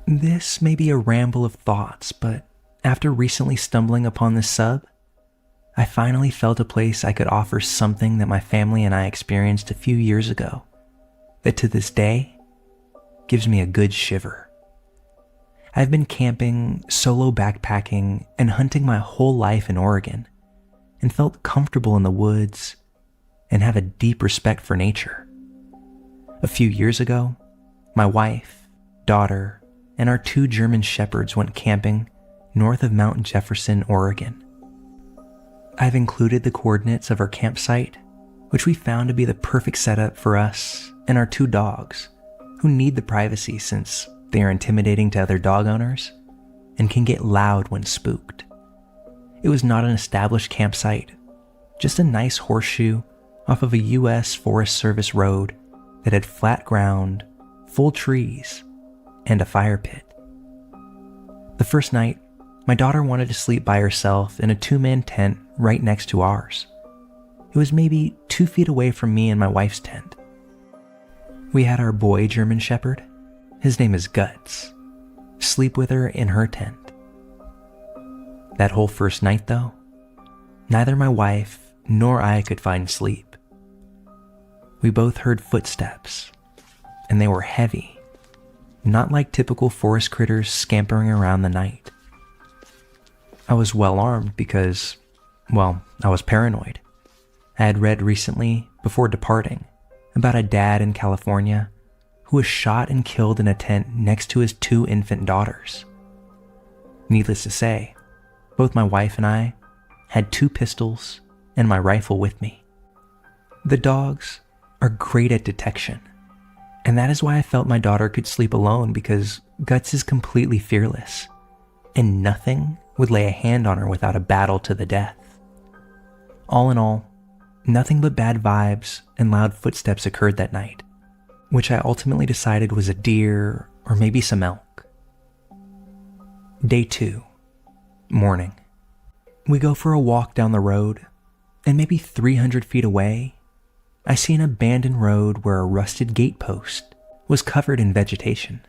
This may be a ramble of thoughts, but after recently stumbling upon this sub, I finally felt a place I could offer something that my family and I experienced a few years ago that to this day gives me a good shiver. I've been camping, solo backpacking, and hunting my whole life in Oregon and felt comfortable in the woods and have a deep respect for nature. A few years ago, my wife, daughter, and our 2 German shepherds went camping north of Mount Jefferson, Oregon. I've included the coordinates of our campsite, which we found to be the perfect setup for us and our 2 dogs, who need the privacy since they are intimidating to other dog owners and can get loud when spooked. It was not an established campsite, just a nice horseshoe off of a U.S. Forest Service road that had flat ground, full trees, and a fire pit. The first night, my daughter wanted to sleep by herself in a 2-man tent right next to ours. It was maybe 2 feet away from me and my wife's tent. We had our boy German Shepherd, his name is Guts, sleep with her in her tent. That whole first night though, neither my wife nor I could find sleep. We both heard footsteps, and they were heavy, not like typical forest critters scampering around the night. I was well armed because, well, I was paranoid. I had read recently, before departing, about a dad in California who was shot and killed in a tent next to his 2 infant daughters. Needless to say, both my wife and I had 2 pistols and my rifle with me. The dogs are great at detection, and that is why I felt my daughter could sleep alone, because Guts is completely fearless, and nothing would lay a hand on her without a battle to the death. All in all, nothing but bad vibes and loud footsteps occurred that night, which I ultimately decided was a deer or maybe some elk. Day 2, morning. We go for a walk down the road, and maybe 300 feet away, I see an abandoned road where a rusted gate post was covered in vegetation.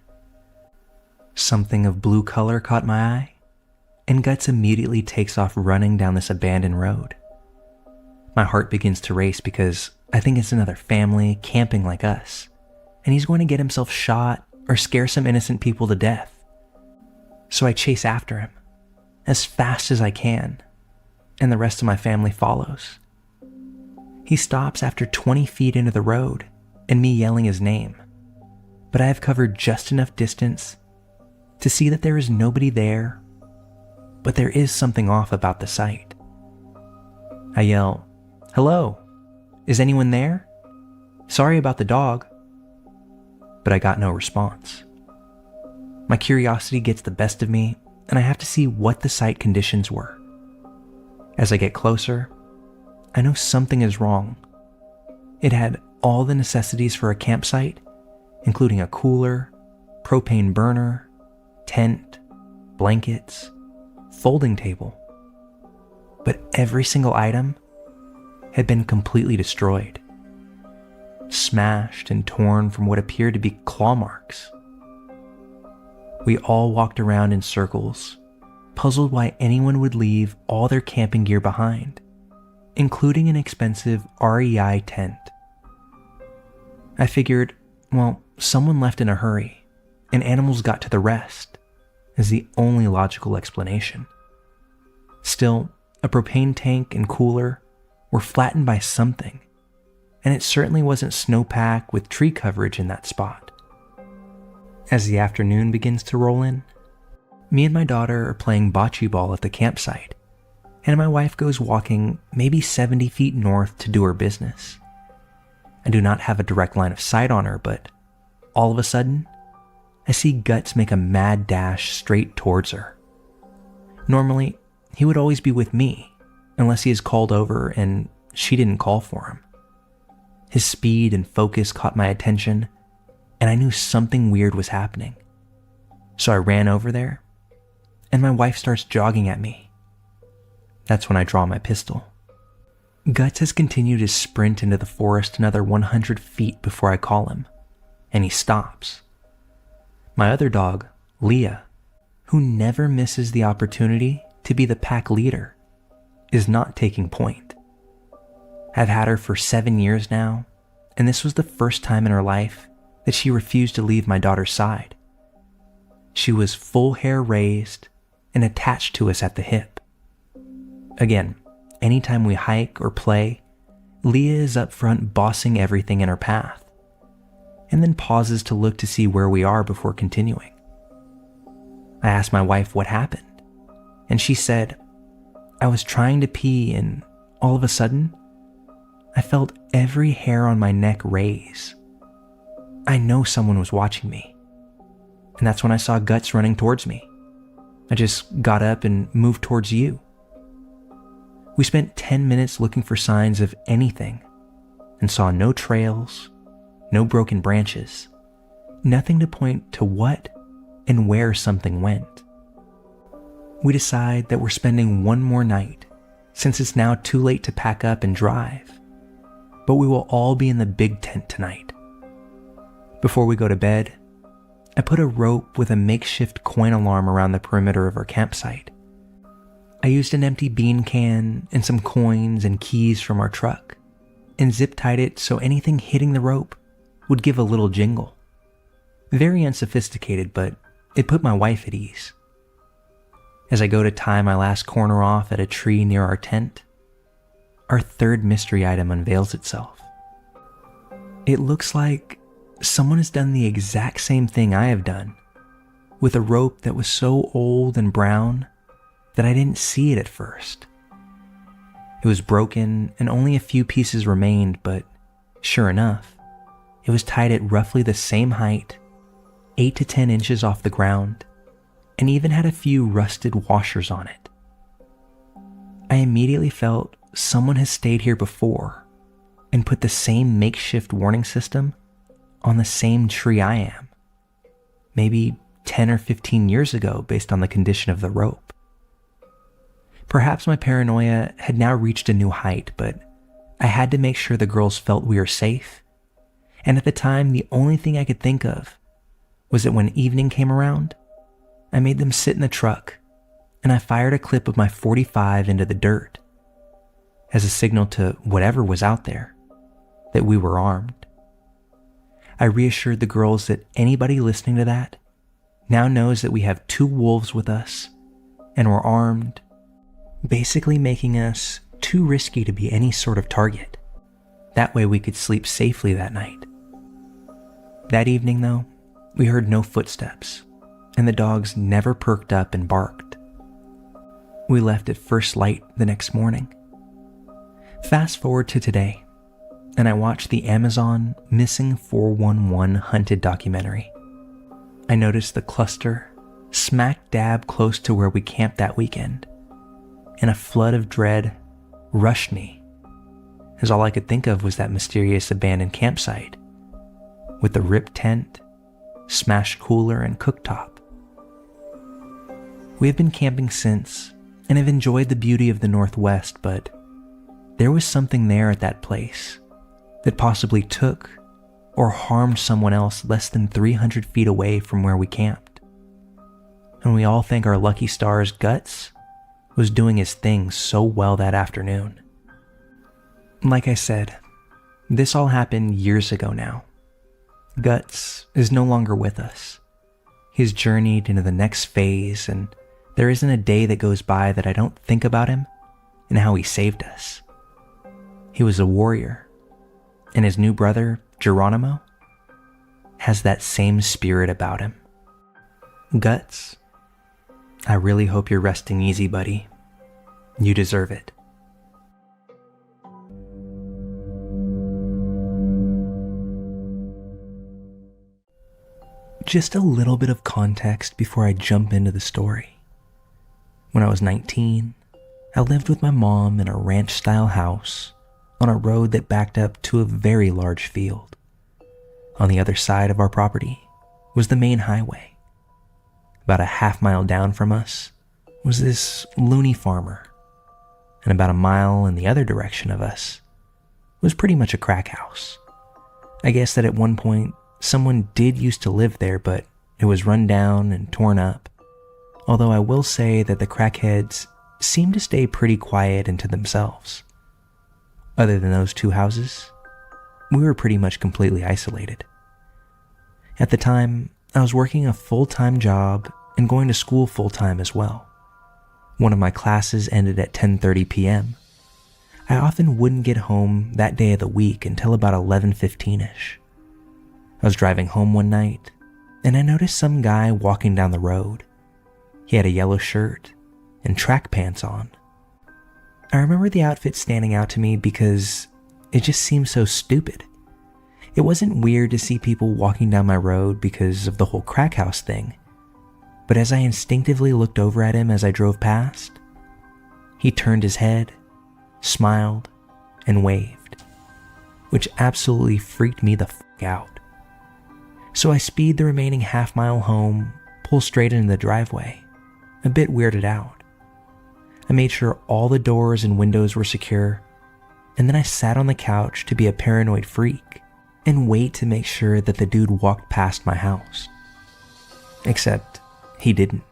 Something of blue color caught my eye, and Guts immediately takes off running down this abandoned road. My heart begins to race because I think it's another family camping like us, and he's going to get himself shot or scare some innocent people to death. so I chase after him as fast as I can, and the rest of my family follows. He stops after 20 feet into the road and me yelling his name, but I have covered just enough distance to see that there is nobody there, but there is something off about the sight. I yell, "Hello, is anyone there? Sorry about the dog." But I got no response. My curiosity gets the best of me, and I have to see what the sight conditions were. As I get closer, I know something is wrong. It had all the necessities for a campsite, including a cooler, propane burner, tent, blankets, folding table. But every single item had been completely destroyed, smashed and torn from what appeared to be claw marks. We all walked around in circles, puzzled why anyone would leave all their camping gear behind, including an expensive REI tent. I figured, well, someone left in a hurry, and animals got to the rest, is the only logical explanation. Still, a propane tank and cooler were flattened by something, and it certainly wasn't snowpack with tree coverage in that spot. As the afternoon begins to roll in, me and my daughter are playing bocce ball at the campsite, and my wife goes walking maybe 70 feet north to do her business. I do not have a direct line of sight on her, but all of a sudden, I see Guts make a mad dash straight towards her. Normally, he would always be with me, unless he is called over and she didn't call for him. His speed and focus caught my attention, and I knew something weird was happening. So I ran over there, and my wife starts jogging at me. That's when I draw my pistol. Guts has continued his sprint into the forest another 100 feet before I call him, and he stops. My other dog, Leah, who never misses the opportunity to be the pack leader, is not taking point. I've had her for 7 years now, and this was the first time in her life that she refused to leave my daughter's side. She was full hair raised and attached to us at the hip. Again, anytime we hike or play, Leah is up front bossing everything in her path, and then pauses to look to see where we are before continuing. I asked my wife what happened, and she said, "I was trying to pee and all of a sudden, I felt every hair on my neck raise. I know someone was watching me, and that's when I saw Guts running towards me. I just got up and moved towards you." We spent 10 minutes looking for signs of anything and saw no trails, no broken branches, nothing to point to what and where something went. We decide that we're spending one more night since it's now too late to pack up and drive, but we will all be in the big tent tonight. Before we go to bed, I put a rope with a makeshift coin alarm around the perimeter of our campsite. I used an empty bean can and some coins and keys from our truck and zip-tied it so anything hitting the rope would give a little jingle. Very unsophisticated, but it put my wife at ease. As I go to tie my last corner off at a tree near our tent, our third mystery item unveils itself. It looks like someone has done the exact same thing I have done, with a rope that was so old and brown that I didn't see it at first. It was broken and only a few pieces remained, but sure enough, it was tied at roughly the same height, 8 to 10 inches off the ground, and even had a few rusted washers on it. I immediately felt someone has stayed here before and put the same makeshift warning system on the same tree I am, maybe 10 or 15 years ago based on the condition of the rope. Perhaps my paranoia had now reached a new height, but I had to make sure the girls felt we were safe, and at the time the only thing I could think of was that when evening came around, I made them sit in the truck and I fired a clip of my .45 into the dirt as a signal to whatever was out there that we were armed. I reassured the girls that anybody listening to that now knows that we have 2 wolves with us and we're armed, basically making us too risky to be any sort of target. That way we could sleep safely that night. That evening though, we heard no footsteps and the dogs never perked up and barked. We left at first light the next morning. Fast forward to today, and I watched the Amazon Missing 411 Hunted documentary. I noticed the cluster smack dab close to where we camped that weekend, and a flood of dread rushed me, as all I could think of was that mysterious abandoned campsite with the ripped tent, smashed cooler, and cooktop. We have been camping since and have enjoyed the beauty of the Northwest, but there was something there at that place that possibly took or harmed someone else less than 300 feet away from where we camped. And we all think our lucky stars Guts was doing his thing so well that afternoon. Like I said, this all happened years ago now. Guts is no longer with us. He's journeyed into the next phase, and there isn't a day that goes by that I don't think about him and how he saved us. He was a warrior, and his new brother, Geronimo, has that same spirit about him. Guts, I really hope you're resting easy, buddy. You deserve it. Just a little bit of context before I jump into the story. When I was 19, I lived with my mom in a ranch-style house on a road that backed up to a very large field. On the other side of our property was the main highway. About a half-mile down from us was this loony farmer, and about a mile in the other direction of us was pretty much a crack house. I guess that at one point, someone did used to live there, but it was run down and torn up, although I will say that the crackheads seemed to stay pretty quiet and to themselves. Other than those 2 houses, we were pretty much completely isolated. At the time, I was working a full-time job and going to school full-time as well. One of my classes ended at 10:30 p.m. I often wouldn't get home that day of the week until about 11:15ish. I was driving home one night, and I noticed some guy walking down the road. He had a yellow shirt and track pants on. I remember the outfit standing out to me because it just seemed so stupid. It wasn't weird to see people walking down my road because of the whole crack house thing, but as I instinctively looked over at him as I drove past, he turned his head, smiled, and waved, which absolutely freaked me the fuck out. So I speed the remaining half-mile home, pull straight into the driveway, a bit weirded out. I made sure all the doors and windows were secure, and then I sat on the couch to be a paranoid freak and wait to make sure that the dude walked past my house. Except he didn't.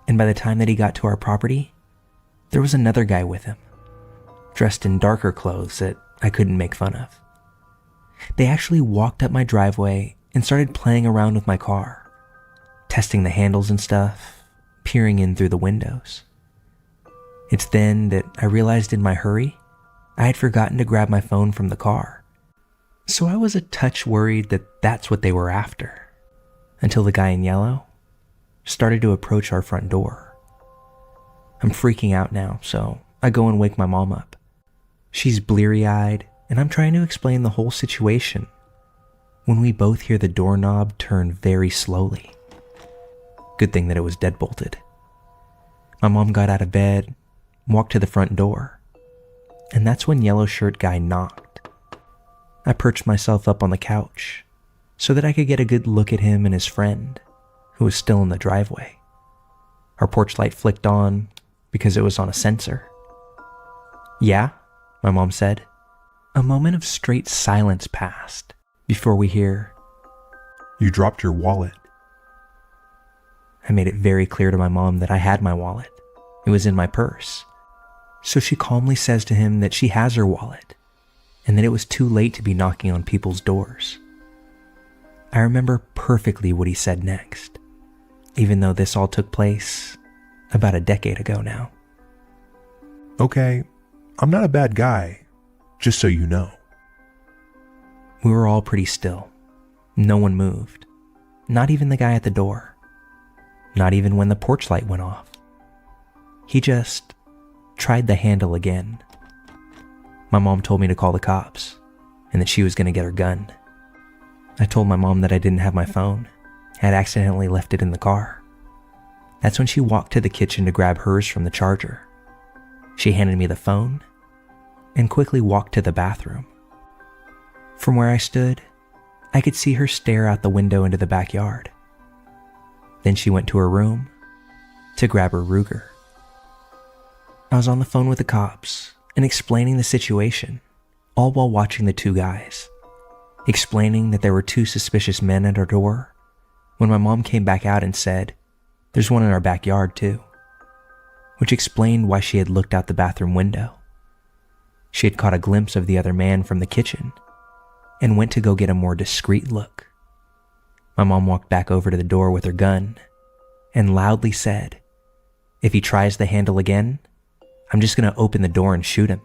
And by the time that he got to our property, there was another guy with him, dressed in darker clothes that I couldn't make fun of. They actually walked up my driveway and started playing around with my car, testing the handles and stuff, peering in through the windows. It's then that I realized in my hurry, I had forgotten to grab my phone from the car. So I was a touch worried that that's what they were after, until the guy in yellow started to approach our front door. I'm freaking out now, so I go and wake my mom up. She's bleary-eyed, and I'm trying to explain the whole situation when we both hear the doorknob turn very slowly. Good thing that it was deadbolted. My mom got out of bed, walked to the front door, and that's when yellow shirt guy knocked. I perched myself up on the couch so that I could get a good look at him and his friend, who was still in the driveway. Our porch light flicked on because it was on a sensor. "Yeah?" my mom said. A moment of straight silence passed before we hear, "You dropped your wallet." I made it very clear to my mom that I had my wallet. It was in my purse. So she calmly says to him that she has her wallet and that it was too late to be knocking on people's doors. I remember perfectly what he said next. even though this all took place about a decade ago now. Okay, I'm not a bad guy, just so you know. We were all pretty still. No one moved. Not even the guy at the door. Not even when the porch light went off. He just tried the handle again. My mom told me to call the cops and that she was going to get her gun. I told my mom that I didn't have my phone. I had accidentally left it in the car. That's when she walked to the kitchen to grab hers from the charger. She handed me the phone and quickly walked to the bathroom. From where I stood, I could see her stare out the window into the backyard. Then she went to her room to grab her Ruger. I was on the phone with the cops and explaining the situation, all while watching the two guys, explaining that there were two suspicious men at our door, when my mom came back out and said, "There's one in our backyard too," which explained why she had looked out the bathroom window. She had caught a glimpse of the other man from the kitchen and went to go get a more discreet look. My mom walked back over to the door with her gun and loudly said, "If he tries the handle again, I'm just going to open the door and shoot him."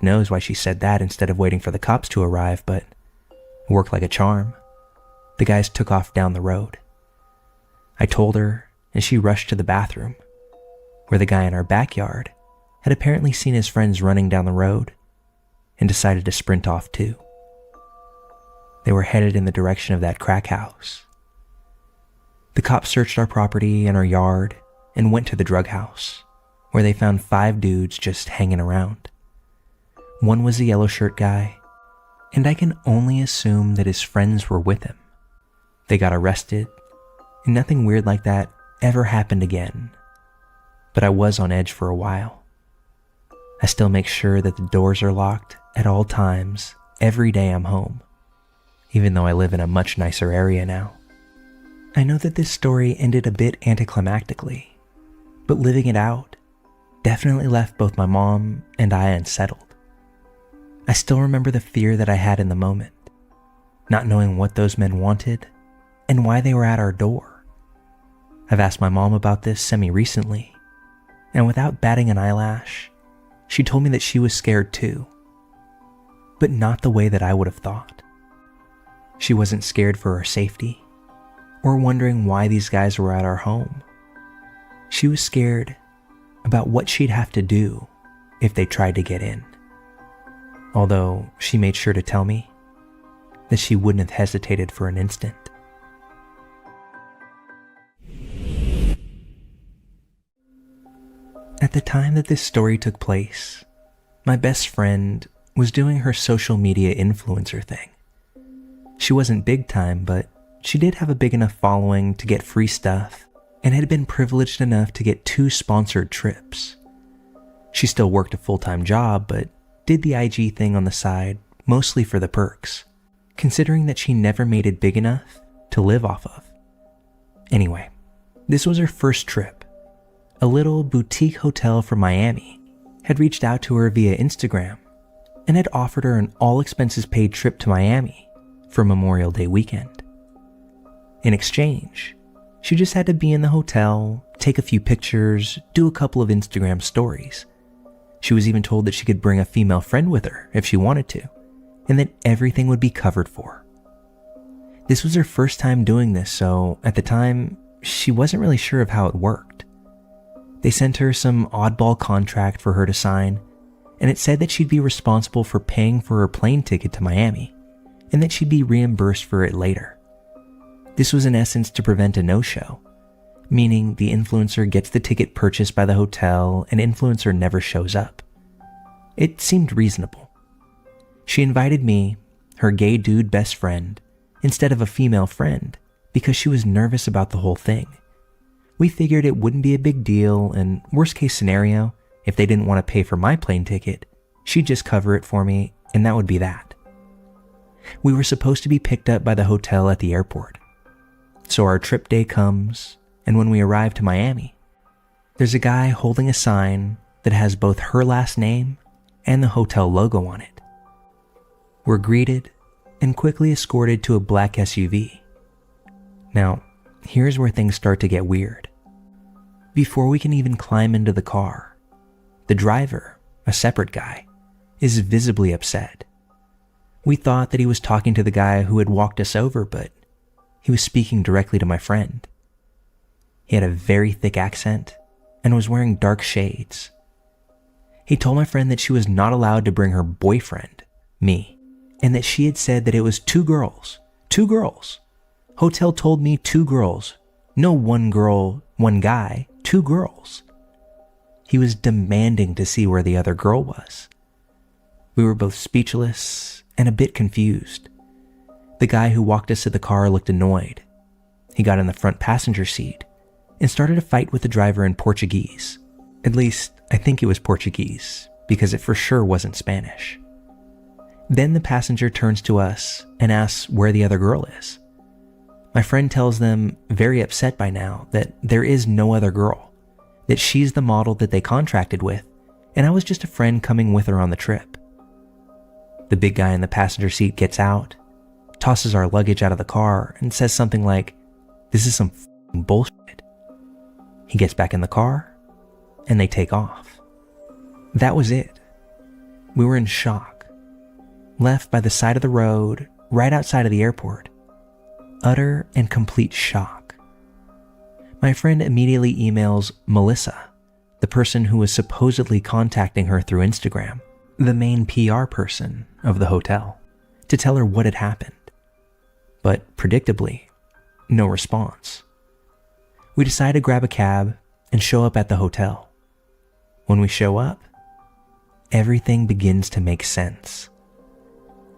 Knows why she said that instead of waiting for the cops to arrive, but it worked like a charm. The guys took off down the road. I told her, and she rushed to the bathroom, where the guy in our backyard had apparently seen his friends running down the road and decided to sprint off too. They were headed in the direction of that crack house. The cops searched our property and our yard and went to the drug house, where they found 5 dudes just hanging around. One was the yellow shirt guy, and I can only assume that his friends were with him. They got arrested, and nothing weird like that ever happened again. But I was on edge for a while. I still make sure that the doors are locked at all times every day I'm home, even though I live in a much nicer area now. I know that this story ended a bit anticlimactically, but living it out definitely left both my mom and I unsettled. I still remember the fear that I had in the moment, not knowing what those men wanted and why they were at our door. I've asked my mom about this semi-recently, and without batting an eyelash, she told me that she was scared too, but not the way that I would have thought. She wasn't scared for her safety or wondering why these guys were at our home. She was scared about what she'd have to do if they tried to get in. Although she made sure to tell me that she wouldn't have hesitated for an instant. At the time that this story took place, my best friend was doing her social media influencer thing. She wasn't big time, but she did have a big enough following to get free stuff and had been privileged enough to get 2 sponsored trips. She still worked a full-time job, but did the IG thing on the side mostly for the perks, considering that she never made it big enough to live off of. Anyway, this was her first trip. A little boutique hotel from Miami had reached out to her via Instagram and had offered her an all-expenses-paid trip to Miami for Memorial Day weekend. In exchange, she just had to be in the hotel, take a few pictures, do a couple of Instagram stories. She was even told that she could bring a female friend with her if she wanted to, and that everything would be covered for. This was her first time doing this, so at the time, she wasn't really sure of how it worked. They sent her some oddball contract for her to sign, and it said that she'd be responsible for paying for her plane ticket to Miami, and that she'd be reimbursed for it later. This was in essence to prevent a no-show, meaning the influencer gets the ticket purchased by the hotel and influencer never shows up. It seemed reasonable. She invited me, her gay dude best friend, instead of a female friend because she was nervous about the whole thing. We figured it wouldn't be a big deal, and worst case scenario, if they didn't want to pay for my plane ticket, she'd just cover it for me, and that would be that. We were supposed to be picked up by the hotel at the airport. So our trip day comes, and when we arrive to Miami, there's a guy holding a sign that has both her last name and the hotel logo on it. We're greeted and quickly escorted to a black SUV. Now, here's where things start to get weird. Before we can even climb into the car, the driver, a separate guy, is visibly upset. We thought that he was talking to the guy who had walked us over, but he was speaking directly to my friend. He had a very thick accent and was wearing dark shades. He told my friend that she was not allowed to bring her boyfriend, me, and that she had said that it was two girls. Hotel told me 2 girls. No one girl, one guy, 2 girls. He was demanding to see where the other girl was. We were both speechless and a bit confused. The guy who walked us to the car looked annoyed. He got in the front passenger seat and started a fight with the driver in Portuguese. At least, I think it was Portuguese, because it for sure wasn't Spanish. Then the passenger turns to us and asks where the other girl is. My friend tells them, very upset by now, that there is no other girl, that she's the model that they contracted with, and I was just a friend coming with her on the trip. The big guy in the passenger seat gets out, tosses our luggage out of the car, and says something like, "This is some f***ing bullshit." He gets back in the car, and they take off. That was it. We were in shock, left by the side of the road, right outside of the airport. Utter and complete shock. My friend immediately emails Melissa, the person who was supposedly contacting her through Instagram, the main PR person of the hotel, to tell her what had happened. But predictably, no response. We decide to grab a cab and show up at the hotel. When we show up, everything begins to make sense.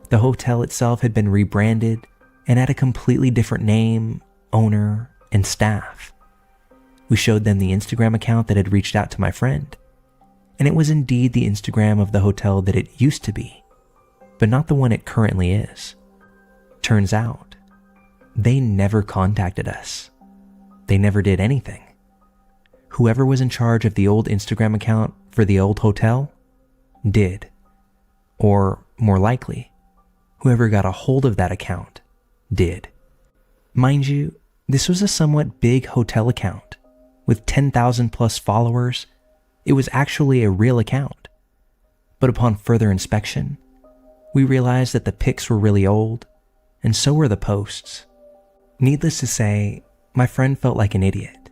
The hotel itself had been rebranded and had a completely different name, owner, and staff. We showed them the Instagram account that had reached out to my friend, and it was indeed the Instagram of the hotel that it used to be, but not the one it currently is. Turns out, they never contacted us. They never did anything. Whoever was in charge of the old Instagram account for the old hotel did. Or, more likely, whoever got a hold of that account did. Mind you, this was a somewhat big hotel account. With 10,000 plus followers, it was actually a real account. But upon further inspection, we realized that the pics were really old, and so were the posts. Needless to say, my friend felt like an idiot,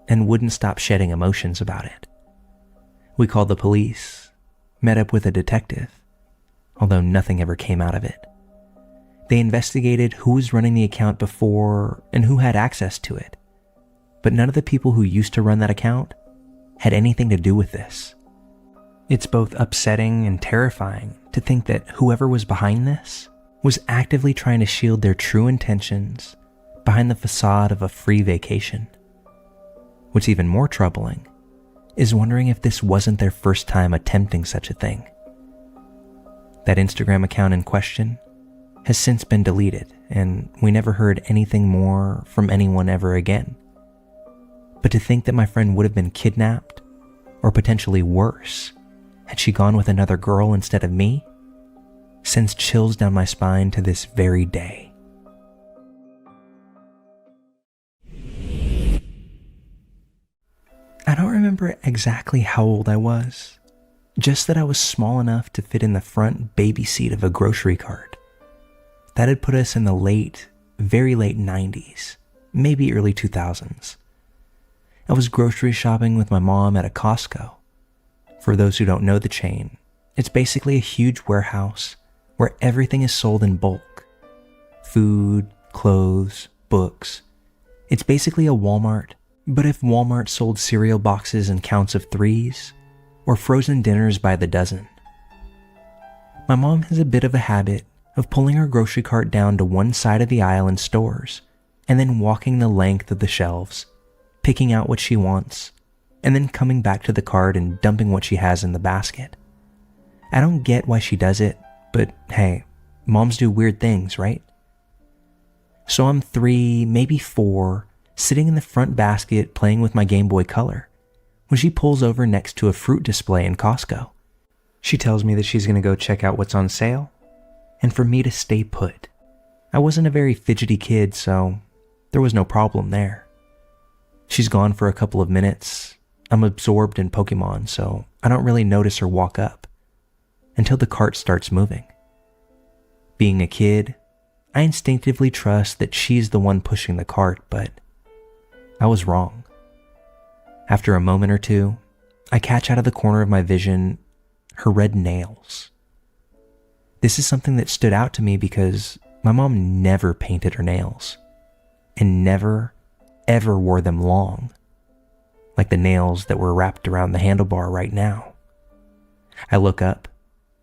and wouldn't stop shedding emotions about it. We called the police, met up with a detective, although nothing ever came out of it. They investigated who was running the account before and who had access to it, but none of the people who used to run that account had anything to do with this. It's both upsetting and terrifying to think that whoever was behind this was actively trying to shield their true intentions behind the facade of a free vacation. What's even more troubling is wondering if this wasn't their first time attempting such a thing. That Instagram account in question has since been deleted, and we never heard anything more from anyone ever again. But to think that my friend would have been kidnapped, or potentially worse, had she gone with another girl instead of me, sends chills down my spine to this very day. I don't remember exactly how old I was, just that I was small enough to fit in the front baby seat of a grocery cart. That had put us in the very late 90s, maybe early 2000s. I was grocery shopping with my mom at a Costco. For those who don't know the chain, it's basically a huge warehouse where everything is sold in bulk. Food, clothes, books. It's basically a Walmart, but if Walmart sold cereal boxes in counts of 3s, or frozen dinners by the dozen. My mom has a bit of a habit of pulling her grocery cart down to one side of the aisle in stores, and then walking the length of the shelves, picking out what she wants, and then coming back to the cart and dumping what she has in the basket. I don't get why she does it, but hey, moms do weird things, right? So I'm 3, maybe 4, sitting in the front basket playing with my Game Boy Color, when she pulls over next to a fruit display in Costco. She tells me that she's going to go check out what's on sale, and for me to stay put. I wasn't a very fidgety kid, so there was no problem there. She's gone for a couple of minutes. I'm absorbed in Pokemon, so I don't really notice her walk up until the cart starts moving. Being a kid, I instinctively trust that she's the one pushing the cart, but I was wrong. After a moment or two, I catch out of the corner of my vision her red nails. This is something that stood out to me because my mom never painted her nails and never, ever wore them long, like the nails that were wrapped around the handlebar right now. I look up.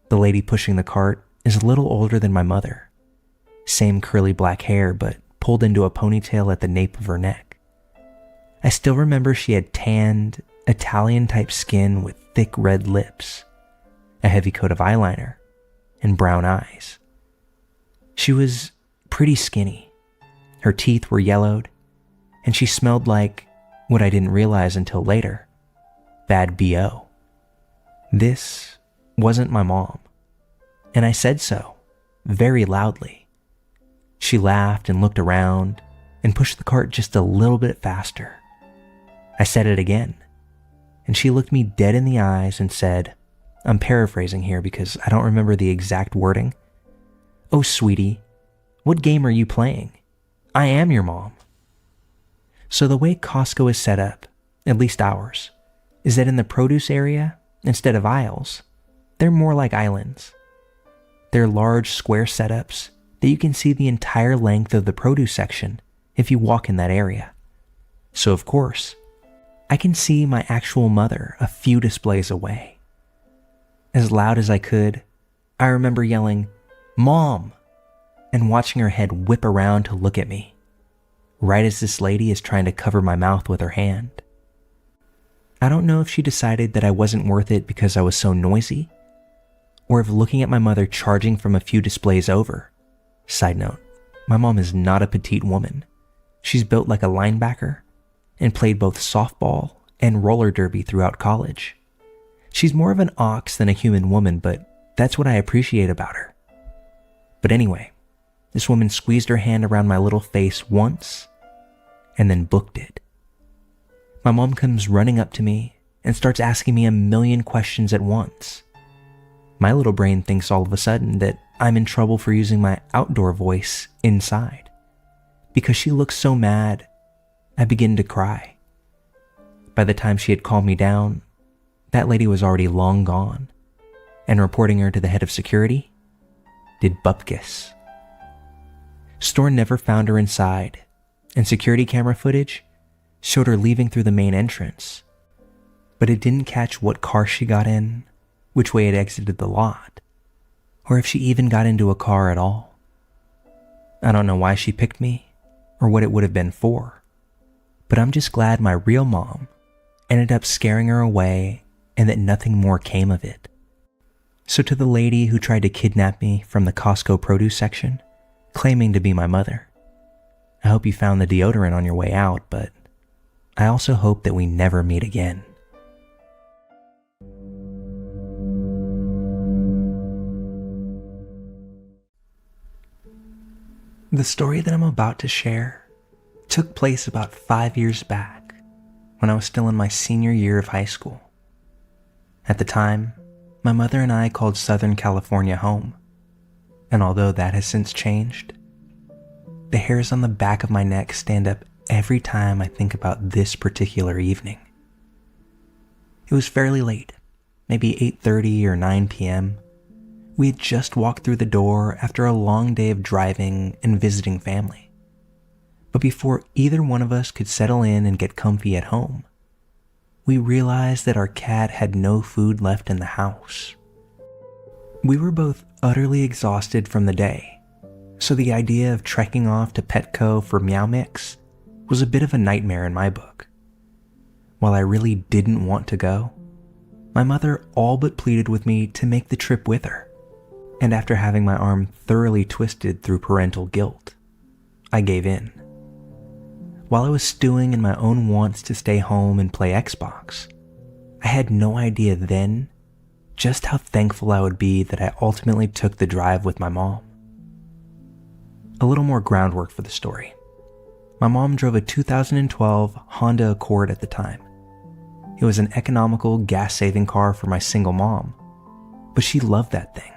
The lady pushing the cart is a little older than my mother. Same curly black hair, but pulled into a ponytail at the nape of her neck. I still remember she had tanned, Italian-type skin with thick red lips, a heavy coat of eyeliner, and brown eyes. She was pretty skinny. Her teeth were yellowed, and she smelled like what I didn't realize until later, bad BO. This wasn't my mom, and I said so, very loudly. She laughed and looked around and pushed the cart just a little bit faster. I said it again, and she looked me dead in the eyes and said, I'm paraphrasing here because I don't remember the exact wording, "Oh, sweetie, what game are you playing? I am your mom." So the way Costco is set up, at least ours, is that in the produce area, instead of aisles, they're more like islands. They're large square setups that you can see the entire length of the produce section if you walk in that area. So of course, I can see my actual mother a few displays away. As loud as I could, I remember yelling, "Mom!" and watching her head whip around to look at me, right as this lady is trying to cover my mouth with her hand. I don't know if she decided that I wasn't worth it because I was so noisy, or if looking at my mother charging from a few displays over. Side note, my mom is not a petite woman. She's built like a linebacker and played both softball and roller derby throughout college. She's more of an ox than a human woman, but that's what I appreciate about her. But anyway, this woman squeezed her hand around my little face once and then booked it. My mom comes running up to me and starts asking me a million questions at once. My little brain thinks all of a sudden that I'm in trouble for using my outdoor voice inside. Because she looks so mad, I begin to cry. By the time she had calmed me down, that lady was already long gone, and reporting her to the head of security did bupkis. Store never found her inside, and security camera footage showed her leaving through the main entrance, but it didn't catch what car she got in, which way it exited the lot, or if she even got into a car at all. I don't know why she picked me, or what it would have been for, but I'm just glad my real mom ended up scaring her away and that nothing more came of it. So to the lady who tried to kidnap me from the Costco produce section, claiming to be my mother, I hope you found the deodorant on your way out, but I also hope that we never meet again. The story that I'm about to share took place about 5 years back when I was still in my senior year of high school. At the time, my mother and I called Southern California home, and although that has since changed, the hairs on the back of my neck stand up every time I think about this particular evening. It was fairly late, maybe 8:30 or 9 p.m. We had just walked through the door after a long day of driving and visiting family. But before either one of us could settle in and get comfy at home, we realized that our cat had no food left in the house. We were both utterly exhausted from the day, so the idea of trekking off to Petco for Meow Mix was a bit of a nightmare in my book. While I really didn't want to go, my mother all but pleaded with me to make the trip with her, and after having my arm thoroughly twisted through parental guilt, I gave in. While I was stewing in my own wants to stay home and play Xbox, I had no idea then just how thankful I would be that I ultimately took the drive with my mom. A little more groundwork for the story. My mom drove a 2012 Honda Accord at the time. It was an economical, gas-saving car for my single mom, but she loved that thing.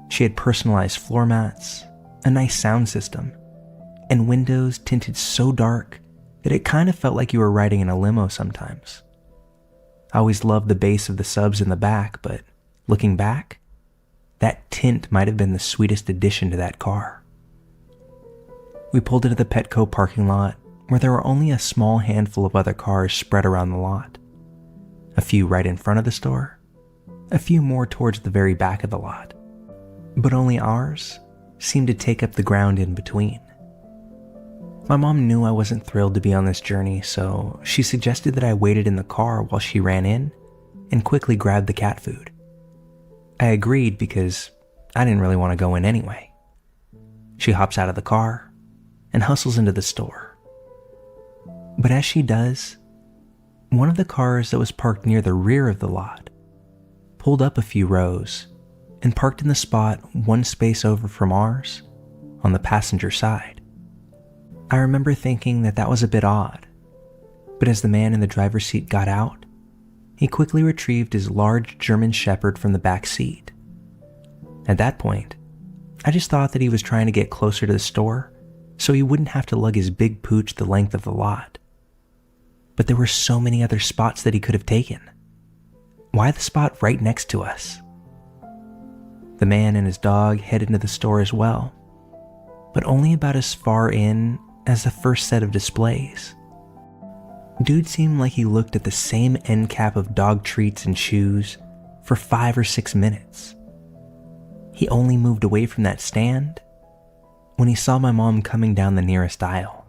She had personalized floor mats, a nice sound system, and windows tinted so dark that it kind of felt like you were riding in a limo sometimes. I always loved the bass of the subs in the back, but looking back, that tint might have been the sweetest addition to that car. We pulled into the Petco parking lot where there were only a small handful of other cars spread around the lot. A few right in front of the store, a few more towards the very back of the lot, but only ours seemed to take up the ground in between. My mom knew I wasn't thrilled to be on this journey, so she suggested that I waited in the car while she ran in and quickly grabbed the cat food. I agreed because I didn't really want to go in anyway. She hops out of the car and hustles into the store. But as she does, one of the cars that was parked near the rear of the lot pulled up a few rows and parked in the spot one space over from ours on the passenger side. I remember thinking that was a bit odd, but as the man in the driver's seat got out, he quickly retrieved his large German Shepherd from the back seat. At that point, I just thought that he was trying to get closer to the store so he wouldn't have to lug his big pooch the length of the lot. But there were so many other spots that he could have taken. Why the spot right next to us? The man and his dog headed into the store as well, but only about as far in as the first set of displays. Dude seemed like he looked at the same end cap of dog treats and chews for 5 or 6 minutes. He only moved away from that stand when he saw my mom coming down the nearest aisle.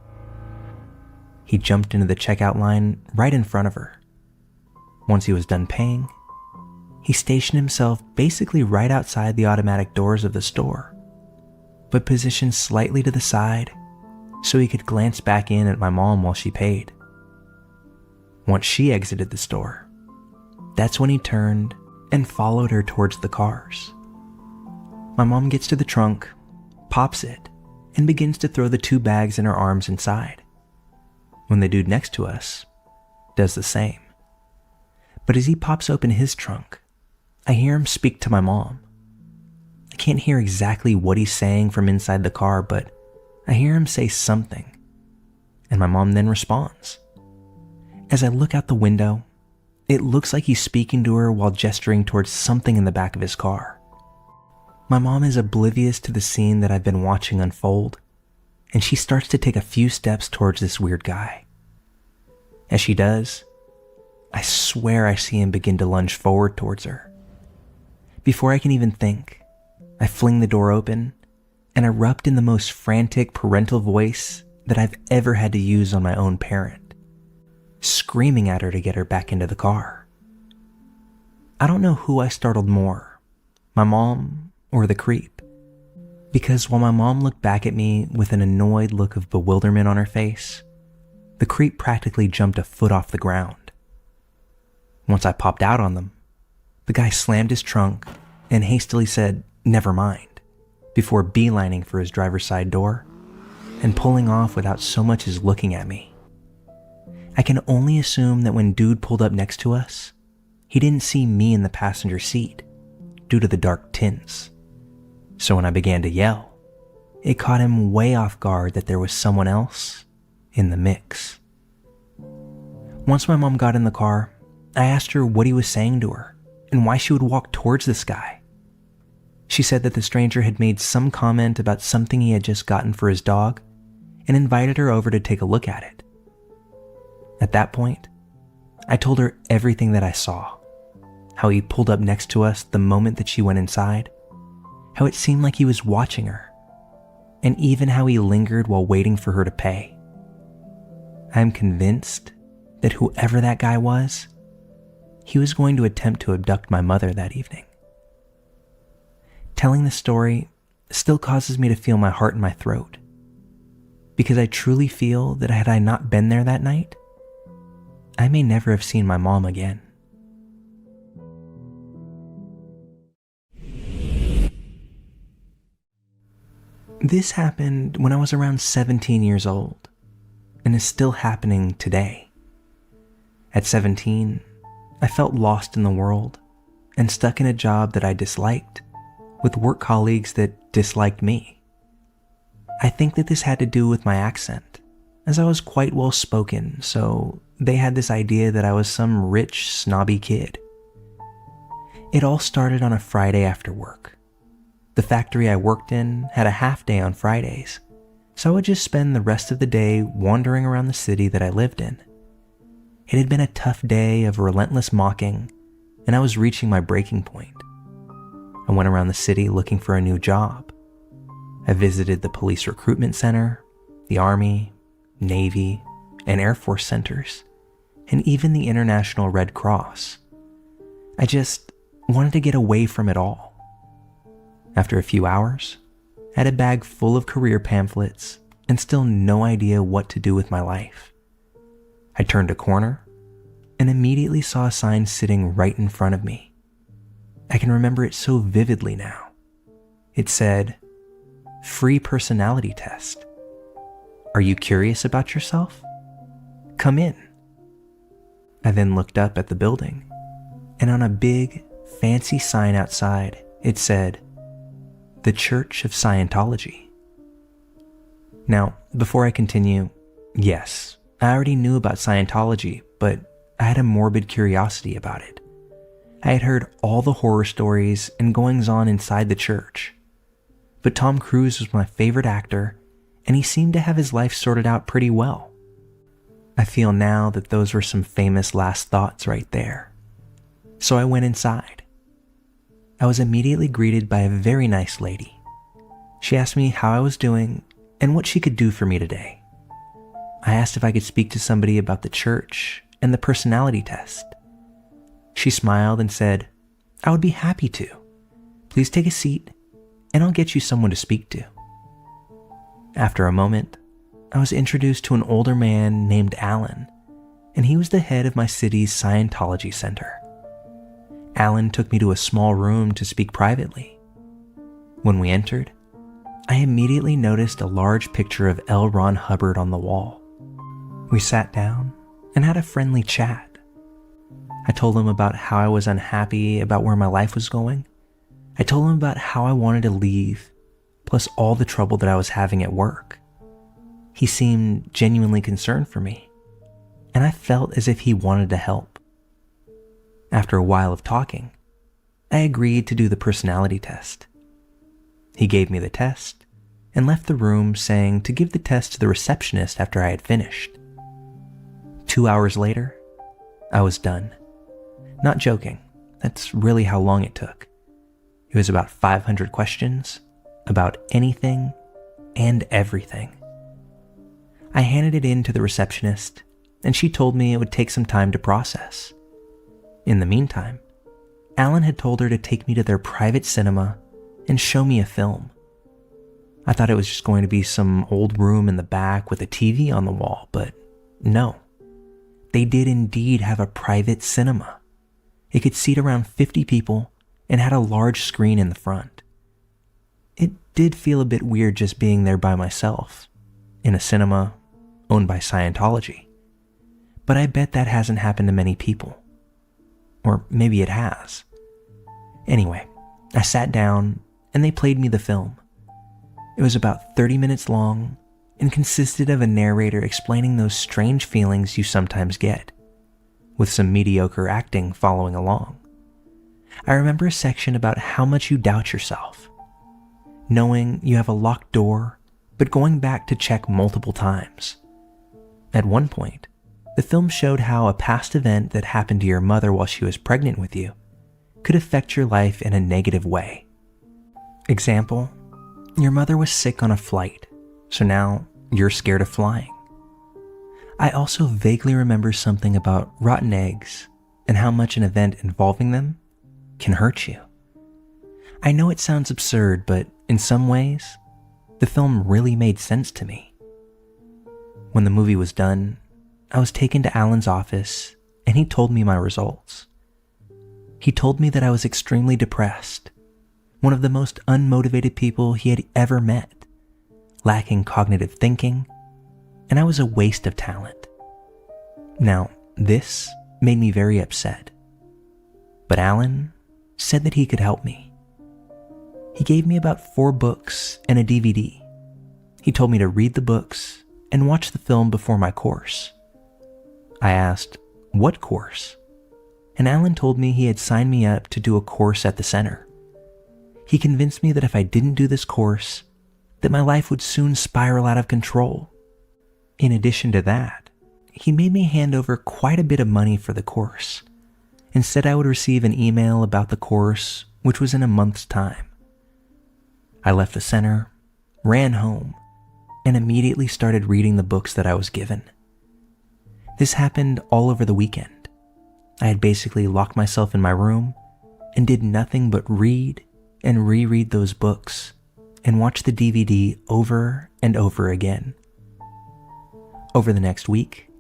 He jumped into the checkout line right in front of her. Once he was done paying, he stationed himself basically right outside the automatic doors of the store, but positioned slightly to the side so he could glance back in at my mom while she paid. Once she exited the store, that's when he turned and followed her towards the cars. My mom gets to the trunk, pops it, and begins to throw the 2 bags in her arms inside, when the dude next to us does the same. But as he pops open his trunk, I hear him speak to my mom. I can't hear exactly what he's saying from inside the car, but I hear him say something, and my mom then responds. As I look out the window, it looks like he's speaking to her while gesturing towards something in the back of his car. My mom is oblivious to the scene that I've been watching unfold, and she starts to take a few steps towards this weird guy. As she does, I swear I see him begin to lunge forward towards her. Before I can even think, I fling the door open and erupt in the most frantic parental voice that I've ever had to use on my own parent, screaming at her to get her back into the car. I don't know who I startled more, my mom or the creep, because while my mom looked back at me with an annoyed look of bewilderment on her face, the creep practically jumped a foot off the ground. Once I popped out on them, the guy slammed his trunk and hastily said, "Never mind," before beelining for his driver's side door and pulling off without so much as looking at me. I can only assume that when dude pulled up next to us, he didn't see me in the passenger seat due to the dark tints. So when I began to yell, it caught him way off guard that there was someone else in the mix. Once my mom got in the car, I asked her what he was saying to her and why she would walk towards this guy. She said that the stranger had made some comment about something he had just gotten for his dog and invited her over to take a look at it. At that point, I told her everything that I saw, how he pulled up next to us the moment that she went inside, how it seemed like he was watching her, and even how he lingered while waiting for her to pay. I am convinced that whoever that guy was, he was going to attempt to abduct my mother that evening. Telling the story still causes me to feel my heart in my throat, because I truly feel that had I not been there that night, I may never have seen my mom again. This happened when I was around 17 years old, and is still happening today. At 17, I felt lost in the world and stuck in a job that I disliked, with work colleagues that disliked me. I think that this had to do with my accent, as I was quite well spoken, so they had this idea that I was some rich, snobby kid. It all started on a Friday after work. The factory I worked in had a half day on Fridays, so I would just spend the rest of the day wandering around the city that I lived in. It had been a tough day of relentless mocking, and I was reaching my breaking point. I went around the city looking for a new job. I visited the police recruitment center, the Army, Navy, and Air Force centers, and even the International Red Cross. I just wanted to get away from it all. After a few hours, I had a bag full of career pamphlets and still no idea what to do with my life. I turned a corner and immediately saw a sign sitting right in front of me. I can remember it so vividly now. It said, "Free personality test. Are you curious about yourself? Come in." I then looked up at the building, and on a big, fancy sign outside, it said, "The Church of Scientology." Now, before I continue, yes, I already knew about Scientology, but I had a morbid curiosity about it. I had heard all the horror stories and goings-on inside the church. But Tom Cruise was my favorite actor, and he seemed to have his life sorted out pretty well. I feel now that those were some famous last thoughts right there. So I went inside. I was immediately greeted by a very nice lady. She asked me how I was doing and what she could do for me today. I asked if I could speak to somebody about the church and the personality test. She smiled and said, "I would be happy to. Please take a seat and I'll get you someone to speak to." After a moment, I was introduced to an older man named Alan, and he was the head of my city's Scientology center. Alan took me to a small room to speak privately. When we entered, I immediately noticed a large picture of L. Ron Hubbard on the wall. We sat down and had a friendly chat. I told him about how I was unhappy about where my life was going. I told him about how I wanted to leave, plus all the trouble that I was having at work. He seemed genuinely concerned for me, and I felt as if he wanted to help. After a while of talking, I agreed to do the personality test. He gave me the test and left the room saying to give the test to the receptionist after I had finished. 2 hours later, I was done. Not joking, that's really how long it took. It was about 500 questions about anything and everything. I handed it in to the receptionist, and she told me it would take some time to process. In the meantime, Alan had told her to take me to their private cinema and show me a film. I thought it was just going to be some old room in the back with a TV on the wall, but no. They did indeed have a private cinema. It could seat around 50 people and had a large screen in the front. It did feel a bit weird just being there by myself, in a cinema owned by Scientology. But I bet that hasn't happened to many people. Or maybe it has. Anyway, I sat down and they played me the film. It was about 30 minutes long and consisted of a narrator explaining those strange feelings you sometimes get, with some mediocre acting following along. I remember a section about how much you doubt yourself, knowing you have a locked door, but going back to check multiple times. At one point, the film showed how a past event that happened to your mother while she was pregnant with you could affect your life in a negative way. Example, your mother was sick on a flight, so now you're scared of flying. I also vaguely remember something about rotten eggs and how much an event involving them can hurt you. I know it sounds absurd, but in some ways, the film really made sense to me. When the movie was done, I was taken to Alan's office and he told me my results. He told me that I was extremely depressed, one of the most unmotivated people he had ever met, lacking cognitive thinking, and I was a waste of talent. Now, this made me very upset. But Alan said that he could help me. He gave me about 4 books and a DVD. He told me to read the books and watch the film before my course. I asked, what course? And Alan told me he had signed me up to do a course at the center. He convinced me that if I didn't do this course, that my life would soon spiral out of control. In addition to that, he made me hand over quite a bit of money for the course. Instead, I would receive an email about the course, which was in a month's time. I left the center, ran home, and immediately started reading the books that I was given. This happened all over the weekend. I had basically locked myself in my room and did nothing but read and reread those books and watch the DVD over and over again. Over the next week,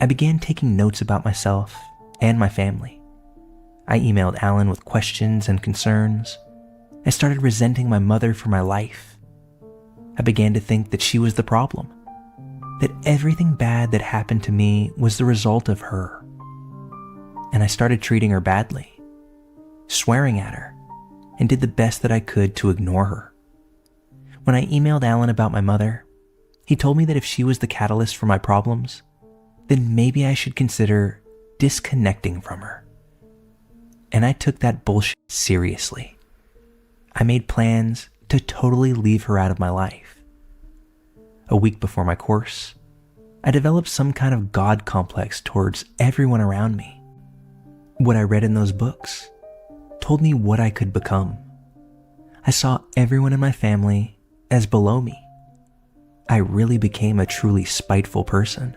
I began taking notes about myself and my family. I emailed Alan with questions and concerns. I started resenting my mother for my life. I began to think that she was the problem, that everything bad that happened to me was the result of her. And I started treating her badly, swearing at her, and did the best that I could to ignore her. When I emailed Alan about my mother, he told me that if she was the catalyst for my problems, then maybe I should consider disconnecting from her. And I took that bullshit seriously. I made plans to totally leave her out of my life. A week before my course, I developed some kind of God complex towards everyone around me. What I read in those books told me what I could become. I saw everyone in my family as below me. I really became a truly spiteful person.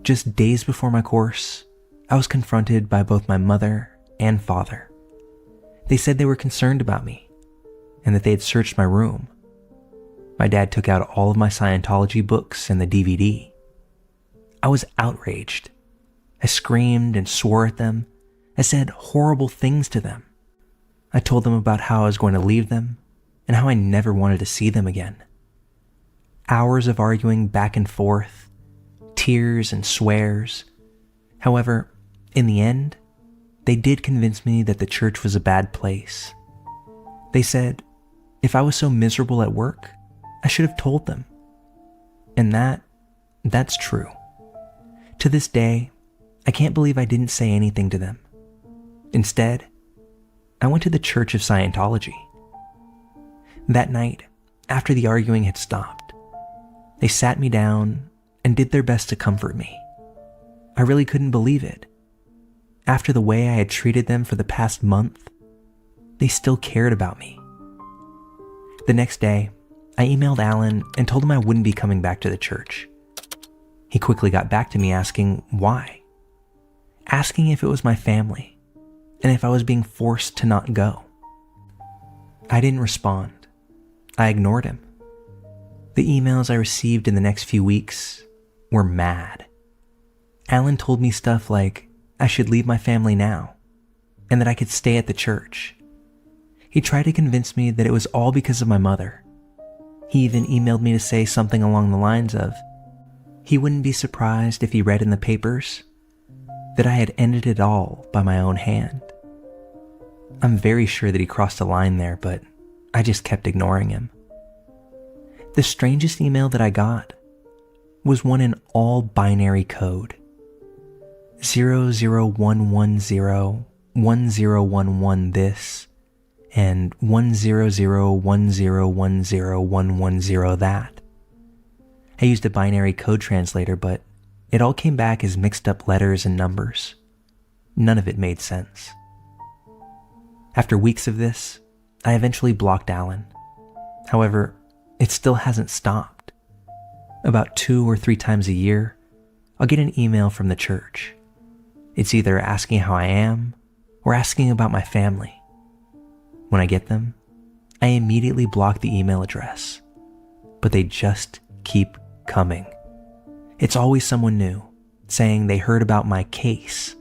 Just days before my course, I was confronted by both my mother and father. They said they were concerned about me and that they had searched my room. My dad took out all of my Scientology books and the DVD. I was outraged. I screamed and swore at them. I said horrible things to them. I told them about how I was going to leave them and how I never wanted to see them again. Hours of arguing back and forth, tears and swears. However, in the end, they did convince me that the church was a bad place. They said, if I was so miserable at work, I should have told them. And that's true. To this day, I can't believe I didn't say anything to them. Instead, I went to the Church of Scientology. That night, after the arguing had stopped, they sat me down and did their best to comfort me. I really couldn't believe it. After the way I had treated them for the past month, they still cared about me. The next day, I emailed Alan and told him I wouldn't be coming back to the church. He quickly got back to me asking why, asking if it was my family and if I was being forced to not go. I didn't respond. I ignored him. The emails I received in the next few weeks were mad. Alan told me stuff like I should leave my family now and that I could stay at the church. He tried to convince me that it was all because of my mother. He even emailed me to say something along the lines of, he wouldn't be surprised if he read in the papers that I had ended it all by my own hand. I'm very sure that he crossed a line there, but I just kept ignoring him. The strangest email that I got was one in all binary code. 001101011 this and 10010101110 that. I used a binary code translator, but it all came back as mixed up letters and numbers. None of it made sense. After weeks of this, I eventually blocked Alan. However, it still hasn't stopped. About 2 or 3 times a year, I'll get an email from the church. It's either asking how I am or asking about my family. When I get them, I immediately block the email address, but they just keep coming. It's always someone new, saying they heard about my case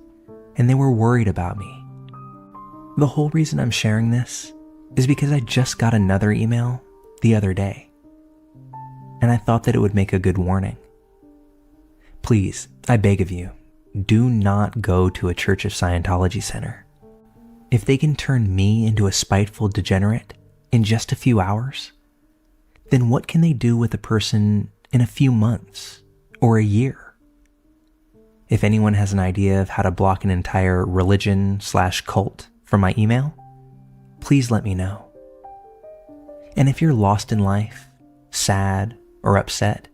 and they were worried about me. The whole reason I'm sharing this is because I just got another email the other day, and I thought that it would make a good warning. Please, I beg of you, do not go to a Church of Scientology center. If they can turn me into a spiteful degenerate in just a few hours, then what can they do with a person in a few months or a year? If anyone has an idea of how to block an entire religion/cult from my email, please let me know. And if you're lost in life, sad, or upset,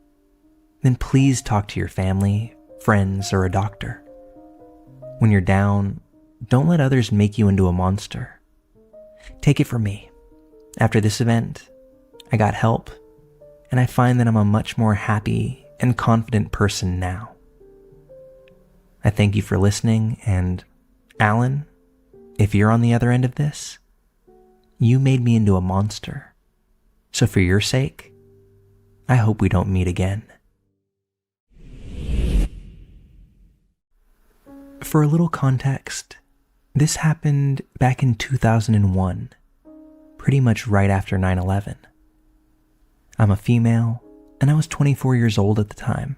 then please talk to your family, friends, or a doctor. When you're down, don't let others make you into a monster. Take it from me. After this event, I got help, and I find that I'm a much more happy and confident person now. I thank you for listening, and Alan, if you're on the other end of this, you made me into a monster. So for your sake, I hope we don't meet again. For a little context, this happened back in 2001, pretty much right after 9/11. I'm a female, and I was 24 years old at the time,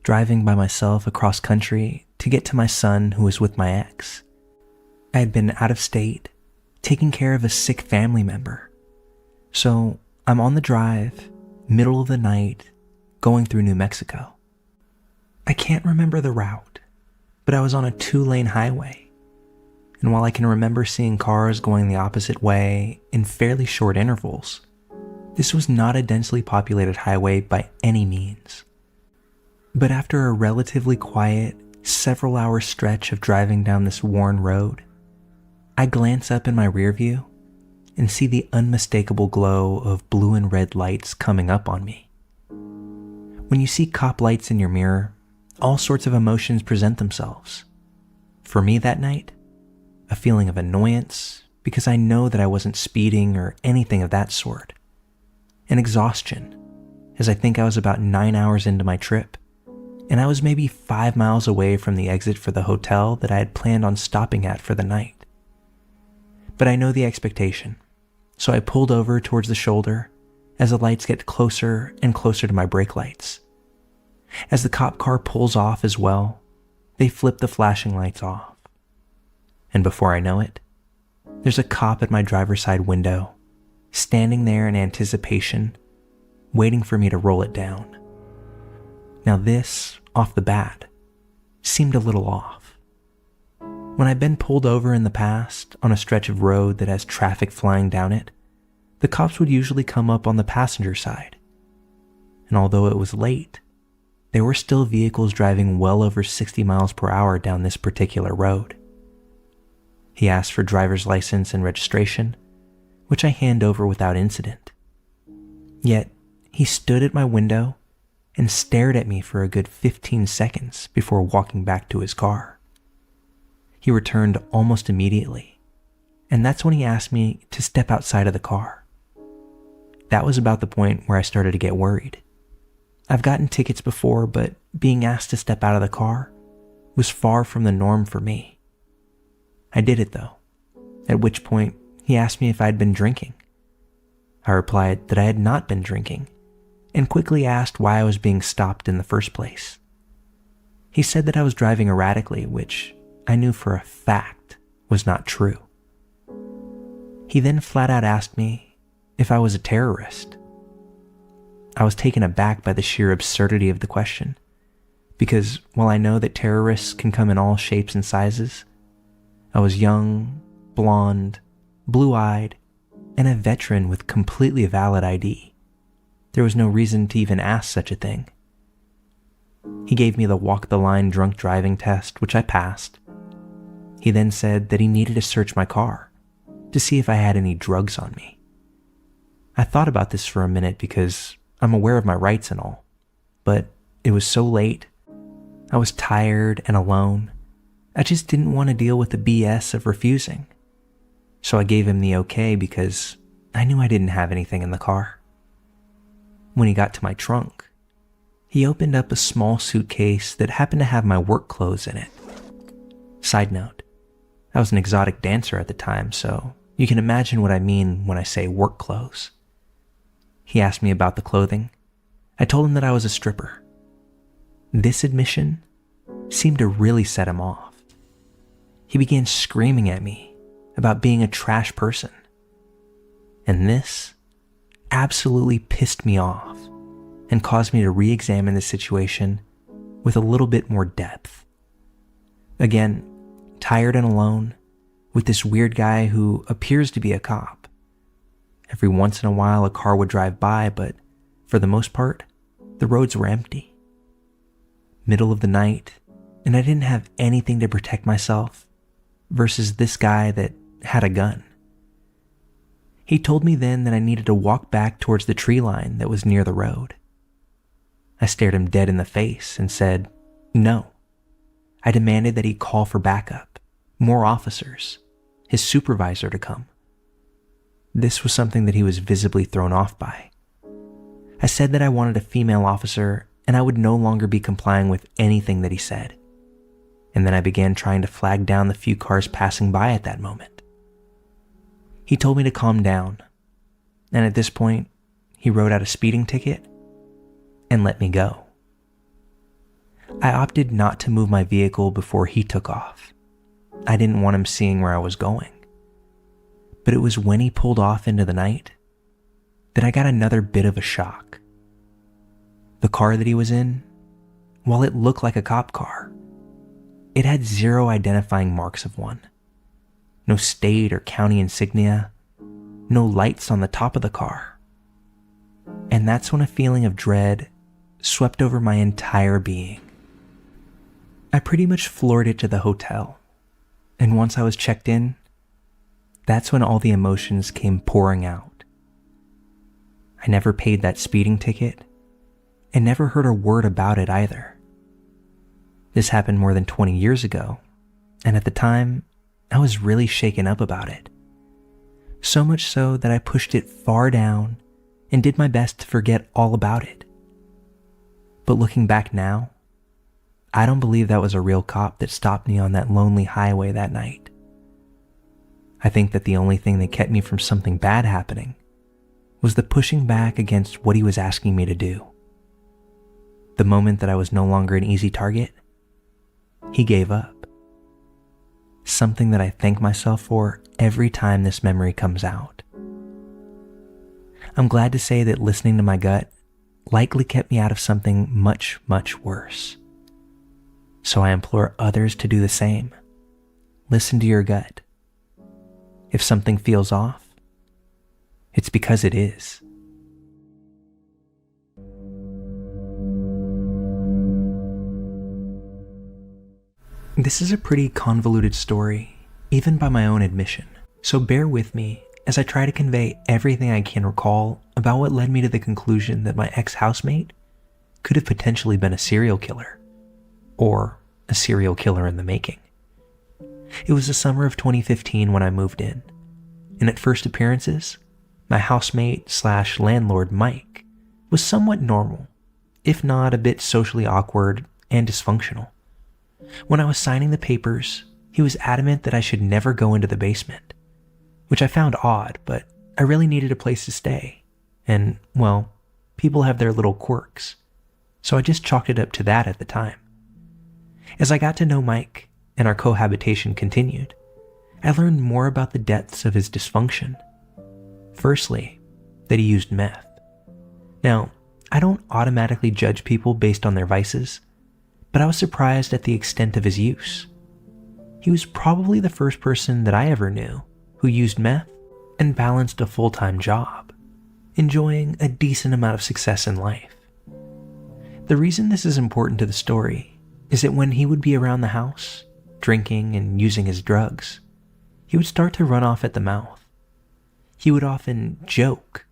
driving by myself across country to get to my son who was with my ex. I had been out of state, taking care of a sick family member. So I'm on the drive, middle of the night, going through New Mexico. I can't remember the route, but I was on a 2-lane highway. And while I can remember seeing cars going the opposite way in fairly short intervals, this was not a densely populated highway by any means. But after a relatively quiet, several-hour stretch of driving down this worn road, I glance up in my rear view and see the unmistakable glow of blue and red lights coming up on me. When you see cop lights in your mirror, all sorts of emotions present themselves. For me that night, a feeling of annoyance because I know that I wasn't speeding or anything of that sort, and exhaustion as I think I was about 9 hours into my trip, and I was maybe 5 miles away from the exit for the hotel that I had planned on stopping at for the night. But I know the expectation, so I pulled over towards the shoulder as the lights get closer and closer to my brake lights. As the cop car pulls off as well, they flip the flashing lights off. And before I know it, there's a cop at my driver's side window, standing there in anticipation, waiting for me to roll it down. Now this, off the bat, seemed a little off. When I've been pulled over in the past on a stretch of road that has traffic flying down it, the cops would usually come up on the passenger side. And although it was late, there were still vehicles driving well over 60 miles per hour down this particular road. He asked for driver's license and registration, which I hand over without incident. Yet, he stood at my window and stared at me for a good 15 seconds before walking back to his car. He returned almost immediately, and that's when he asked me to step outside of the car. That was about the point where I started to get worried. I've gotten tickets before, but being asked to step out of the car was far from the norm for me. I did it though, at which point he asked me if I'd been drinking. I replied that I had not been drinking, and quickly asked why I was being stopped in the first place. He said that I was driving erratically, which I knew for a fact was not true. He then flat out asked me if I was a terrorist. I was taken aback by the sheer absurdity of the question, because while I know that terrorists can come in all shapes and sizes, I was young, blonde, blue-eyed, and a veteran with completely valid ID. There was no reason to even ask such a thing. He gave me the walk-the-line drunk driving test, which I passed. He then said that he needed to search my car to see if I had any drugs on me. I thought about this for a minute because I'm aware of my rights and all, but it was so late, I was tired and alone, I just didn't want to deal with the BS of refusing. So I gave him the okay because I knew I didn't have anything in the car. When he got to my trunk, he opened up a small suitcase that happened to have my work clothes in it. Side note, I was an exotic dancer at the time, so you can imagine what I mean when I say work clothes. He asked me about the clothing. I told him that I was a stripper. This admission seemed to really set him off. He began screaming at me about being a trash person. And this absolutely pissed me off and caused me to re-examine the situation with a little bit more depth. Again, tired and alone with this weird guy who appears to be a cop. Every once in a while a car would drive by, but for the most part, the roads were empty. Middle of the night, and I didn't have anything to protect myself versus this guy that had a gun. He told me then that I needed to walk back towards the tree line that was near the road. I stared him dead in the face and said, no. I demanded that he call for backup, more officers, his supervisor to come. This was something that he was visibly thrown off by. I said that I wanted a female officer and I would no longer be complying with anything that he said. And then I began trying to flag down the few cars passing by at that moment. He told me to calm down, and at this point, he wrote out a speeding ticket and let me go. I opted not to move my vehicle before he took off. I didn't want him seeing where I was going. But it was when he pulled off into the night that I got another bit of a shock. The car that he was in, while it looked like a cop car, it had zero identifying marks of one. No state or county insignia, no lights on the top of the car. And that's when a feeling of dread swept over my entire being. I pretty much floored it to the hotel, and once I was checked in, that's when all the emotions came pouring out. I never paid that speeding ticket, and never heard a word about it either. This happened more than 20 years ago, and at the time, I was really shaken up about it. So much so that I pushed it far down and did my best to forget all about it. But looking back now, I don't believe that was a real cop that stopped me on that lonely highway that night. I think that the only thing that kept me from something bad happening was the pushing back against what he was asking me to do. The moment that I was no longer an easy target, he gave up. Something that I thank myself for every time this memory comes out. I'm glad to say that listening to my gut likely kept me out of something much, much worse. So I implore others to do the same. Listen to your gut. If something feels off, it's because it is. This is a pretty convoluted story, even by my own admission, so bear with me as I try to convey everything I can recall about what led me to the conclusion that my ex-housemate could have potentially been a serial killer, or a serial killer in the making. It was the summer of 2015 when I moved in, and at first appearances, my housemate/landlord Mike was somewhat normal, if not a bit socially awkward and dysfunctional. When I was signing the papers, he was adamant that I should never go into the basement, which I found odd, but I really needed a place to stay. And, well, people have their little quirks, so I just chalked it up to that at the time. As I got to know Mike and our cohabitation continued, I learned more about the depths of his dysfunction. Firstly, that he used meth. Now, I don't automatically judge people based on their vices, but I was surprised at the extent of his use. He was probably the first person that I ever knew who used meth and balanced a full-time job, enjoying a decent amount of success in life. The reason this is important to the story is that when he would be around the house, drinking and using his drugs, he would start to run off at the mouth. He would often joke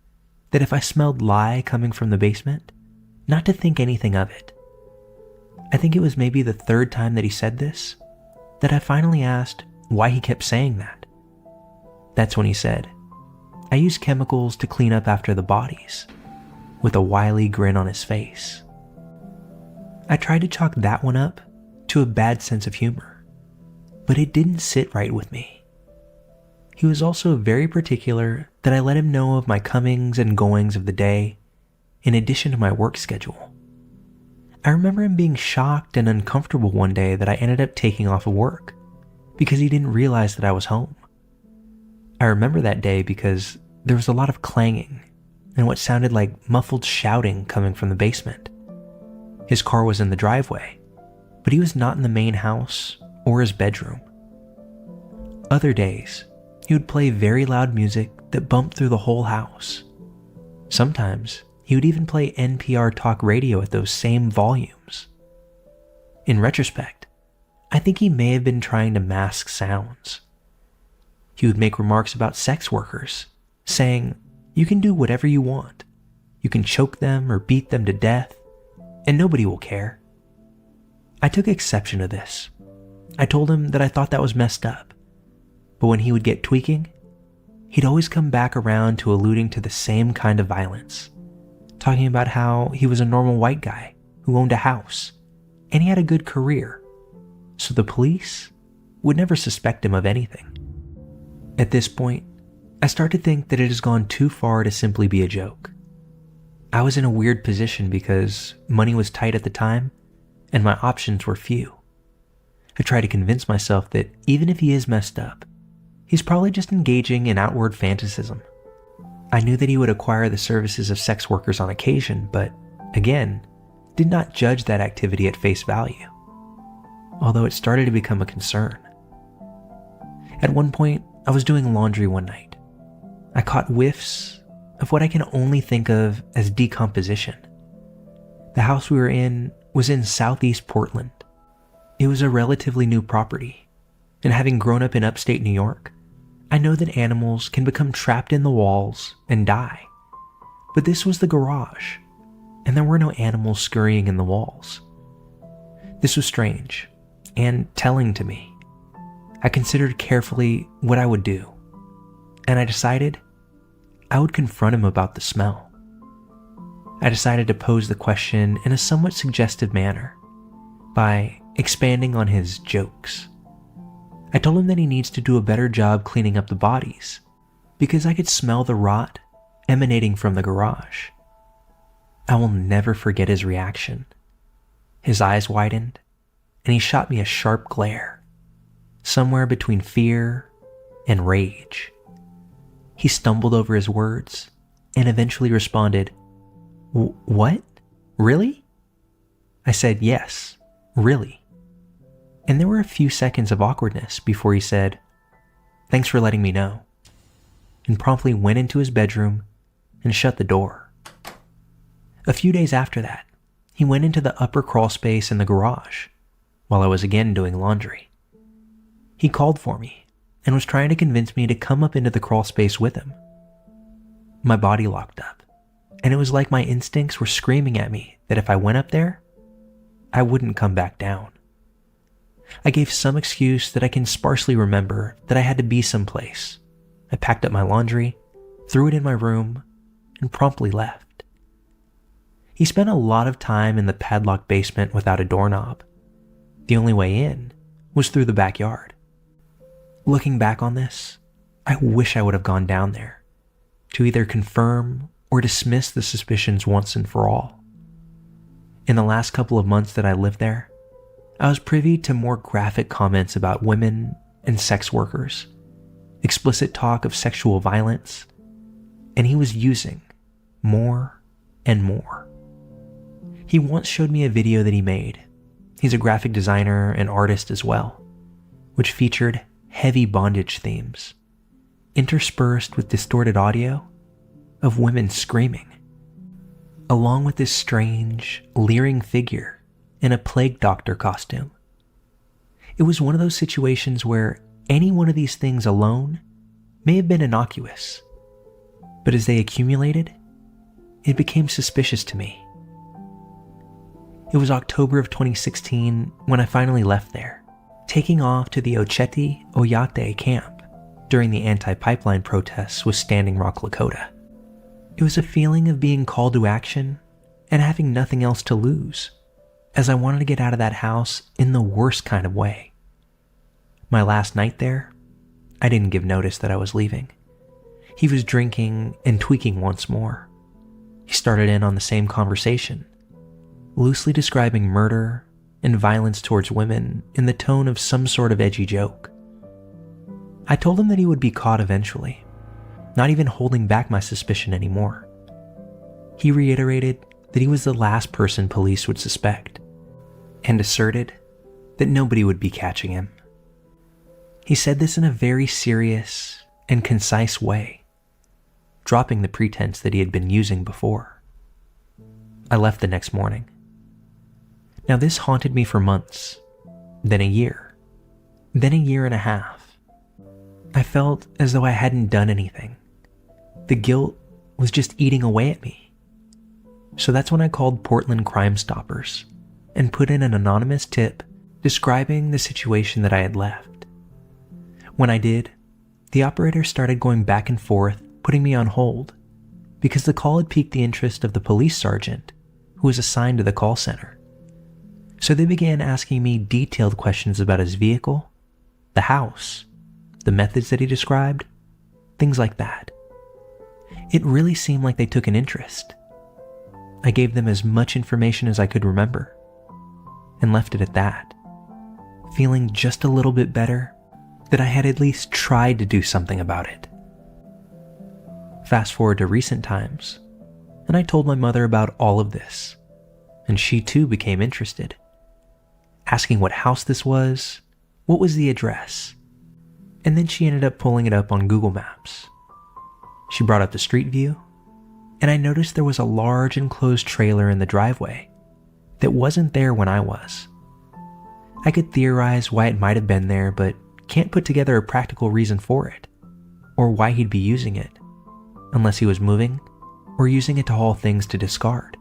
that if I smelled lye coming from the basement, not to think anything of it. I think it was maybe the third time that he said this, that I finally asked why he kept saying that. That's when he said, "I use chemicals to clean up after the bodies," with a wily grin on his face. I tried to chalk that one up to a bad sense of humor, but it didn't sit right with me. He was also very particular that I let him know of my comings and goings of the day, in addition to my work schedule. I remember him being shocked and uncomfortable one day that I ended up taking off of work because he didn't realize that I was home. I remember that day because there was a lot of clanging and what sounded like muffled shouting coming from the basement. His car was in the driveway, but he was not in the main house or his bedroom. Other days, he would play very loud music that bumped through the whole house. Sometimes, he would even play NPR talk radio at those same volumes. In retrospect, I think he may have been trying to mask sounds. He would make remarks about sex workers, saying, "You can do whatever you want. You can choke them or beat them to death, and nobody will care." I took exception to this. I told him that I thought that was messed up. But when he would get tweaking, he'd always come back around to alluding to the same kind of violence, talking about how he was a normal white guy who owned a house, and he had a good career, so the police would never suspect him of anything. At this point, I start to think that it has gone too far to simply be a joke. I was in a weird position because money was tight at the time, and my options were few. I try to convince myself that even if he is messed up, he's probably just engaging in outward fantasism. I knew that he would acquire the services of sex workers on occasion, but again, did not judge that activity at face value, although it started to become a concern. At one point, I was doing laundry one night. I caught whiffs of what I can only think of as decomposition. The house we were in was in southeast Portland. It was a relatively new property, and having grown up in upstate New York, I know that animals can become trapped in the walls and die. But this was the garage, and there were no animals scurrying in the walls. This was strange and telling to me. I considered carefully what I would do, and I decided I would confront him about the smell. I decided to pose the question in a somewhat suggestive manner by expanding on his jokes. I told him that he needs to do a better job cleaning up the bodies because I could smell the rot emanating from the garage. I will never forget his reaction. His eyes widened, and he shot me a sharp glare, somewhere between fear and rage. He stumbled over his words and eventually responded, "What? Really?" I said, "Yes, really." And there were a few seconds of awkwardness before he said, "Thanks for letting me know," and promptly went into his bedroom and shut the door. A few days after that, he went into the upper crawl space in the garage while I was again doing laundry. He called for me and was trying to convince me to come up into the crawl space with him. My body locked up, and it was like my instincts were screaming at me that if I went up there, I wouldn't come back down. I gave some excuse that I can sparsely remember that I had to be someplace. I packed up my laundry, threw it in my room, and promptly left. He spent a lot of time in the padlocked basement without a doorknob. The only way in was through the backyard. Looking back on this, I wish I would have gone down there to either confirm or dismiss the suspicions once and for all. In the last couple of months that I lived there, I was privy to more graphic comments about women and sex workers, explicit talk of sexual violence, and he was using more and more. He once showed me a video that he made. He's a graphic designer and artist as well, which featured heavy bondage themes, interspersed with distorted audio of women screaming, along with this strange, leering figure in a plague doctor costume. It was one of those situations where any one of these things alone may have been innocuous, but as they accumulated, it became suspicious to me. It was October of 2016 when I finally left there, taking off to the Ocheti Oyate camp during the anti-pipeline protests with Standing Rock, Lakota. It was a feeling of being called to action and having nothing else to lose, as I wanted to get out of that house in the worst kind of way. My last night there, I didn't give notice that I was leaving. He was drinking and tweaking once more. He started in on the same conversation, loosely describing murder and violence towards women in the tone of some sort of edgy joke. I told him that he would be caught eventually, not even holding back my suspicion anymore. He reiterated that he was the last person police would suspect, and asserted that nobody would be catching him. He said this in a very serious and concise way, dropping the pretense that he had been using before. I left the next morning. Now this haunted me for months, then a year, then a year and a half. I felt as though I hadn't done anything. The guilt was just eating away at me. So that's when I called Portland Crime Stoppers and put in an anonymous tip describing the situation that I had left. When I did, the operator started going back and forth, putting me on hold, because the call had piqued the interest of the police sergeant who was assigned to the call center. So they began asking me detailed questions about his vehicle, the house, the methods that he described, things like that. It really seemed like they took an interest. I gave them as much information as I could remember and left it at that, feeling just a little bit better that I had at least tried to do something about it. Fast forward to recent times, and I told my mother about all of this, and she too became interested, asking what house this was, what was the address, and then she ended up pulling it up on Google Maps. She brought up the street view, and I noticed there was a large enclosed trailer in the driveway that wasn't there when I was. I could theorize why it might have been there, but can't put together a practical reason for it, or why he'd be using it, unless he was moving or using it to haul things to discard.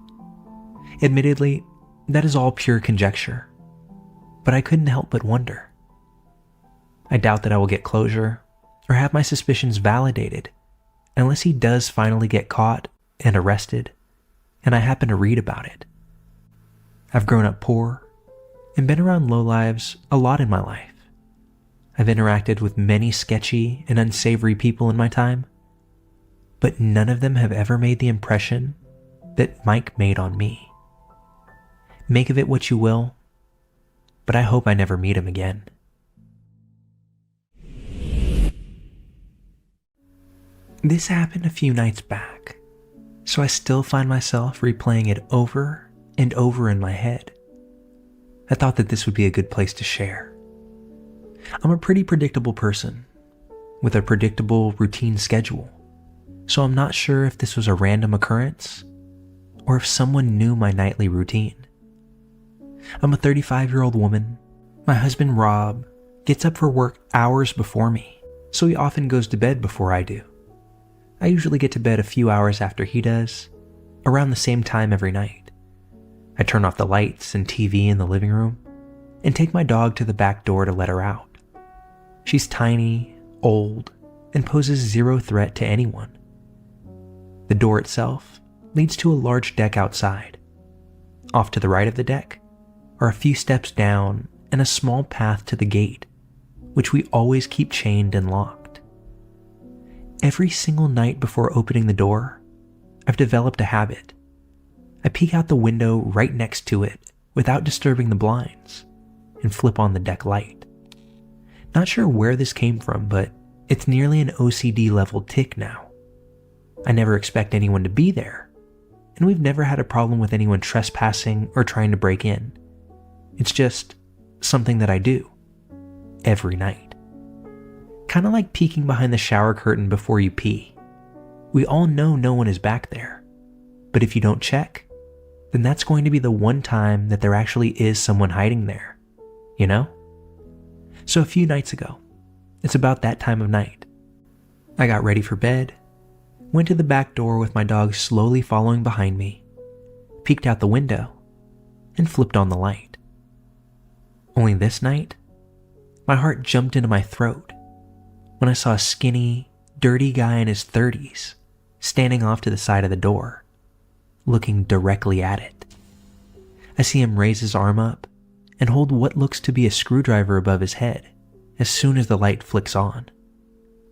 Admittedly, that is all pure conjecture, but I couldn't help but wonder. I doubt that I will get closure or have my suspicions validated unless he does finally get caught and arrested, and I happen to read about it. I've grown up poor and been around lowlives a lot in my life. I've interacted with many sketchy and unsavory people in my time, but none of them have ever made the impression that Mike made on me. Make of it what you will, but I hope I never meet him again. This happened a few nights back, so I still find myself replaying it over and over in my head. I thought that this would be a good place to share. I'm a pretty predictable person, with a predictable routine schedule, so I'm not sure if this was a random occurrence, or if someone knew my nightly routine. I'm a 35-year-old woman. My husband, Rob, gets up for work hours before me, so he often goes to bed before I do. I usually get to bed a few hours after he does, around the same time every night. I turn off the lights and TV in the living room, and take my dog to the back door to let her out. She's tiny, old, and poses zero threat to anyone. The door itself leads to a large deck outside. Off to the right of the deck are a few steps down and a small path to the gate, which we always keep chained and locked. Every single night before opening the door, I've developed a habit. I peek out the window right next to it without disturbing the blinds and flip on the deck light. Not sure where this came from, but it's nearly an OCD level tic now. I never expect anyone to be there, and we've never had a problem with anyone trespassing or trying to break in. It's just something that I do every night. Kind of like peeking behind the shower curtain before you pee. We all know no one is back there, but if you don't check, then that's going to be the one time that there actually is someone hiding there, you know? So a few nights ago, it's about that time of night. I got ready for bed, went to the back door with my dog slowly following behind me, peeked out the window, and flipped on the light. Only this night, my heart jumped into my throat when I saw a skinny, dirty guy in his 30s standing off to the side of the door, looking directly at it. I see him raise his arm up and hold what looks to be a screwdriver above his head as soon as the light flicks on,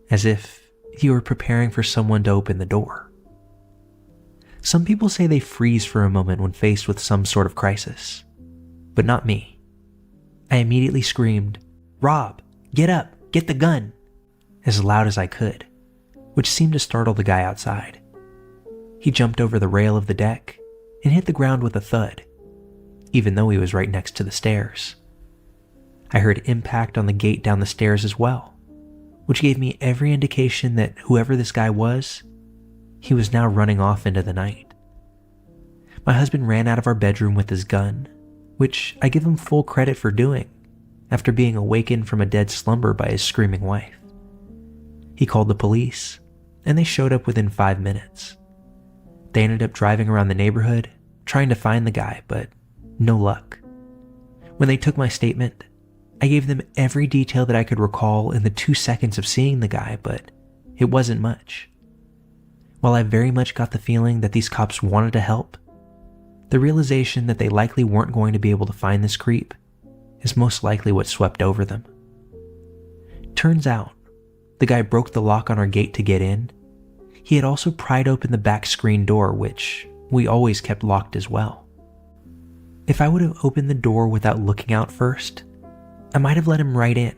as if he were preparing for someone to open the door. Some people say they freeze for a moment when faced with some sort of crisis, but not me. I immediately screamed, "Rob, get up, get the gun," as loud as I could, which seemed to startle the guy outside. He jumped over the rail of the deck and hit the ground with a thud, even though he was right next to the stairs. I heard impact on the gate down the stairs as well, which gave me every indication that whoever this guy was, he was now running off into the night. My husband ran out of our bedroom with his gun, which I give him full credit for doing after being awakened from a dead slumber by his screaming wife. He called the police, and they showed up within 5 minutes. They ended up driving around the neighborhood, trying to find the guy, but no luck. When they took my statement, I gave them every detail that I could recall in the 2 seconds of seeing the guy, but it wasn't much. While I very much got the feeling that these cops wanted to help, the realization that they likely weren't going to be able to find this creep is most likely what swept over them. Turns out, the guy broke the lock on our gate to get in. He had also pried open the back screen door, which we always kept locked as well. If I would have opened the door without looking out first, I might have let him right in,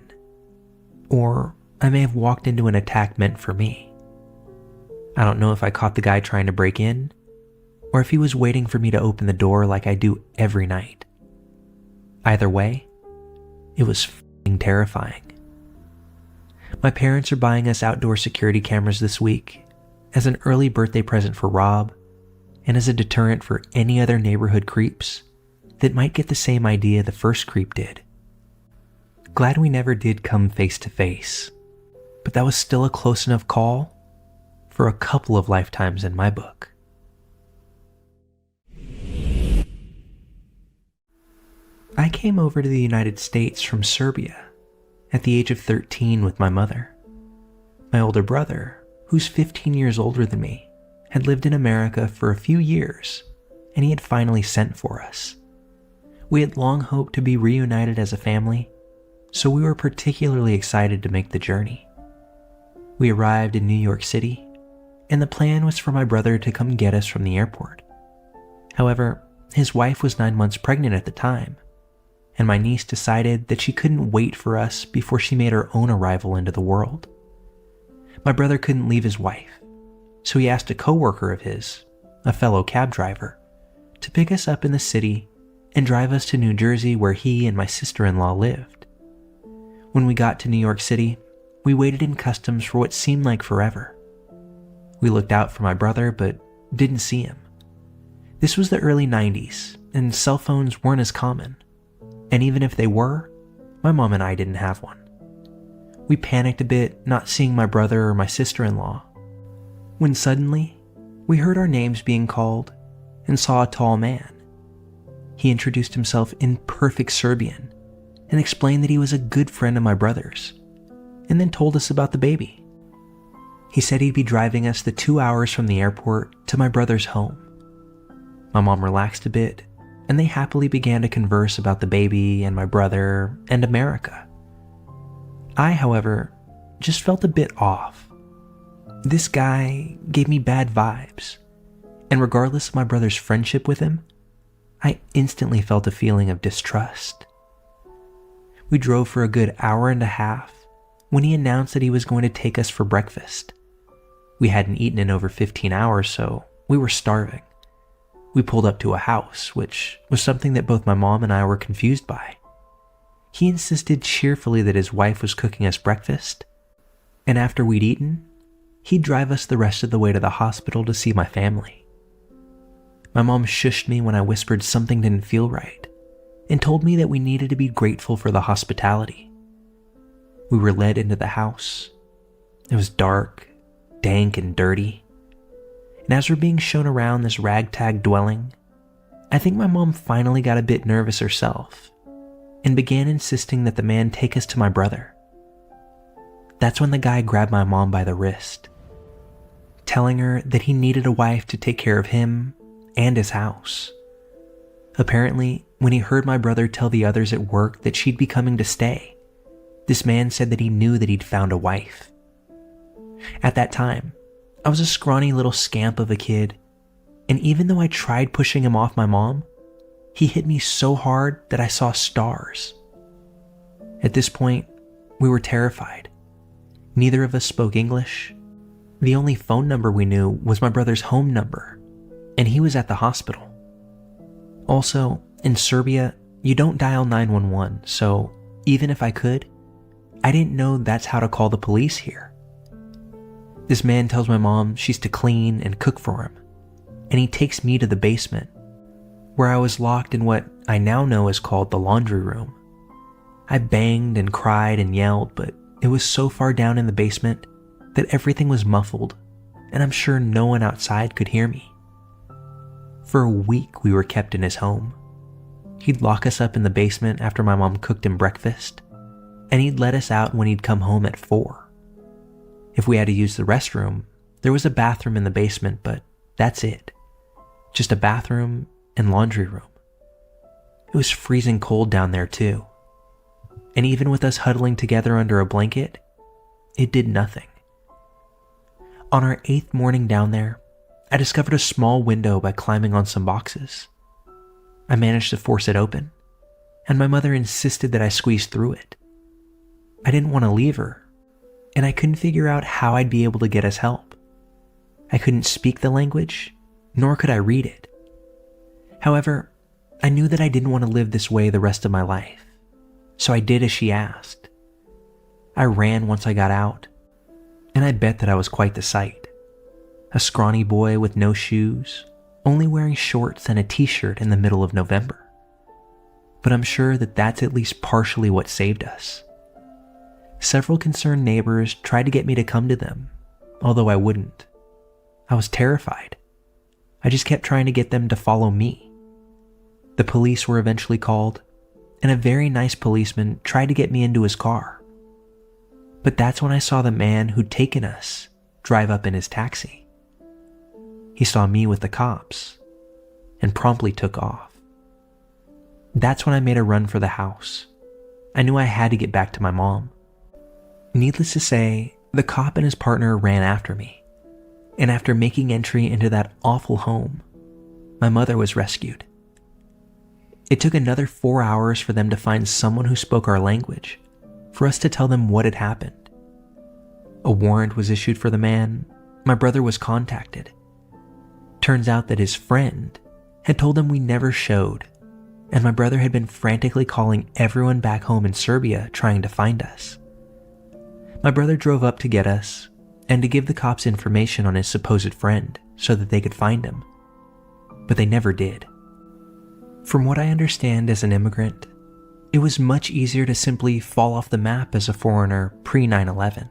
or I may have walked into an attack meant for me. I don't know if I caught the guy trying to break in, or if he was waiting for me to open the door like I do every night. Either way, it was f***ing terrifying. My parents are buying us outdoor security cameras this week as an early birthday present for Rob and as a deterrent for any other neighborhood creeps that might get the same idea the first creep did. Glad we never did come face to face, but that was still a close enough call for a couple of lifetimes in my book. I came over to the United States from Serbia at the age of 13 with my mother. My older brother, who's 15 years older than me, had lived in America for a few years, and he had finally sent for us. We had long hoped to be reunited as a family, so we were particularly excited to make the journey. We arrived in New York City, and the plan was for my brother to come get us from the airport. However, his wife was 9 months pregnant at the time, and my niece decided that she couldn't wait for us before she made her own arrival into the world. My brother couldn't leave his wife, so he asked a coworker of his, a fellow cab driver, to pick us up in the city and drive us to New Jersey where he and my sister-in-law lived. When we got to New York City, we waited in customs for what seemed like forever. We looked out for my brother but didn't see him. This was the early 90s, and cell phones weren't as common. And even if they were, my mom and I didn't have one. We panicked a bit, not seeing my brother or my sister-in-law, when suddenly we heard our names being called and saw a tall man. He introduced himself in perfect Serbian and explained that he was a good friend of my brother's, and then told us about the baby. He said he'd be driving us the 2 hours from the airport to my brother's home. My mom relaxed a bit, and they happily began to converse about the baby and my brother and America. I, however, just felt a bit off. This guy gave me bad vibes, and regardless of my brother's friendship with him, I instantly felt a feeling of distrust. We drove for a good hour and a half when he announced that he was going to take us for breakfast. We hadn't eaten in over 15 hours, so we were starving. We pulled up to a house, which was something that both my mom and I were confused by. He insisted cheerfully that his wife was cooking us breakfast, and after we'd eaten, he'd drive us the rest of the way to the hospital to see my family. My mom shushed me when I whispered something didn't feel right, and told me that we needed to be grateful for the hospitality. We were led into the house. It was dark, dank, and dirty. And as we're being shown around this ragtag dwelling, I think my mom finally got a bit nervous herself and began insisting that the man take us to my brother. That's when the guy grabbed my mom by the wrist, telling her that he needed a wife to take care of him and his house. Apparently, when he heard my brother tell the others at work that she'd be coming to stay, this man said that he knew that he'd found a wife. At that time, I was a scrawny little scamp of a kid, And even though I tried pushing him off my mom, he hit me so hard that I saw stars. At this point, we were terrified. Neither of us spoke English. The only phone number we knew was my brother's home number, and he was at the hospital. Also, in Serbia, you don't dial 911, so even if I could, I didn't know that's how to call the police here. This man tells my mom she's to clean and cook for him, and he takes me to the basement, where I was locked in what I now know is called the laundry room. I banged and cried and yelled, but it was so far down in the basement that everything was muffled, and I'm sure no one outside could hear me. For a week we were kept in his home. He'd lock us up in the basement after my mom cooked him breakfast, and he'd let us out when he'd come home at 4. If we had to use the restroom, there was a bathroom in the basement, but that's it. Just a bathroom and laundry room. It was freezing cold down there too. And even with us huddling together under a blanket, it did nothing. On our 8th morning down there, I discovered a small window by climbing on some boxes. I managed to force it open, and my mother insisted that I squeeze through it. I didn't want to leave her, and I couldn't figure out how I'd be able to get us help. I couldn't speak the language, nor could I read it. However, I knew that I didn't want to live this way the rest of my life, so I did as she asked. I ran once I got out, and I bet that I was quite the sight. A scrawny boy with no shoes, only wearing shorts and a t-shirt in the middle of November. But I'm sure that that's at least partially what saved us. Several concerned neighbors tried to get me to come to them, although I wouldn't. I was terrified. I just kept trying to get them to follow me. The police were eventually called, and a very nice policeman tried to get me into his car. But that's when I saw the man who'd taken us drive up in his taxi. He saw me with the cops and promptly took off. That's when I made a run for the house. I knew I had to get back to my mom. Needless to say, the cop and his partner ran after me, and after making entry into that awful home, my mother was rescued. It took another 4 hours for them to find someone who spoke our language, for us to tell them what had happened. A warrant was issued for the man. My brother was contacted. Turns out that his friend had told him we never showed, and my brother had been frantically calling everyone back home in Serbia trying to find us. My brother drove up to get us and to give the cops information on his supposed friend so that they could find him, but they never did. From what I understand as an immigrant, it was much easier to simply fall off the map as a foreigner pre-9/11.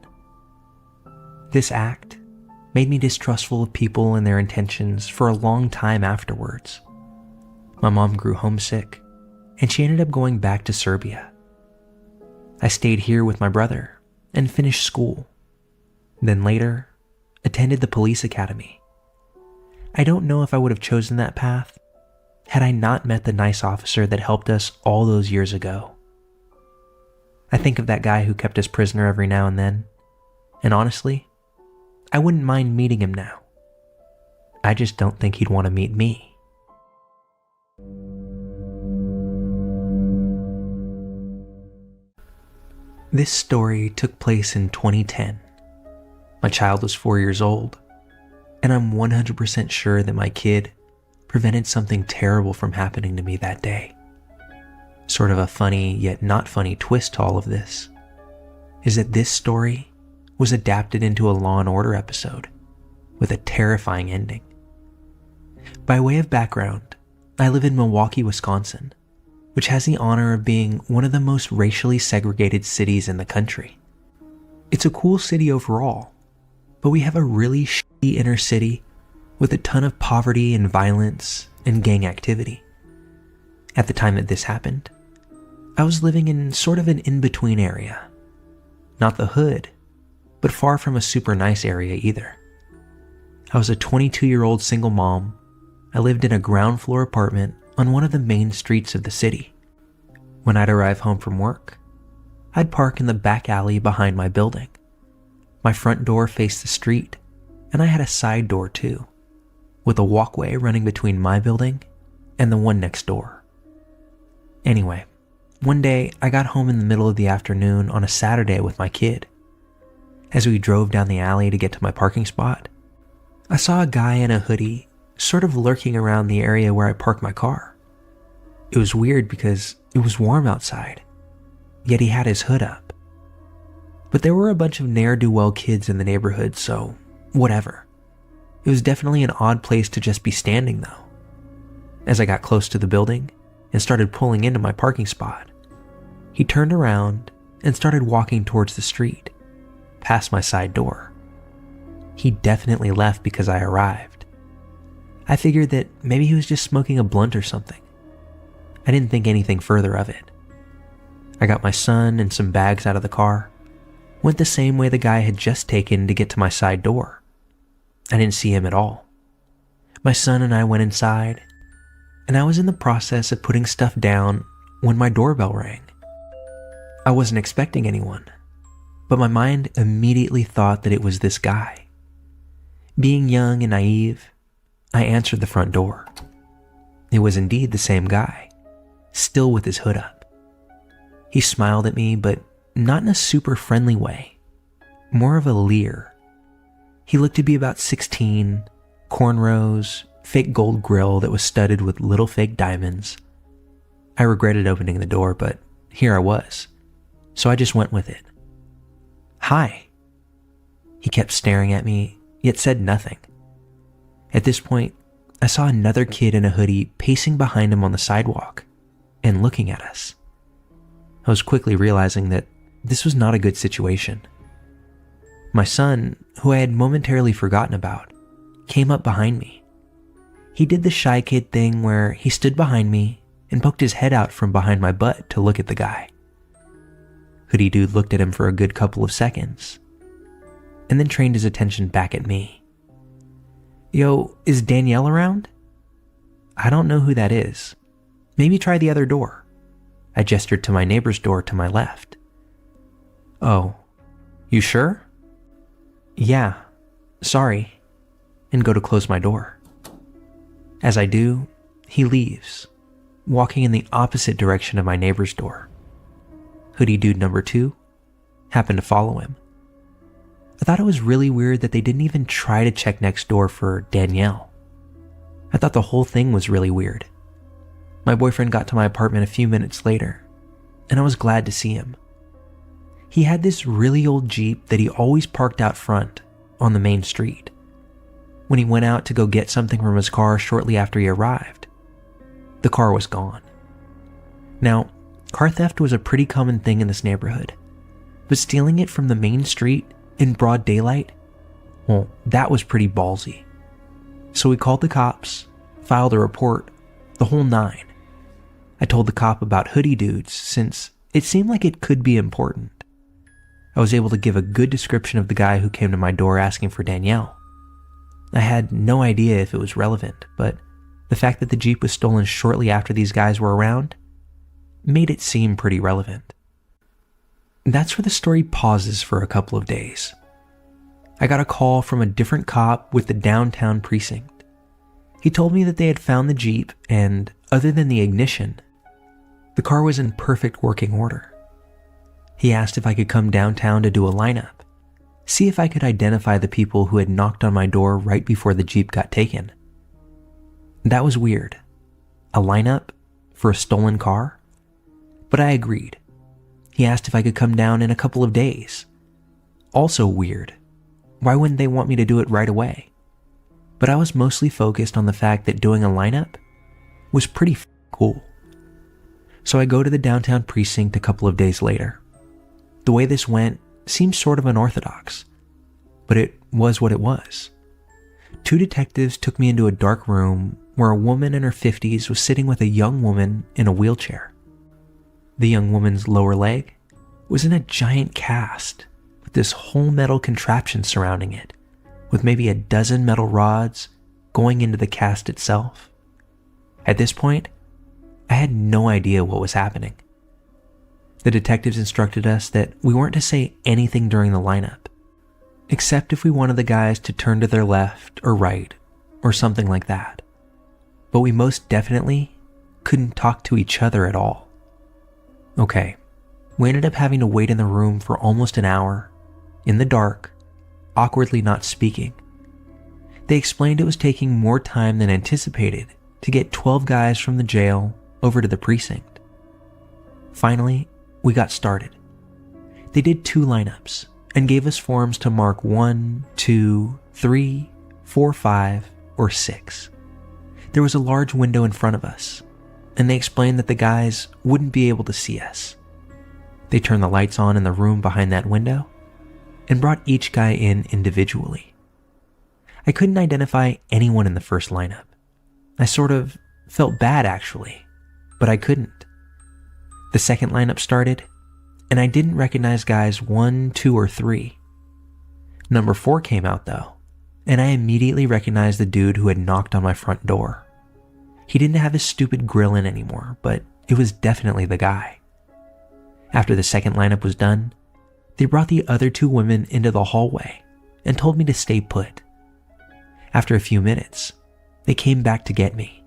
This act made me distrustful of people and their intentions for a long time afterwards. My mom grew homesick, and she ended up going back to Serbia. I stayed here with my brother and finished school, then later attended the police academy. I don't know if I would have chosen that path had I not met the nice officer that helped us all those years ago. I think of that guy who kept us prisoner every now and then, and honestly, I wouldn't mind meeting him now. I just don't think he'd want to meet me. This story took place in 2010. My child was 4 years old, and I'm 100% sure that my kid prevented something terrible from happening to me that day. Sort of a funny yet not funny twist to all of this is that this story was adapted into a Law & Order episode with a terrifying ending. By way of background, I live in Milwaukee, Wisconsin, which has the honor of being one of the most racially segregated cities in the country. It's a cool city overall, but we have a really shitty inner city with a ton of poverty and violence and gang activity. At the time that this happened, I was living in sort of an in-between area. Not the hood, but far from a super nice area either. I was a 22-year-old single mom. I lived in a ground floor apartment on one of the main streets of the city. When I'd arrive home from work, I'd park in the back alley behind my building. My front door faced the street, and I had a side door too. with a walkway running between my building and the one next door. Anyway, one day I got home in the middle of the afternoon on a Saturday with my kid. As we drove down the alley to get to my parking spot, I saw a guy in a hoodie sort of lurking around the area where I parked my car. It was weird because it was warm outside, yet he had his hood up. But there were a bunch of ne'er-do-well kids in the neighborhood, so whatever. It was definitely an odd place to just be standing though. As I got close to the building and started pulling into my parking spot, he turned around and started walking towards the street, past my side door. He definitely left because I arrived. I figured that maybe he was just smoking a blunt or something. I didn't think anything further of it. I got my son and some bags out of the car, went the same way the guy had just taken to get to my side door. I didn't see him at all. My son and I went inside, and I was in the process of putting stuff down when my doorbell rang. I wasn't expecting anyone, but my mind immediately thought that it was this guy. Being young and naive, I answered the front door. It was indeed the same guy, still with his hood up. He smiled at me, but not in a super friendly way, more of a leer. He looked to be about 16, cornrows, fake gold grill that was studded with little fake diamonds. I regretted opening the door, but here I was, so I just went with it. "Hi." He kept staring at me, yet said nothing. At this point, I saw another kid in a hoodie pacing behind him on the sidewalk and looking at us. I was quickly realizing that this was not a good situation. My son, who I had momentarily forgotten about, came up behind me. He did the shy kid thing where he stood behind me and poked his head out from behind my butt to look at the guy. Hoodie dude looked at him for a good couple of seconds, and then trained his attention back at me. "Yo, is Danielle around?" "I don't know who that is. Maybe try the other door." I gestured to my neighbor's door to my left. "Oh, you sure?" "Yeah, sorry," and go to close my door. As I do, he leaves, walking in the opposite direction of my neighbor's door. Hoodie dude number 2 happened to follow him. I thought it was really weird that they didn't even try to check next door for Danielle. I thought the whole thing was really weird. My boyfriend got to my apartment a few minutes later, and I was glad to see him. He had this really old Jeep that he always parked out front on the main street. When he went out to go get something from his car shortly after he arrived, the car was gone. Now, car theft was a pretty common thing in this neighborhood, but stealing it from the main street in broad daylight, well, that was pretty ballsy. So we called the cops, filed a report, the whole nine. I told the cop about hoodie dudes since it seemed like it could be important. I was able to give a good description of the guy who came to my door asking for Danielle. I had no idea if it was relevant, but the fact that the Jeep was stolen shortly after these guys were around made it seem pretty relevant. That's where the story pauses for a couple of days. I got a call from a different cop with the downtown precinct. He told me that they had found the Jeep and, other than the ignition, the car was in perfect working order. He asked if I could come downtown to do a lineup, see if I could identify the people who had knocked on my door right before the Jeep got taken. That was weird. A lineup for a stolen car? But I agreed. He asked if I could come down in a couple of days. Also weird. Why wouldn't they want me to do it right away? But I was mostly focused on the fact that doing a lineup was pretty cool. So I go to the downtown precinct a couple of days later. The way this went seemed sort of unorthodox, but it was what it was. 2 detectives took me into a dark room where a woman in her 50s was sitting with a young woman in a wheelchair. The young woman's lower leg was in a giant cast with this whole metal contraption surrounding it, with maybe a dozen metal rods going into the cast itself. At this point, I had no idea what was happening. The detectives instructed us that we weren't to say anything during the lineup, except if we wanted the guys to turn to their left or right or something like that. But we most definitely couldn't talk to each other at all. Okay, we ended up having to wait in the room for almost an hour, in the dark, awkwardly not speaking. They explained it was taking more time than anticipated to get 12 guys from the jail over to the precinct. Finally, we got started. They did 2 lineups and gave us forms to mark 1, 2, 3, 4, 5, or 6. There was a large window in front of us, and they explained that the guys wouldn't be able to see us. They turned the lights on in the room behind that window and brought each guy in individually. I couldn't identify anyone in the first lineup. I sort of felt bad actually, but I couldn't. The second lineup started, and I didn't recognize guys 1, 2, or 3. Number 4 came out though, and I immediately recognized the dude who had knocked on my front door. He didn't have his stupid grill in anymore, but it was definitely the guy. After the second lineup was done, they brought the other 2 women into the hallway and told me to stay put. After a few minutes, they came back to get me.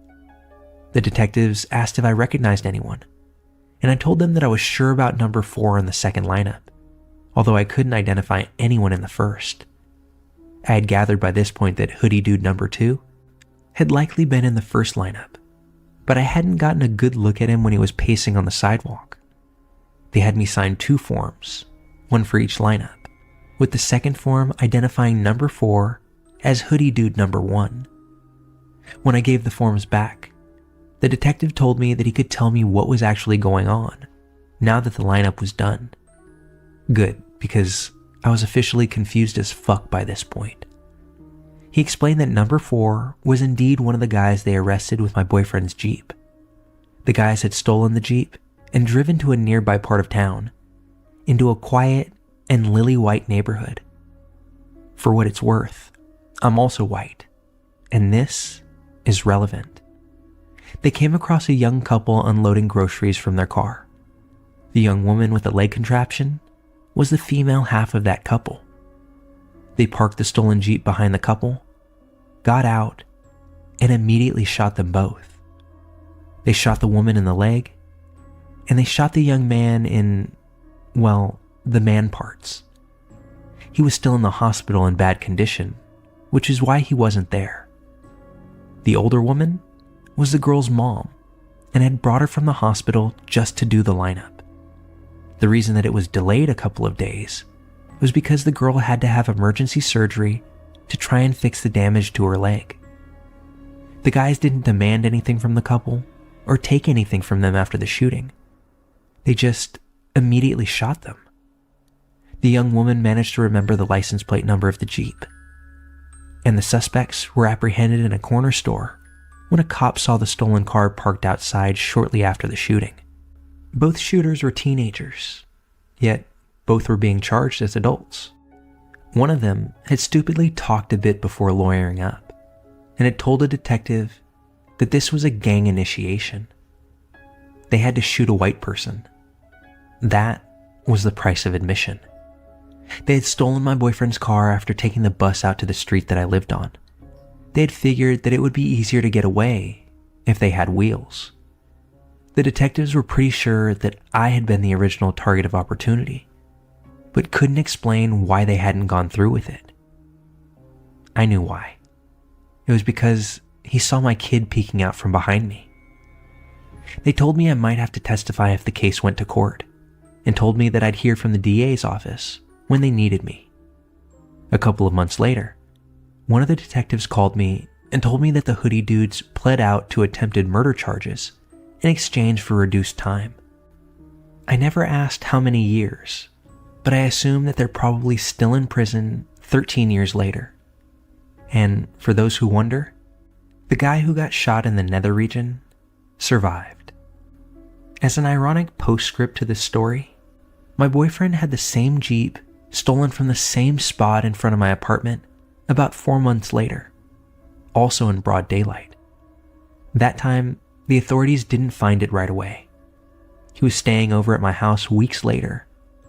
The detectives asked if I recognized anyone, and I told them that I was sure about number 4 in the second lineup, although I couldn't identify anyone in the first. I had gathered by this point that hoodie dude number 2 had likely been in the first lineup, but I hadn't gotten a good look at him when he was pacing on the sidewalk. They had me sign 2 forms, one for each lineup, with the second form identifying number 4 as hoodie dude number 1. When I gave the forms back, the detective told me that he could tell me what was actually going on now that the lineup was done. Good, because I was officially confused as fuck by this point. He explained that number 4 was indeed one of the guys they arrested with my boyfriend's Jeep. The guys had stolen the Jeep and driven to a nearby part of town, into a quiet and lily-white neighborhood. For what it's worth, I'm also white, and this is relevant. They came across a young couple unloading groceries from their car. The young woman with the leg contraption was the female half of that couple. They parked the stolen Jeep behind the couple, got out, and immediately shot them both. They shot the woman in the leg, and they shot the young man in, well, the man parts. He was still in the hospital in bad condition, which is why he wasn't there. The older woman was the girl's mom and had brought her from the hospital just to do the lineup. The reason that it was delayed a couple of days was because the girl had to have emergency surgery to try and fix the damage to her leg. The guys didn't demand anything from the couple or take anything from them after the shooting. They just immediately shot them. The young woman managed to remember the license plate number of the Jeep, and the suspects were apprehended in a corner store when a cop saw the stolen car parked outside shortly after the shooting. Both shooters were teenagers, yet both were being charged as adults. One of them had stupidly talked a bit before lawyering up, and had told a detective that this was a gang initiation. They had to shoot a white person. That was the price of admission. They had stolen my boyfriend's car after taking the bus out to the street that I lived on. They had figured that it would be easier to get away if they had wheels. The detectives were pretty sure that I had been the original target of opportunity, but couldn't explain why they hadn't gone through with it. I knew why. It was because he saw my kid peeking out from behind me. They told me I might have to testify if the case went to court, and told me that I'd hear from the DA's office when they needed me. A couple of months later, one of the detectives called me and told me that the hoodie dudes pled out to attempted murder charges in exchange for reduced time. I never asked how many years, but I assume that they're probably still in prison 13 years later. And for those who wonder, the guy who got shot in the nether region survived. As an ironic postscript to this story, my boyfriend had the same Jeep stolen from the same spot in front of my apartment about 4 months later, also in broad daylight. That time, the authorities didn't find it right away. He was staying over at my house weeks later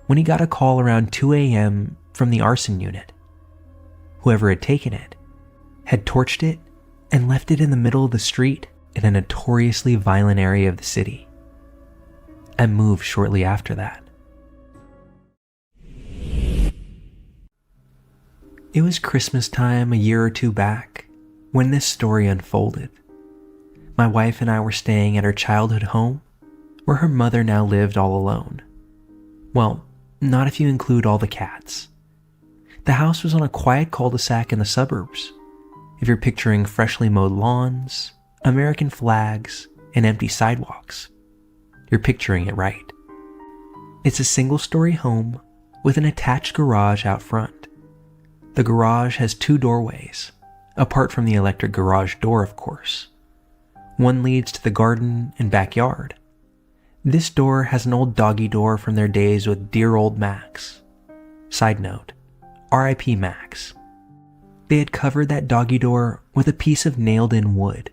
when he got a call around 2 a.m. from the arson unit. Whoever had taken it had torched it and left it in the middle of the street in a notoriously violent area of the city. I moved shortly after that. It was Christmas time a year or two back when this story unfolded. My wife and I were staying at her childhood home, where her mother now lived all alone. Well, not if you include all the cats. The house was on a quiet cul-de-sac in the suburbs. If you're picturing freshly mowed lawns, American flags, and empty sidewalks, you're picturing it right. It's a single-story home with an attached garage out front. The garage has 2 doorways, apart from the electric garage door, of course. One leads to the garden and backyard. This door has an old doggy door from their days with dear old Max. Side note, R.I.P. Max. They had covered that doggy door with a piece of nailed-in wood.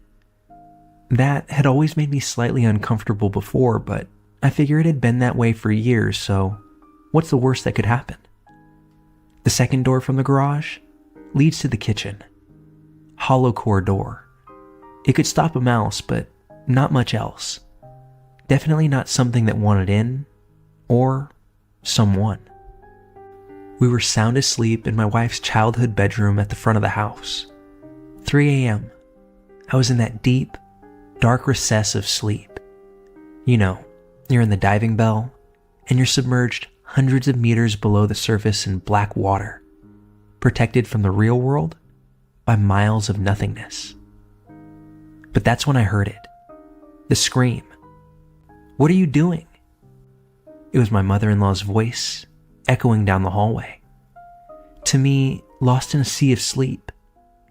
That had always made me slightly uncomfortable before, but I figure it had been that way for years, so what's the worst that could happen? The second door from the garage leads to the kitchen. Hollow core door. It could stop a mouse, but not much else. Definitely not something that wanted in, or someone. We were sound asleep in my wife's childhood bedroom at the front of the house. 3 a.m. I was in that deep, dark recess of sleep. You know, you're in the diving bell, and you're submerged hundreds of meters below the surface in black water, protected from the real world by miles of nothingness. But that's when I heard it. The scream. "What are you doing?" It was my mother-in-law's voice, echoing down the hallway. To me, lost in a sea of sleep,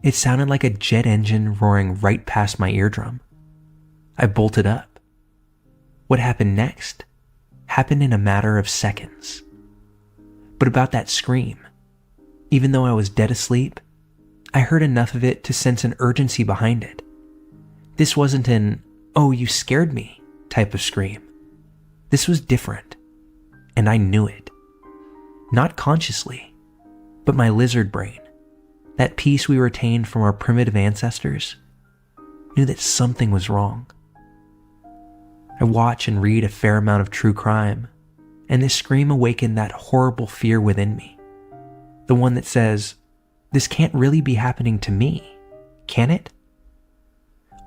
it sounded like a jet engine roaring right past my eardrum. I bolted up. What happened next happened in a matter of seconds. But about that scream, even though I was dead asleep, I heard enough of it to sense an urgency behind it. This wasn't an, "oh, you scared me" type of scream. This was different, and I knew it. Not consciously, but my lizard brain, that piece we retained from our primitive ancestors, knew that something was wrong. I watch and read a fair amount of true crime, and this scream awakened that horrible fear within me. The one that says, this can't really be happening to me, can it?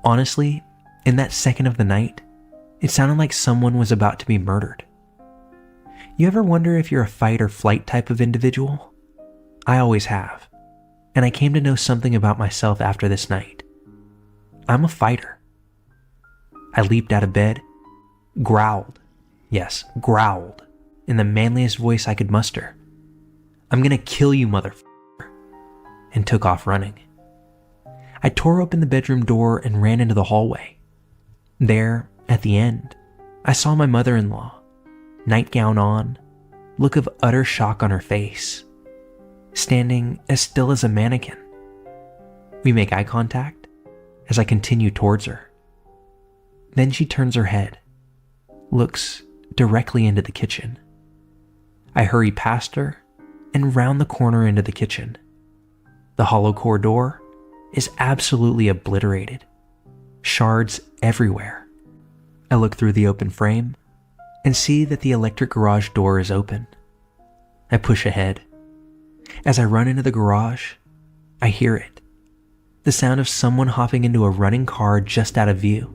Honestly, in that second of the night, it sounded like someone was about to be murdered. You ever wonder if you're a fight or flight type of individual? I always have, and I came to know something about myself after this night. I'm a fighter. I leaped out of bed, growled, yes, growled, in the manliest voice I could muster. "I'm gonna kill you, motherfucker," and took off running. I tore open the bedroom door and ran into the hallway. There, at the end, I saw my mother-in-law, nightgown on, look of utter shock on her face, standing as still as a mannequin. We make eye contact as I continue towards her. Then she turns her head, looks directly into the kitchen. I hurry past her and round the corner into the kitchen. The hollow core door is absolutely obliterated, shards everywhere. I look through the open frame and see that the electric garage door is open. I push ahead. As I run into the garage, I hear it. The sound of someone hopping into a running car just out of view.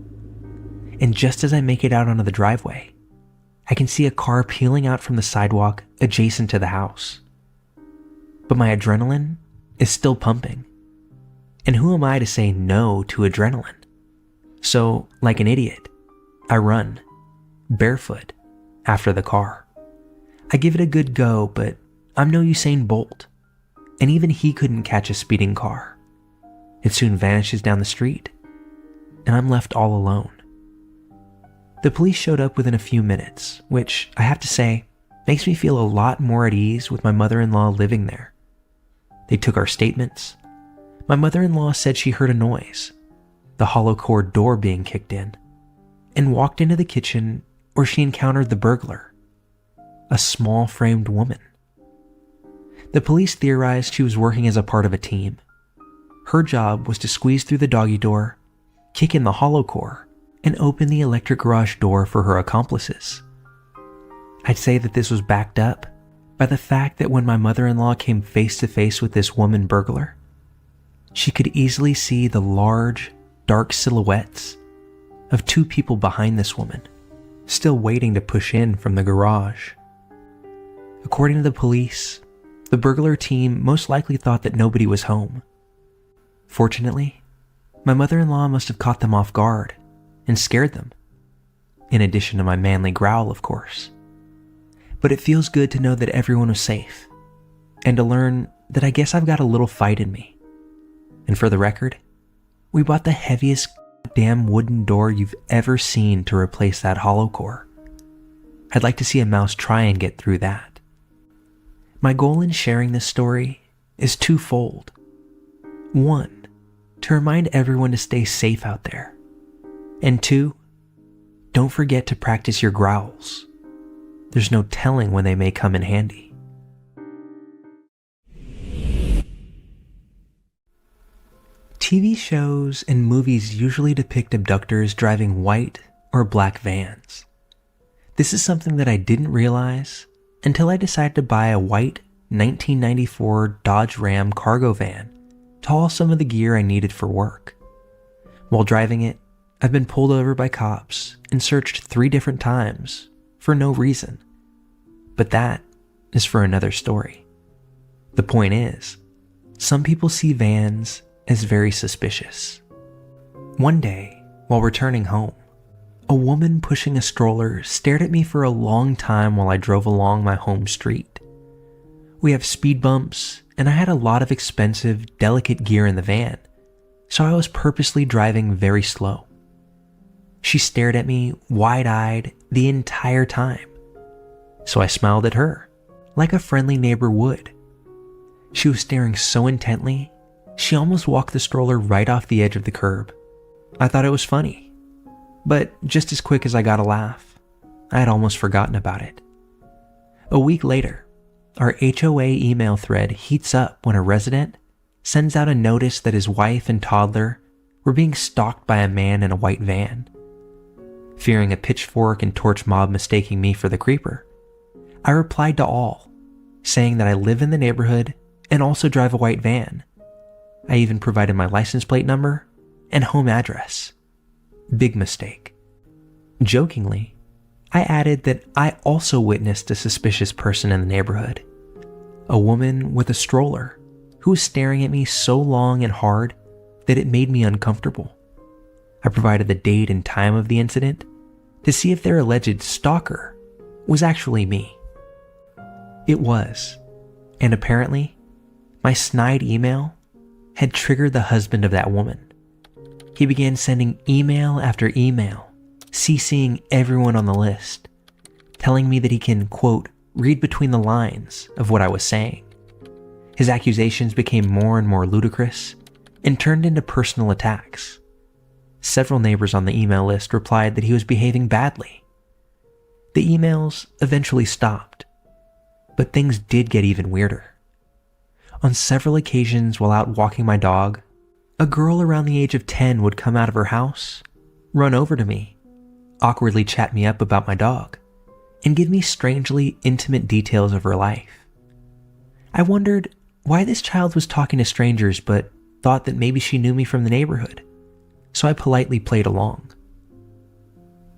And just as I make it out onto the driveway, I can see a car peeling out from the sidewalk adjacent to the house. But my adrenaline is still pumping. And who am I to say no to adrenaline? So, like an idiot, I run, barefoot, after the car. I give it a good go, but I'm no Usain Bolt, and even he couldn't catch a speeding car. It soon vanishes down the street, and I'm left all alone. The police showed up within a few minutes, which, I have to say, makes me feel a lot more at ease with my mother-in-law living there. They took our statements. My mother-in-law said she heard a noise, the hollow core door being kicked in, and walked into the kitchen where she encountered the burglar, a small framed woman. The police theorized she was working as a part of a team. her job was to squeeze through the doggy door, kick in the hollow core, and open the electric garage door for her accomplices. I'd say that this was backed up by the fact that when my mother-in-law came face to face with this woman burglar, she could easily see the large, dark silhouettes of two people behind this woman, still waiting to push in from the garage. According to the police, the burglar team most likely thought that nobody was home. Fortunately, my mother-in-law must have caught them off guard and scared them, in addition to my manly growl, of course. But it feels good to know that everyone was safe, and to learn that I guess I've got a little fight in me. And for the record, we bought the heaviest damn wooden door you've ever seen to replace that hollow core. I'd like to see a mouse try and get through that. My goal in sharing this story is twofold. One, to remind everyone to stay safe out there. And two, don't forget to practice your growls. There's no telling when they may come in handy. TV shows and movies usually depict abductors driving white or black vans. This is something that I didn't realize until I decided to buy a white 1994 Dodge Ram cargo van to haul some of the gear I needed for work. While driving it, I've been pulled over by cops and searched 3 different times for no reason. But that is for another story. The point is, some people see vans as very suspicious. One day, while returning home, a woman pushing a stroller stared at me for a long time while I drove along my home street. We have speed bumps, and I had a lot of expensive, delicate gear in the van, so I was purposely driving very slow. She stared at me wide-eyed the entire time, so I smiled at her, like a friendly neighbor would. She was staring so intently, she almost walked the stroller right off the edge of the curb. I thought it was funny, but just as quick as I got a laugh, I had almost forgotten about it. A week later, our HOA email thread heats up when a resident sends out a notice that his wife and toddler were being stalked by a man in a white van. Fearing a pitchfork and torch mob mistaking me for the creeper, I replied to all, saying that I live in the neighborhood and also drive a white van. I even provided my license plate number and home address. Big mistake. Jokingly, I added that I also witnessed a suspicious person in the neighborhood. A woman with a stroller who was staring at me so long and hard that it made me uncomfortable. I provided the date and time of the incident to see if their alleged stalker was actually me. It was, and apparently, my snide email had triggered the husband of that woman. He began sending email after email, CCing everyone on the list, telling me that he can, quote, read between the lines of what I was saying. His accusations became more and more ludicrous and turned into personal attacks. Several neighbors on the email list replied that he was behaving badly. The emails eventually stopped, but things did get even weirder. On several occasions while out walking my dog, a girl around the age of 10 would come out of her house, run over to me, awkwardly chat me up about my dog, and give me strangely intimate details of her life. I wondered why this child was talking to strangers but thought that maybe she knew me from the neighborhood, so I politely played along.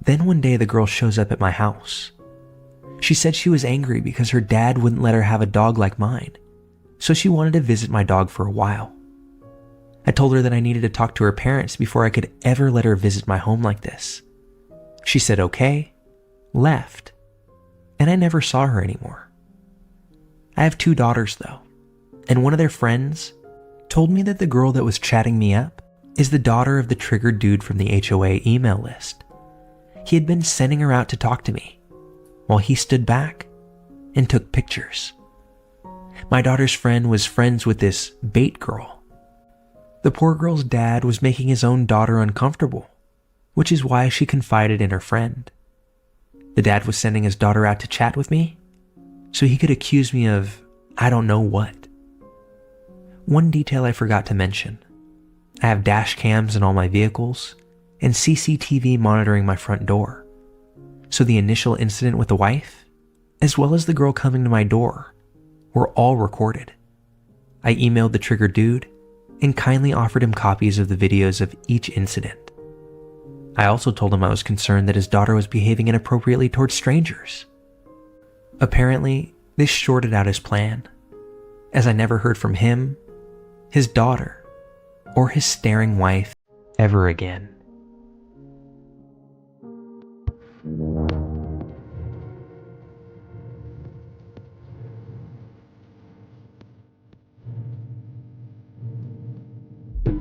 Then one day the girl shows up at my house. She said she was angry because her dad wouldn't let her have a dog like mine, so she wanted to visit my dog for a while. I told her that I needed to talk to her parents before I could ever let her visit my home like this. She said okay, left, and I never saw her anymore. I have 2 daughters though, and one of their friends told me that the girl that was chatting me up is the daughter of the triggered dude from the HOA email list. He had been sending her out to talk to me, while he stood back and took pictures. My daughter's friend was friends with this bait girl. The poor girl's dad was making his own daughter uncomfortable, which is why she confided in her friend. The dad was sending his daughter out to chat with me, so he could accuse me of I don't know what. One detail I forgot to mention I have dash cams in all my vehicles and CCTV monitoring my front door. So the initial incident with the wife, as well as the girl coming to my door, were all recorded. I emailed the trigger dude and kindly offered him copies of the videos of each incident. I also told him I was concerned that his daughter was behaving inappropriately towards strangers. Apparently, this shorted out his plan, as I never heard from him, his daughter, or his staring wife ever again.